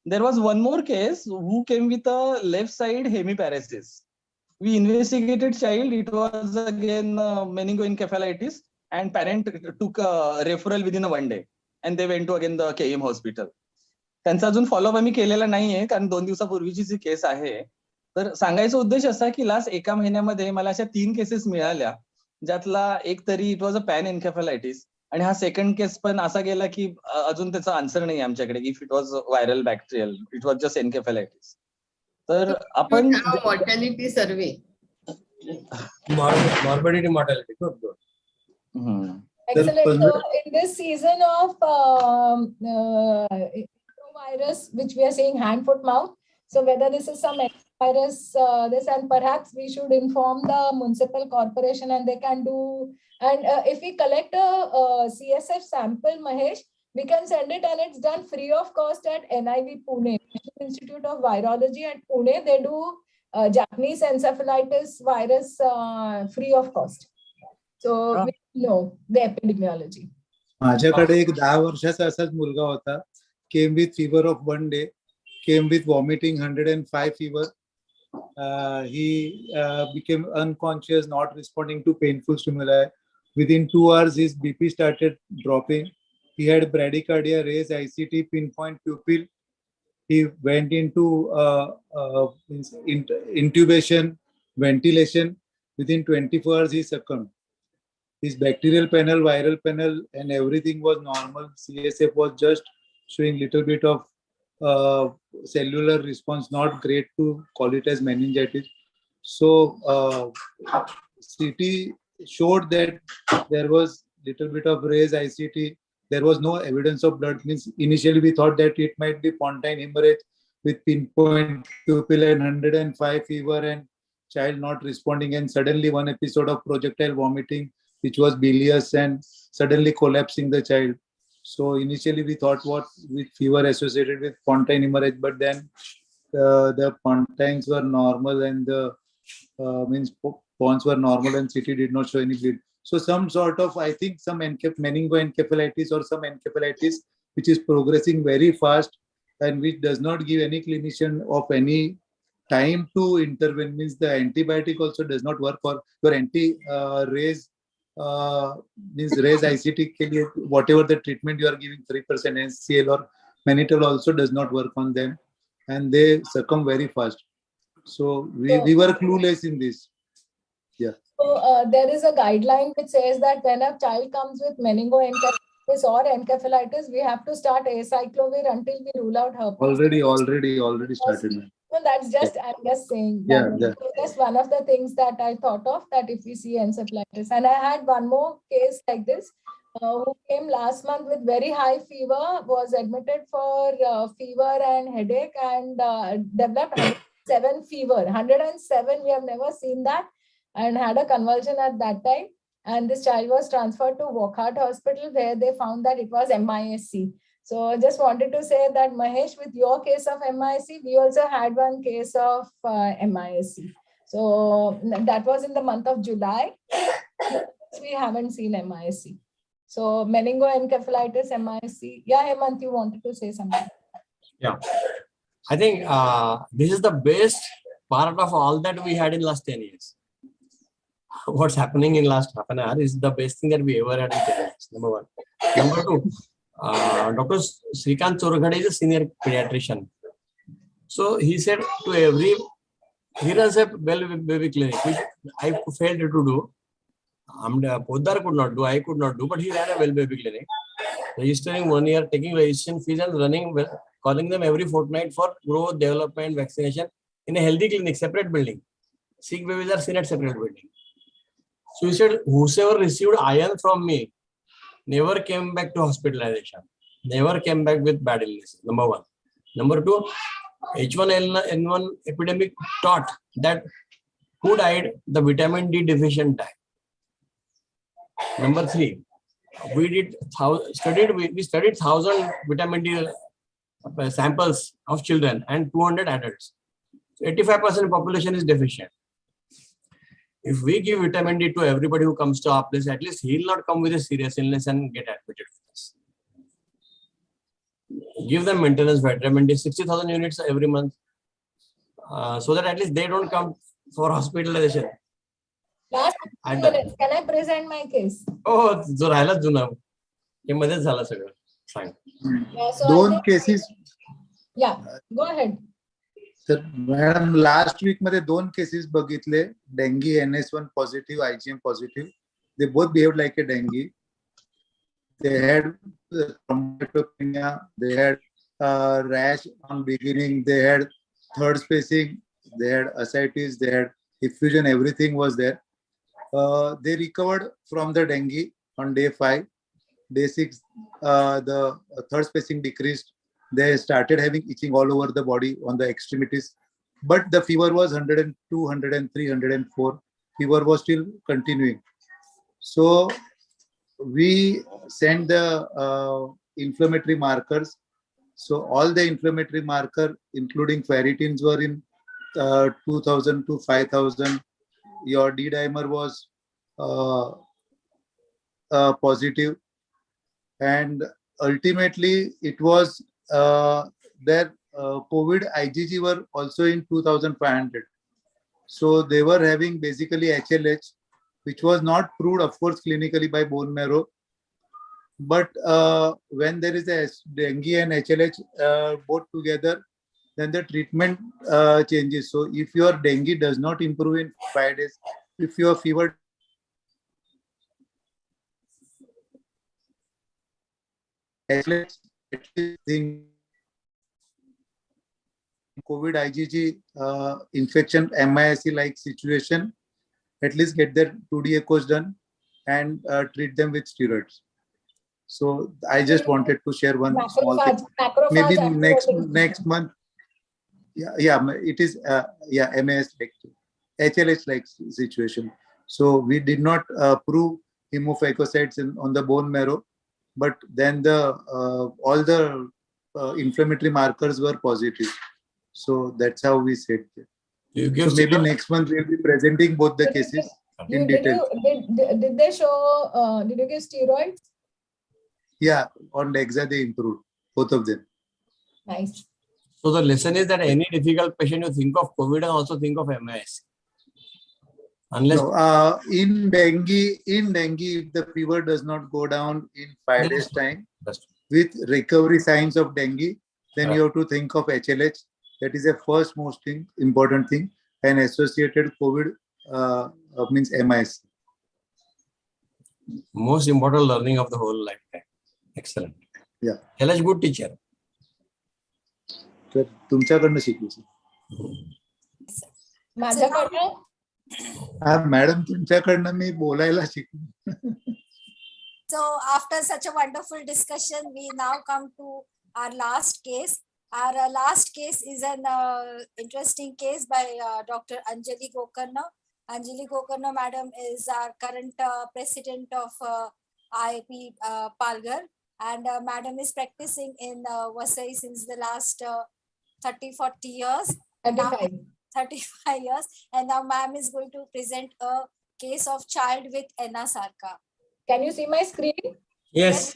There was one more case who came with a left side hemiparesis. We investigated child. It was again meningoencephalitis, and parent took a referral within 1 day, and they went to again the KM hospital. त्यांचा अजून follow up आम्ही केलेला नाहीये, कारण 2 दिवसापूर्वीची जी case आहे. तर सांगायचा उद्देश असा की लास्ट 1 महिन्यामध्ये मला अशा 3 केसेस मिळाल्या, ज्यातला एक तरी इट वॉज अ पॅन एन्केफेलायटिस, आणि हा सेकंड केस पण असा गेला की अजून त्याचा आन्सर नाही आमच्याकडे, if it was viral bacterial, it was just encephalitis. तर आपण mortality survey, morbidity mortality. Good. Excellent. So in this season of virus, which we are saying hand, foot, mouth, so whether this is some virus, this, and perhaps we should inform the municipal corporation, and they can do. And if we collect a CSF sample, Mahesh, we can send it, and it's done free of cost at NIV Pune, Institute of Virology at Pune. They do Japanese encephalitis virus free of cost. So we know the epidemiology. माझ्याकडे एक 10 वर्षाचा असाच मुलगा होता. Came with fever of 1 day. Came with vomiting 105 fever. He became unconscious, not responding to painful stimuli. Within 2 hours, his BP started dropping. He had bradycardia, raised ICT, pinpoint pupil. He went into intubation, ventilation. Within 24 hours, he succumbed. His bacterial panel, viral panel, and everything was normal. CSF was just showing little bit of cellular response, not great to call it as meningitis. So CT showed that there was little bit of raised ICT. There was no evidence of blood. Means initially we thought that it might be pontine hemorrhage with pinpoint pupil and 105 fever and child not responding, and suddenly one episode of projectile vomiting, which was bilious, and suddenly collapsing the child. So initially we thought what with fever associated with pontine hemorrhage, but then the pontines were normal, and the pons were normal, and CT did not show any bleed. So some sort of, I think, some meningoencephalitis or some encephalitis which is progressing very fast and which does not give any clinician of any time to intervene. Means the antibiotic also does not work for your raise ICT के लिए whatever the treatment you are giving 3% NCL or mannitol also does not work on them, and they succumb very fast. So we were clueless in this. Yeah. So there is a guideline which says that when a child comes with meningoencephalitis or encephalitis, we have to start acyclovir until we rule out herpes. Already started. No, that's just, I'm just saying that. Yeah. Just one of the things that I thought of, that if we see encephalitis. And I had one more case like this, who came last month with very high fever, was admitted for fever and headache, and developed 107 fever. 107, we have never seen that, and had a convulsion at that time. And this child was transferred to Wockhardt Hospital, where they found that it was MISC. So I just wanted to say that, Mahesh, with your case of MISC, we also had one case of MISC. So that was in the month of July. We haven't seen MISC. So meningoencephalitis, MISC. Yeah, Hemant, you wanted to say something. Yeah, I think this is the best part of all that we had in last 10 years. What's happening in last half an hour is the best thing that we ever had in 10 years. Number one. Number two, Dr. Srikanth Chorghade is a senior pediatrician. So he said to he runs a well baby clinic, which I failed to do. Poddar could not do, I could not do, but he ran a well baby clinic, registering 1 year, taking registration fees, and calling them every fortnight for growth, development, vaccination in a healthy clinic, separate building. Sick babies are seen at separate building. So he said, whosoever received iron from me never came back to hospitalization, never came back with bad illness. Number one. Number two, H1N1 epidemic taught that who died? The vitamin D deficient died. Number three, we studied 1,000 vitamin D samples of children and 200 adults. 85% population is deficient. If we give vitamin D to everybody who comes to our place, at least he'll not come with a serious illness and get admitted with us. Give them maintenance vitamin D, 60,000 units every month, so that at least they don't come for hospitalization. Last 2 minutes. Can I present my case? Oh, जो राहिला जुना हे मध्येच झालं सगळं. सांग. दोन cases. Yeah, go ahead. तर madam last week मध्ये 2 केसेस बघितले, dinghy NS1 positive, IgM positive. They both behaved like a dengue. They had thrombocytopenia, they had rash on beginning, they had third spacing, they had ascites, they had effusion, everything was there. They recovered from the dengue on day 5. Day 6, the third spacing decreased. They started having itching all over the body on the extremities, but the fever was 102, 103, 104. Fever was still continuing. So we sent the inflammatory markers. So all the inflammatory marker, including ferritins, were in 2000 to 5000. Your D dimer was positive, and ultimately it was their COVID IgG were also in 2500. So they were having basically HLH, which was not proved, of course, clinically by bone marrow. But when there is a dengue and HLH both together, then the treatment changes. So if your dengue does not improve in 5 days, if your fever HLH, thing, COVID IgG infection, MISC like situation, at least get their 2D echoes done and treat them with steroids. So I just wanted to share one small thing. Maybe next month. Yeah, it is MAS like HLH like situation. So we did not prove hemophagocytes on the bone marrow, but then the all the inflammatory markers were positive. So that's how we said that. So maybe next month we'll be presenting both the cases in detail. Did they show? Did you give steroids? Yeah, on Dexa they improved, both of them. Nice. So the lesson is that any difficult patient, you think of COVID and also think of MIS. Unless no, in dengue, if the fever does not go down in 5 days time with recovery signs of dengue, then you have to think of HLH. That is the first most important thing, and associated COVID means MIS. Most important learning of the whole lifetime. Excellent. Yeah. HLH good teacher. तर तुमच्याकडनं शिकलो sir. माझ्याकडनं madam तुमच्याकडनं मी बोलायला शिकलो. So after such a wonderful discussion, we now come to our last case. Our last case is an interesting case by Dr. Anjali Gokarna. Anjali Gokarna madam is our current president of IIP Palghar, and madam is practicing in Vasai since the last 30-40 years. 35 years, and now ma'am is going to present a case of child with NSRCA. Can you see my screen? Yes.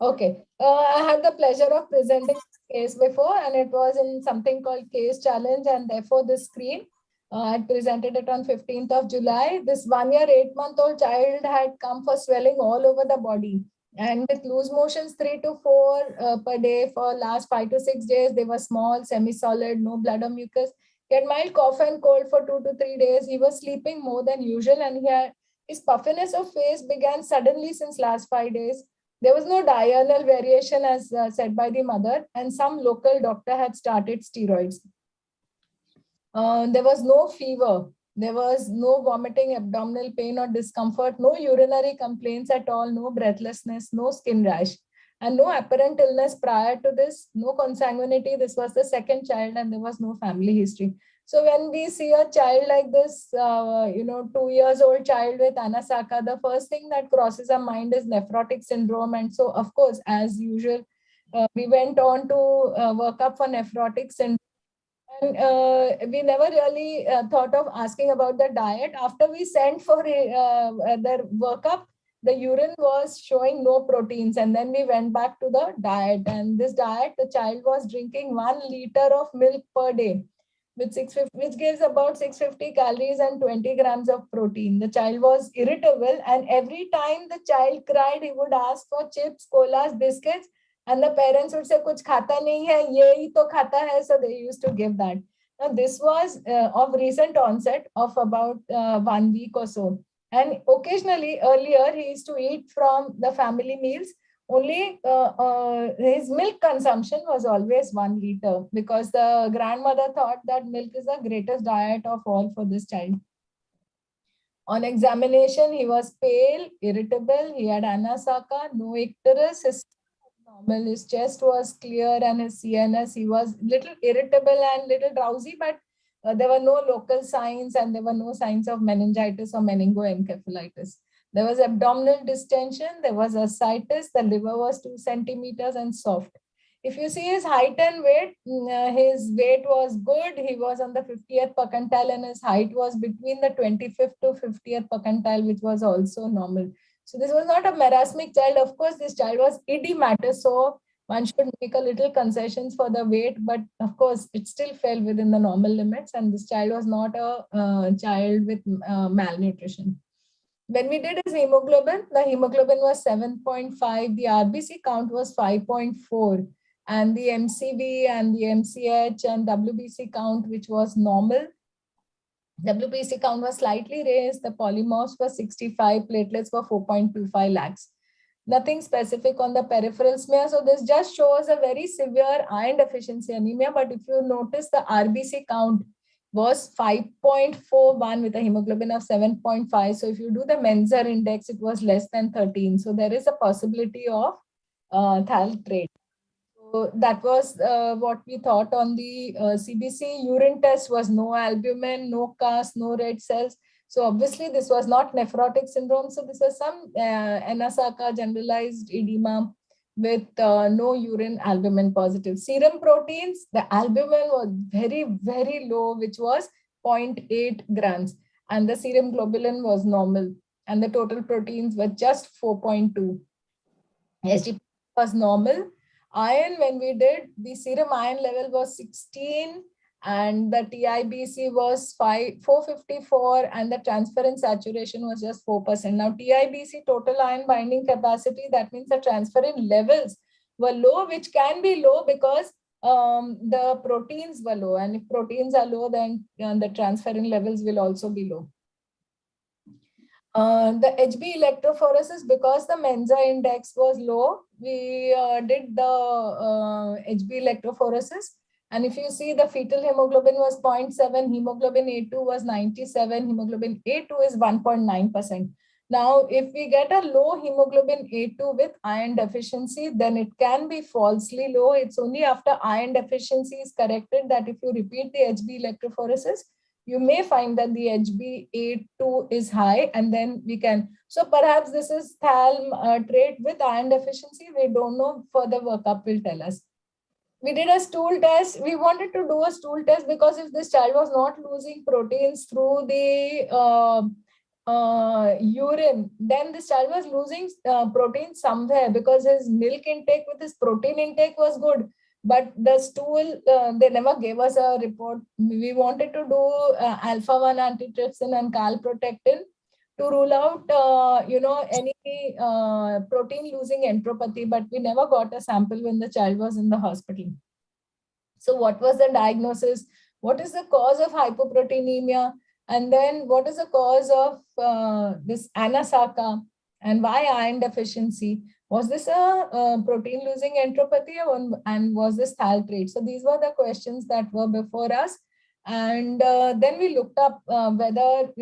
Okay. I had the pleasure of presenting this case before, and it was in something called case challenge, and therefore this screen. I presented it on 15th of July. This 1 year, 8-month-old child had come for swelling all over the body. And with loose motions 3 to 4 per day for last 5 to 6 days, they were small, semi-solid, no blood or mucus. He had mild cough and cold for 2 to 3 days. He was sleeping more than usual, and his puffiness of face began suddenly since last 5 days. There was no diurnal variation as said by the mother, and some local doctor had started steroids. There was no fever. There was no vomiting, abdominal pain or discomfort, no urinary complaints at all, no breathlessness, no skin rash, and no apparent illness prior to this, no consanguinity. This was the second child, and there was no family history. So when we see a child like this, 2 years old child with NSRCA, the first thing that crosses our mind is nephrotic syndrome. And so, of course, as usual, we went on to work up for nephrotic syndrome. And we never really thought of asking about the diet. After we sent for their workup, the urine was showing no proteins. And then we went back to the diet. And this diet, the child was drinking 1 liter of milk per day, with 650, which gives about 650 calories and 20 grams of protein. The child was irritable, and every time the child cried, he would ask for chips, colas, biscuits, and the parents would say, "Kuch khata nahi hai, ye hi to khata hai." So they used to give that. Now this was of recent onset of about 1 week or so. And occasionally earlier, he used to eat from the family meals. Only his milk consumption was always 1 liter, because the grandmother thought that milk is the greatest diet of all for this child. On examination, he was pale, irritable, he had anasaka, no icterus, his normal, his chest was clear, and his CNS, he was little irritable and little drowsy, but there were no local signs, and there were no signs of meningitis or meningoencephalitis. There was abdominal distension, there was ascites, the liver was 2 centimeters and soft. If you see his height and weight, his weight was good. He was on the 50th percentile, and his height was between the 25th to 50th percentile, which was also normal. So this was not a marasmic child. Of course, this child was idiomatous, so one should make a little concessions for the weight, but of course, it still fell within the normal limits, and this child was not a child with malnutrition. When we did his hemoglobin, the hemoglobin was 7.5, the RBC count was 5.4, and the MCV and the MCH and WBC count, which was normal. WBC count was slightly raised, the polymorphs were 65, platelets were 4.25 lakhs. Nothing specific on the peripheral smear. So this just shows a very severe iron deficiency anemia. But if you notice, the RBC count was 5.41 with a hemoglobin of 7.5. So if you do the Menzer index, it was less than 13. So there is a possibility of thal trait. So that was what we thought on the CBC. Urine test was no albumin, no cast, no red cells. So obviously this was not nephrotic syndrome. So this was some Anasaka generalized edema with no urine albumin positive. Serum proteins, the albumin was very, very low, which was 0.8 grams. And the serum globulin was normal. And the total proteins were just 4.2. SGP was normal. Iron, when we did, the serum iron level was 16, and the TIBC was 454, and the transferrin saturation was just 4%. Now, TIBC, total iron binding capacity, that means the transferrin levels were low, which can be low because the proteins were low. And if proteins are low, then the transferrin levels will also be low. The HB electrophoresis, because the Menza index was low, we did the HB electrophoresis. And if you see, the fetal hemoglobin was 0.7, hemoglobin A2 was 97, hemoglobin A2 is 1.9%. Now, if we get a low hemoglobin A2 with iron deficiency, then it can be falsely low. It's only after iron deficiency is corrected that if you repeat the HB electrophoresis, you may find that the HbA2 is high, and then we can. So perhaps this is thal trait with iron deficiency. We don't know. Further workup will tell us. We did a stool test. We wanted to do a stool test because if this child was not losing proteins through the urine, then this child was losing protein somewhere, because his milk intake with his protein intake was good. But the stool, they never gave us a report. We wanted to do alpha-1 antitrypsin and calprotectin to rule out, any protein-losing enteropathy, but we never got a sample when the child was in the hospital. So what was the diagnosis? What is the cause of hypoproteinemia? And then what is the cause of this anasaka? And why iron deficiency? Was this a protein-losing enteropathy, and was this thal trait? So these were the questions that were before us. And then we looked up whether,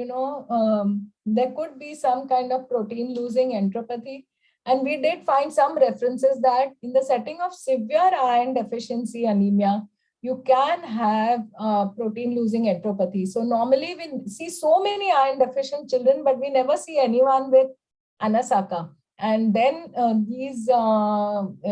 there could be some kind of protein-losing enteropathy. And we did find some references that in the setting of severe iron deficiency anemia, you can have protein-losing enteropathy. So normally we see so many iron deficient children, but we never see anyone with anasaka. And then these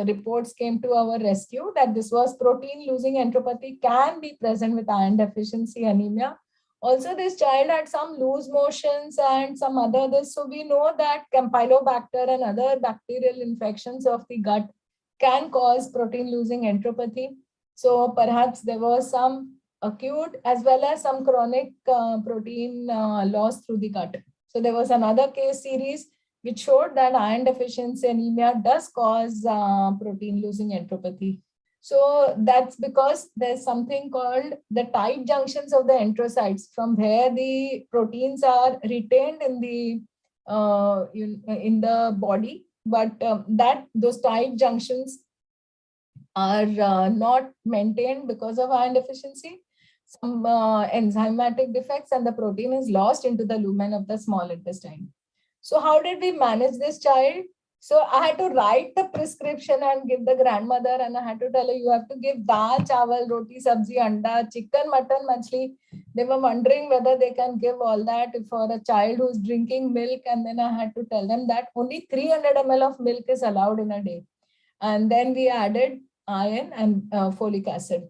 reports came to our rescue that this was protein losing enteropathy can be present with iron deficiency anemia. Also, this child had some loose motions and some other this. So we know that Campylobacter and other bacterial infections of the gut can cause protein losing enteropathy. So perhaps there was some acute as well as some chronic protein loss through the gut. So there was another case series which showed that iron deficiency anemia does cause protein losing enteropathy. So that's because there's something called the tight junctions of the enterocytes, from where the proteins are retained in the body, but that those tight junctions are not maintained because of iron deficiency. Some enzymatic defects, and the protein is lost into the lumen of the small intestine. So how did we manage this child? So I had to write the prescription and give the grandmother, and I had to tell her, you have to give dal, chawal, roti, sabzi, anda, chicken, mutton, machli. They were wondering whether they can give all that for a child who's drinking milk. And then I had to tell them that only 300 ml of milk is allowed in a day. And then we added iron and folic acid.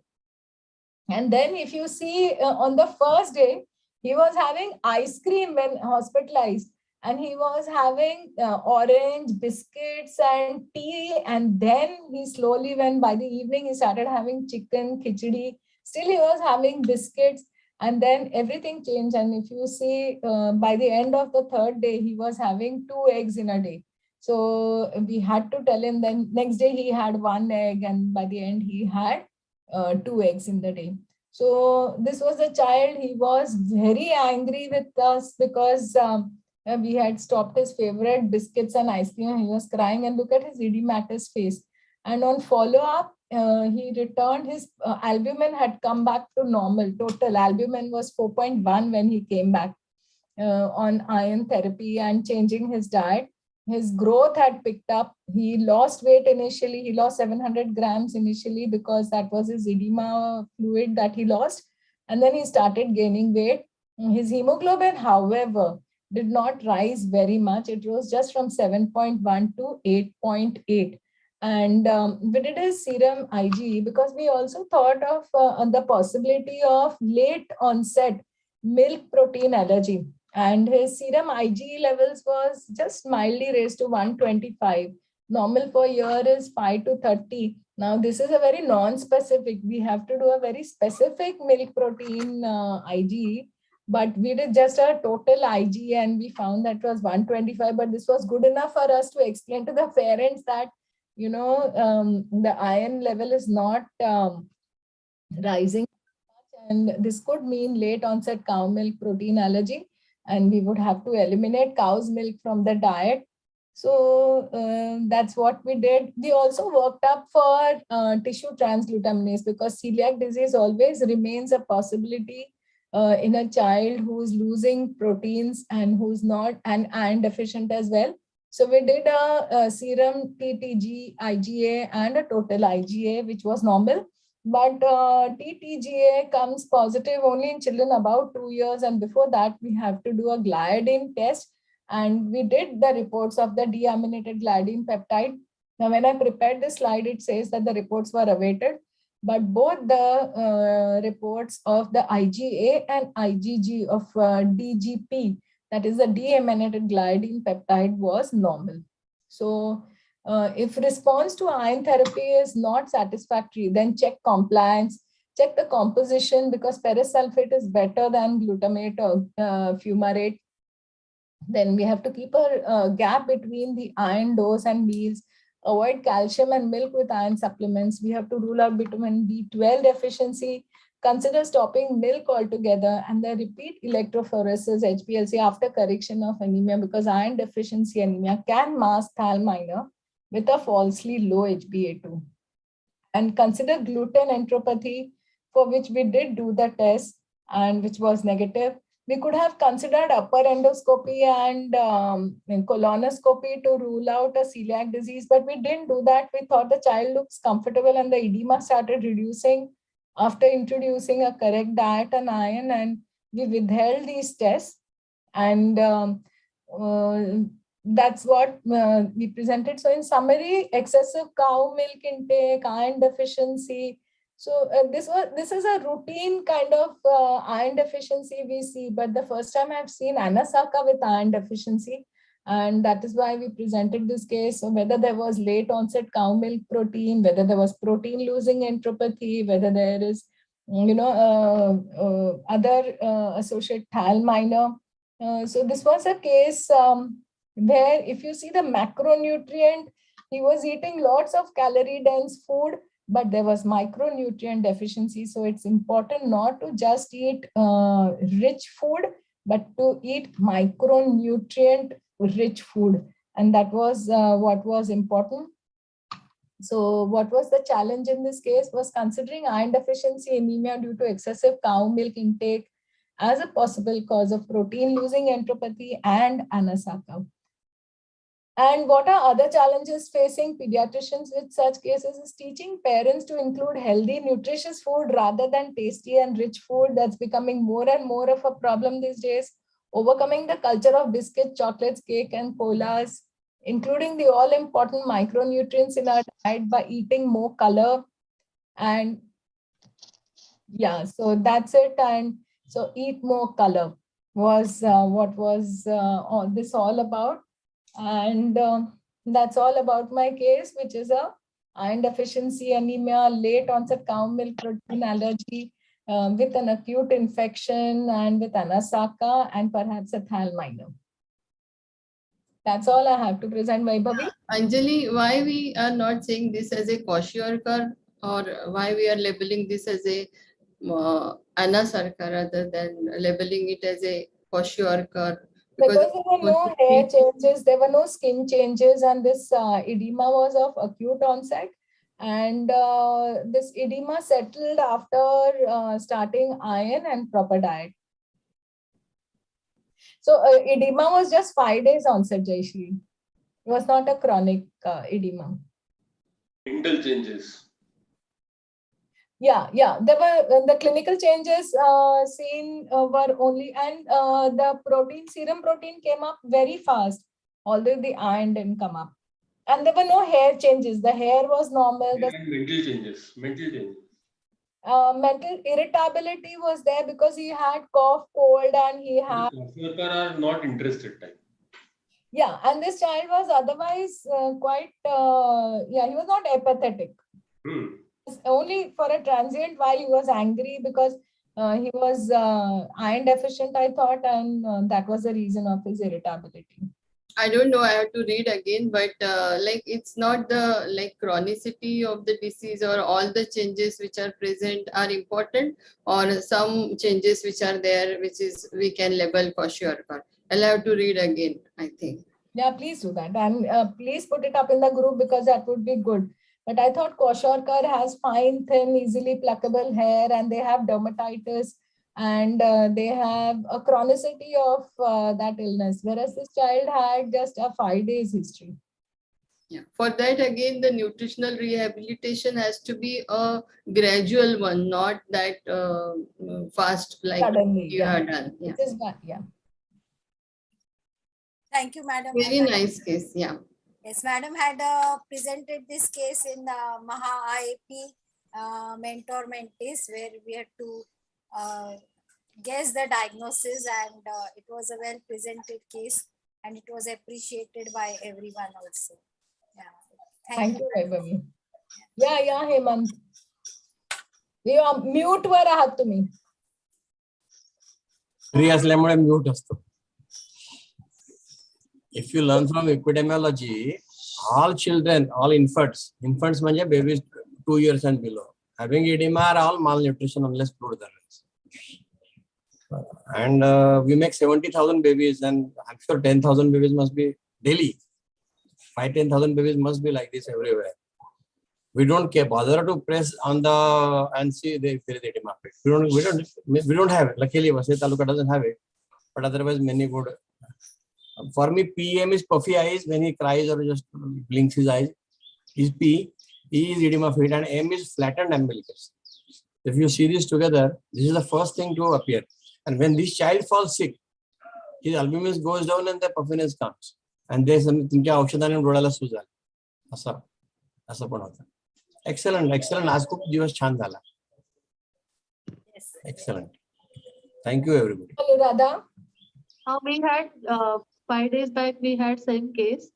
And then if you see on the first day, he was having ice cream when hospitalized. And he was having orange biscuits and tea. And then he slowly, when by the evening he started having chicken, khichdi, still he was having biscuits. And then everything changed. And if you see by the end of the third day, he was having 2 eggs in a day. So we had to tell him, then next day he had 1 egg. And by the end he had 2 eggs in the day. So this was a child, he was very angry with us because we had stopped his favorite biscuits and ice cream. He was crying, and look at his edematous face. And on follow-up, he returned, his albumin had come back to normal. Total albumin was 4.1 when he came back on iron therapy and changing his diet. His growth had picked up. He lost weight initially. He lost 700 grams initially because that was his edema fluid that he lost. And then he started gaining weight. His hemoglobin, however, did not rise very much. It rose just from 7.1 to 8.8. And we did his serum IgE because we also thought of the possibility of late onset milk protein allergy. And his serum IgE levels was just mildly raised to 125. Normal for year is 5 to 30. Now, this is a very non-specific. We have to do a very specific milk protein IgE. But we did just a total IgE and we found that was 125. But this was good enough for us to explain to the parents that, the iron level is not rising. And this could mean late onset cow milk protein allergy. And we would have to eliminate cow's milk from the diet. So that's what we did. We also worked up for tissue transglutaminase because celiac disease always remains a possibility in a child who's losing proteins and who's not and iron deficient as well. So we did a serum TTG, IgA and a total IgA, which was normal. But TTGA comes positive only in children about 2 years. And before that, we have to do a gliadin test. And we did the reports of the deaminated gliadin peptide. Now, when I prepared this slide, it says that the reports were awaited. But both the reports of the IgA and IgG of DGP, that is the deaminated gliadin peptide, was normal. So if response to iron therapy is not satisfactory, then check compliance, check the composition, because ferrous sulfate is better than glutamate or fumarate. Then we have to keep a gap between the iron dose and meals, avoid calcium and milk with iron supplements. We have to rule out vitamin B12 deficiency, consider stopping milk altogether, and the repeat electrophoresis HPLC after correction of anemia, because iron deficiency anemia can mask Thal minor with a falsely low HbA2. And consider gluten enteropathy, for which we did do the test and which was negative. We could have considered upper endoscopy and colonoscopy to rule out a celiac disease, but we didn't do that. We thought the child looks comfortable and the edema started reducing after introducing a correct diet and iron, and we withheld these tests. And that's what we presented. So in summary, excessive cow milk intake, iron deficiency. So this is a routine kind of iron deficiency we see, but the first time I've seen Anasaka with iron deficiency, and that is why we presented this case. So whether there was late onset cow milk protein, whether there was protein losing enteropathy, whether there is other associate thal minor. So this was a case where if you see the macronutrient, he was eating lots of calorie dense food, but there was micronutrient deficiency. So it's important not to just eat rich food, but to eat micronutrient rich food. And that was what was important. So what was the challenge in this case was considering iron deficiency anemia due to excessive cow milk intake as a possible cause of protein losing enteropathy and Anasaka. And what are other challenges facing pediatricians with such cases is teaching parents to include healthy, nutritious food rather than tasty and rich food. That's becoming more and more of a problem these days. Overcoming the culture of biscuits, chocolates, cake, and colas, including the all-important micronutrients in our diet by eating more color. And yeah, so that's it. And so eat more color was what was all this all about. And that's all about my case, which is a iron deficiency anemia, late onset cow milk protein allergy with an acute infection and with Anasaka and perhaps a thal minor. That's all I have to present, Vaibhavi. Anjali, why we are not saying this as a kwashiorkor, or why we are labeling this as a Anasarka rather than labeling it as a kwashiorkor? Because there were no hair changes, there were no skin changes, and this edema was of acute onset. And this edema settled after starting iron and proper diet. So edema was just 5 days onset, Jaishri. It was not a chronic edema. Mental changes. Yeah. There were the clinical changes seen were only, and the serum protein came up very fast, although the iron didn't come up. And there were no hair changes. The hair was normal. The Mental changes. mental irritability was there because he had cough, cold, and he had. Kwashiorkor are not interested type. Yeah, and this child was otherwise quite. He was not apathetic. Only for a transient while he was angry because he was iron deficient, I thought, and that was the reason of his irritability. I don't know, I have to read again, but like it's not the chronicity of the disease or all the changes which are present are important, or some changes which are there which is we can label kwashiorkor. I'll have to read again, I think. Yeah, please do that, and please put it up in the group because that would be good. But I thought kwashiorkor has fine, thin, easily pluckable hair, and they have dermatitis, and they have a chronicity of that illness, whereas this child had just a 5 days history. Yeah. For that, again, the nutritional rehabilitation has to be a gradual one, not that fast like suddenly you have done. Yeah. Yeah. Thank you, madam. Very nice case. Yeah. Yes, madam had presented this case in the Maha IAP mentor mentees, where we had to guess the diagnosis, and it was a well presented case, and it was appreciated by everyone also. Yeah. Thank you, Vaibhavi. Yeah, Hemant. You are mute वर आहात तुम्ही. Free असल्यामुळे mute असतो. If you learn from epidemiology, all children, all infants म्हणजे babies 2 years and below, having edema are all malnutrition unless fluid is. And we make 70,000 babies, and I'm sure 10,000 babies must be daily. 5,000-10,000 babies must be like this everywhere. We don't bother to press on the and see if there is edema. We don't have it. Luckily, Vasai Taluka doesn't have it, but otherwise many would. For me, PM is puffy eyes when he cries or just blinks his eyes. Is P, E is edema fit, and M is flattened umbilicus. If you see this together, this is the first thing to appear. And when this child falls sick, his albumin goes down and the puffiness comes. आणि ते तुमच्या औषधाने डोळ्याला सूज आली असं पण होतं. Excellent. आज खूप दिवस छान झाला. Excellent. Thank you everybody. Radha? We had 5 days back, we had same case,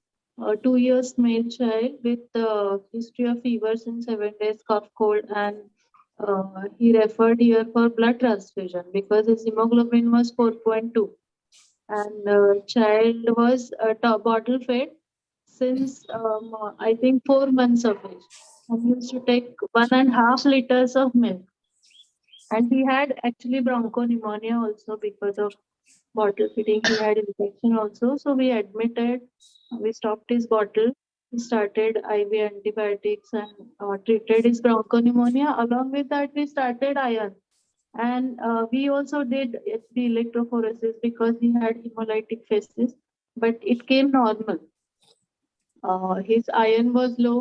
2 years male child with history of fever since 7 days, cough, cold, and he referred here for blood transfusion because his hemoglobin was 4.2, and child was bottle fed since I think 4 months of age, and used to take 1.5 liters of milk. And he had actually bronchopneumonia also because of bottle feeding. He had infection also. So we admitted, we stopped his bottle. We started IV antibiotics and treated his bronchopneumonia. Along with that, we started iron. And we also did HD electrophoresis because he had hemolytic phases, but it came normal. His iron was low.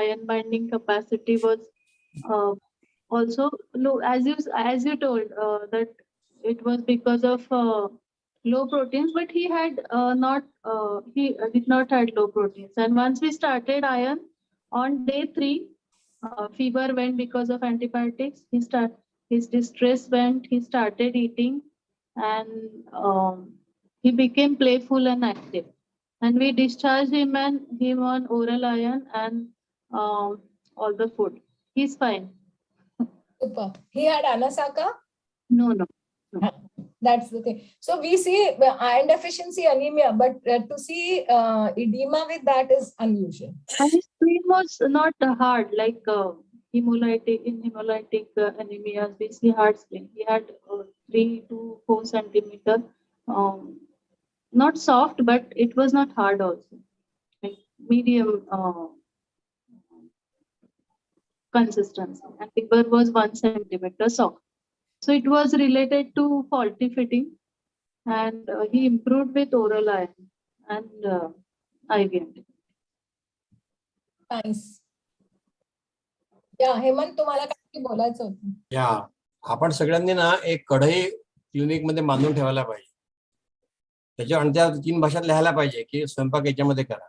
Iron binding capacity was also low, as you told that it was because of low proteins, but he had he did not had low proteins. And once we started iron, on day 3 fever went because of antibiotics. His distress went. He started eating, and he became playful and active, and we discharged him on oral iron and all the food. He's fine. Super. He had Anasaka? No. That's the thing. So we see iron deficiency anemia, but to see edema with that is unusual. And his screen was not hard like hemolytic anemia. We see hard screen. He had 3 to 4 centimeter, not soft, but it was not hard also, like medium consistency. And fiber was 1 centimeter soft. So it was related to faulty fitting, and he improved with oral iron and IV antibiotics. Nice. Yeah, Hemant, तुम्हाला काय बोलायचं होतं? या आपण सगळ्यांनी ना एक कढई क्लिनिक मध्ये बांधून ठेवायला पाहिजे. त्याच्या आणि त्या 3 भाषात लिहायला पाहिजे की स्वयंपाक याच्यामध्ये करा.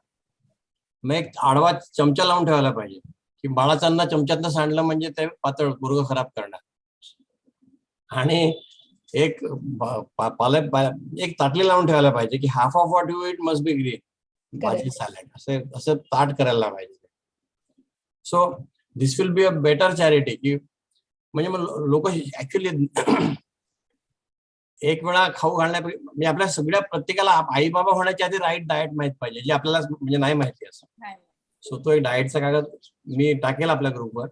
मग एक आडवा चमचा लावून ठेवायला पाहिजे की बाळाचं अन्न चमच्यातनं सांडलं म्हणजे ते पातळ गुर्ग खराब करणार. आणि एक एक ताटली लावून ठेवायला पाहिजे की half of what you it must be green, भाजी सॅलड, असं ताट करायला पाहिजे. So this will be a better charity की म्हणजे मग लोक ऍक्च्युली एक वेळा खाऊ घालण्यापेक्षा म्हणजे आपल्या सगळ्या प्रत्येकाला आई बाबा होण्याच्या आधी राईट डाएट माहित पाहिजे, जे आपल्याला म्हणजे नाही माहिती असं. सो तो एक डाएटचा कागद मी टाकेल आपल्या ग्रुपवर,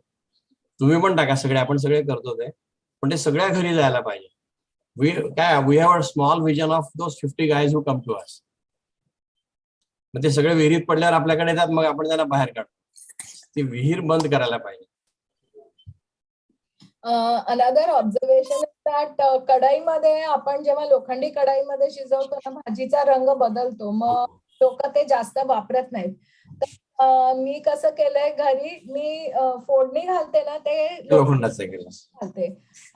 तुम्ही पण टाका, सगळे आपण सगळे करतो ते, पण ते सगळ्या घरी जायला पाहिजे. We have a small vision of those 50 guys who come to us. मग ते सगळे विहिरीत पडल्यावर आपल्याकडे येतात, मग आपण त्यांना बाहेर काढतो. ती विहीर बंद करायला पाहिजे. Another observation is that कढईमध्ये आपण जेव्हा लोखंडी कढईमध्ये शिजवतो ना, भाजीचा रंग बदलतो, मग लोक ते जास्त वापरत नाहीत. तर मी कसं केलंय, घरी मी फोडणी घालते ना ते लोखंडाचं घालते,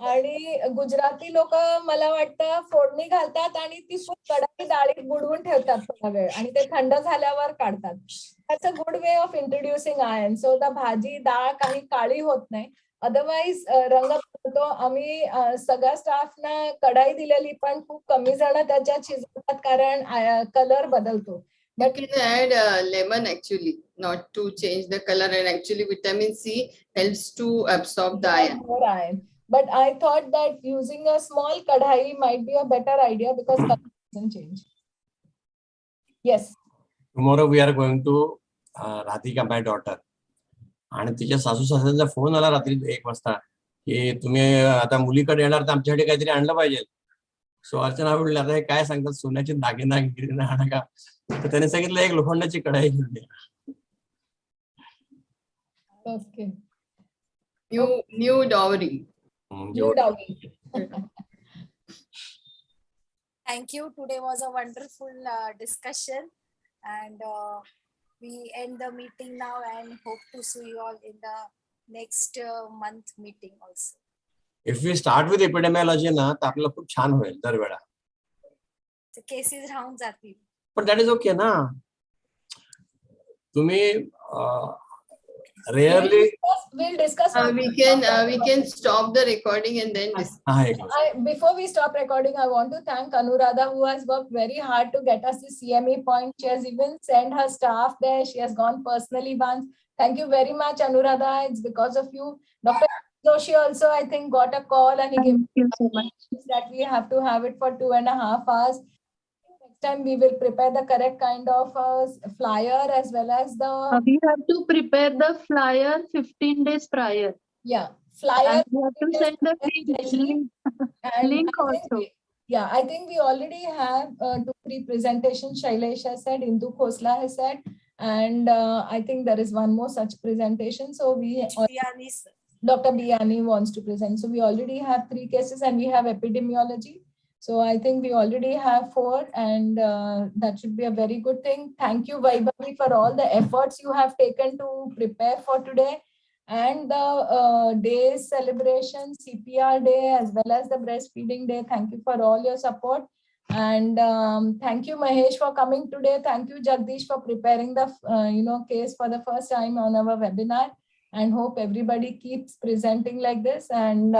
आणि गुजराती लोक मला वाटतं फोडणी घालतात आणि ती कढई डाळीत बुडवून ठेवतात थोडा वेळ, आणि ते थंड झाल्यावर काढतात. That's a good way of introducing iron. So the भाजी डाळ काही काळी होत नाही. अदरवाईज रंग बदलतो. आम्ही सगळ्या स्टाफना कढाई दिलेली, पण खूप कमी जण त्याच्यात शिजवतात कारण कलर बदलतो. You can add lemon actually, not to change the color, and actually vitamin C helps to absorb the iron. More iron. But I thought that using a small kadhai might be a better idea because color doesn't change. Yes. Tomorrow we are going to Radhika, my daughter. आणि तिच्या सासू सासऱ्यांचा phone आला रात्री 1 वाजता की तुम्ही आता मुलीकडे येणार तर आमच्यासाठी काहीतरी आणलं पाहिजे. सो अर्चना बोलली, आता हे काय सांगतात, सोन्याचे दागिना गिरिना आणा का? तर त्याने सांगितलं एक लोखंडाची कढाई घेऊन ये. Okay. New dowry. New dowry. Thank you. Today was a wonderful discussion, and we end the meeting now and hope to see you all in the next month meeting also. If we start with epidemiology ना, तर आपल्याला खूप छान होईल दरवेळा. Cases राहून जातील. But that is okay, na? तुम्ही rarely. We'll discuss. We can stop the recording and then discuss. Before we stop recording, I want to thank Anuradha, who has worked very hard to get us the CME point. She has even sent her staff there. She has gone personally once. Thank you very much, Anuradha. It's because of you. Dr. Joshi also, I think, got a call and he gave you so much that we have to have it for 2.5 hours. Next time we will prepare the correct kind of flyer as well as the. We have to prepare the flyer 15 days prior. Yeah, flyer. And we have to send the link also. I think we already have 2-3 presentations. Shailesh has said, Indu Khosla has said, and I think there is one more such presentation. So Dr. Biani wants to present. So we already have 3 cases and we have epidemiology. So I think we already have 4 and that should be a very good thing. Thank you, Vaibhavi, for all the efforts you have taken to prepare for today and the day's celebration, CPR day, as well as the breastfeeding day. Thank you for all your support. And thank you, Mahesh, for coming today. Thank you, Jagdish, for preparing the case for the first time on our webinar. And hope everybody keeps presenting like this. And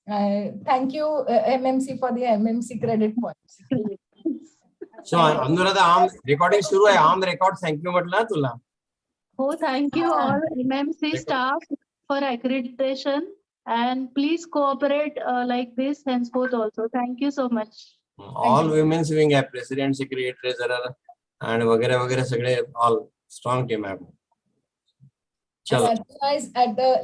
thank you, MMC, for the MMC credit points. So, Anuradha, recording shuru hai. On the record, thank you, Matla Tula. Oh, thank you all MMC staff for accreditation. And please cooperate like this henceforth also. Thank you so much. All women's wing have president, secretary, treasurer, and वगैरह वगैरह सगळे all strong team have. At the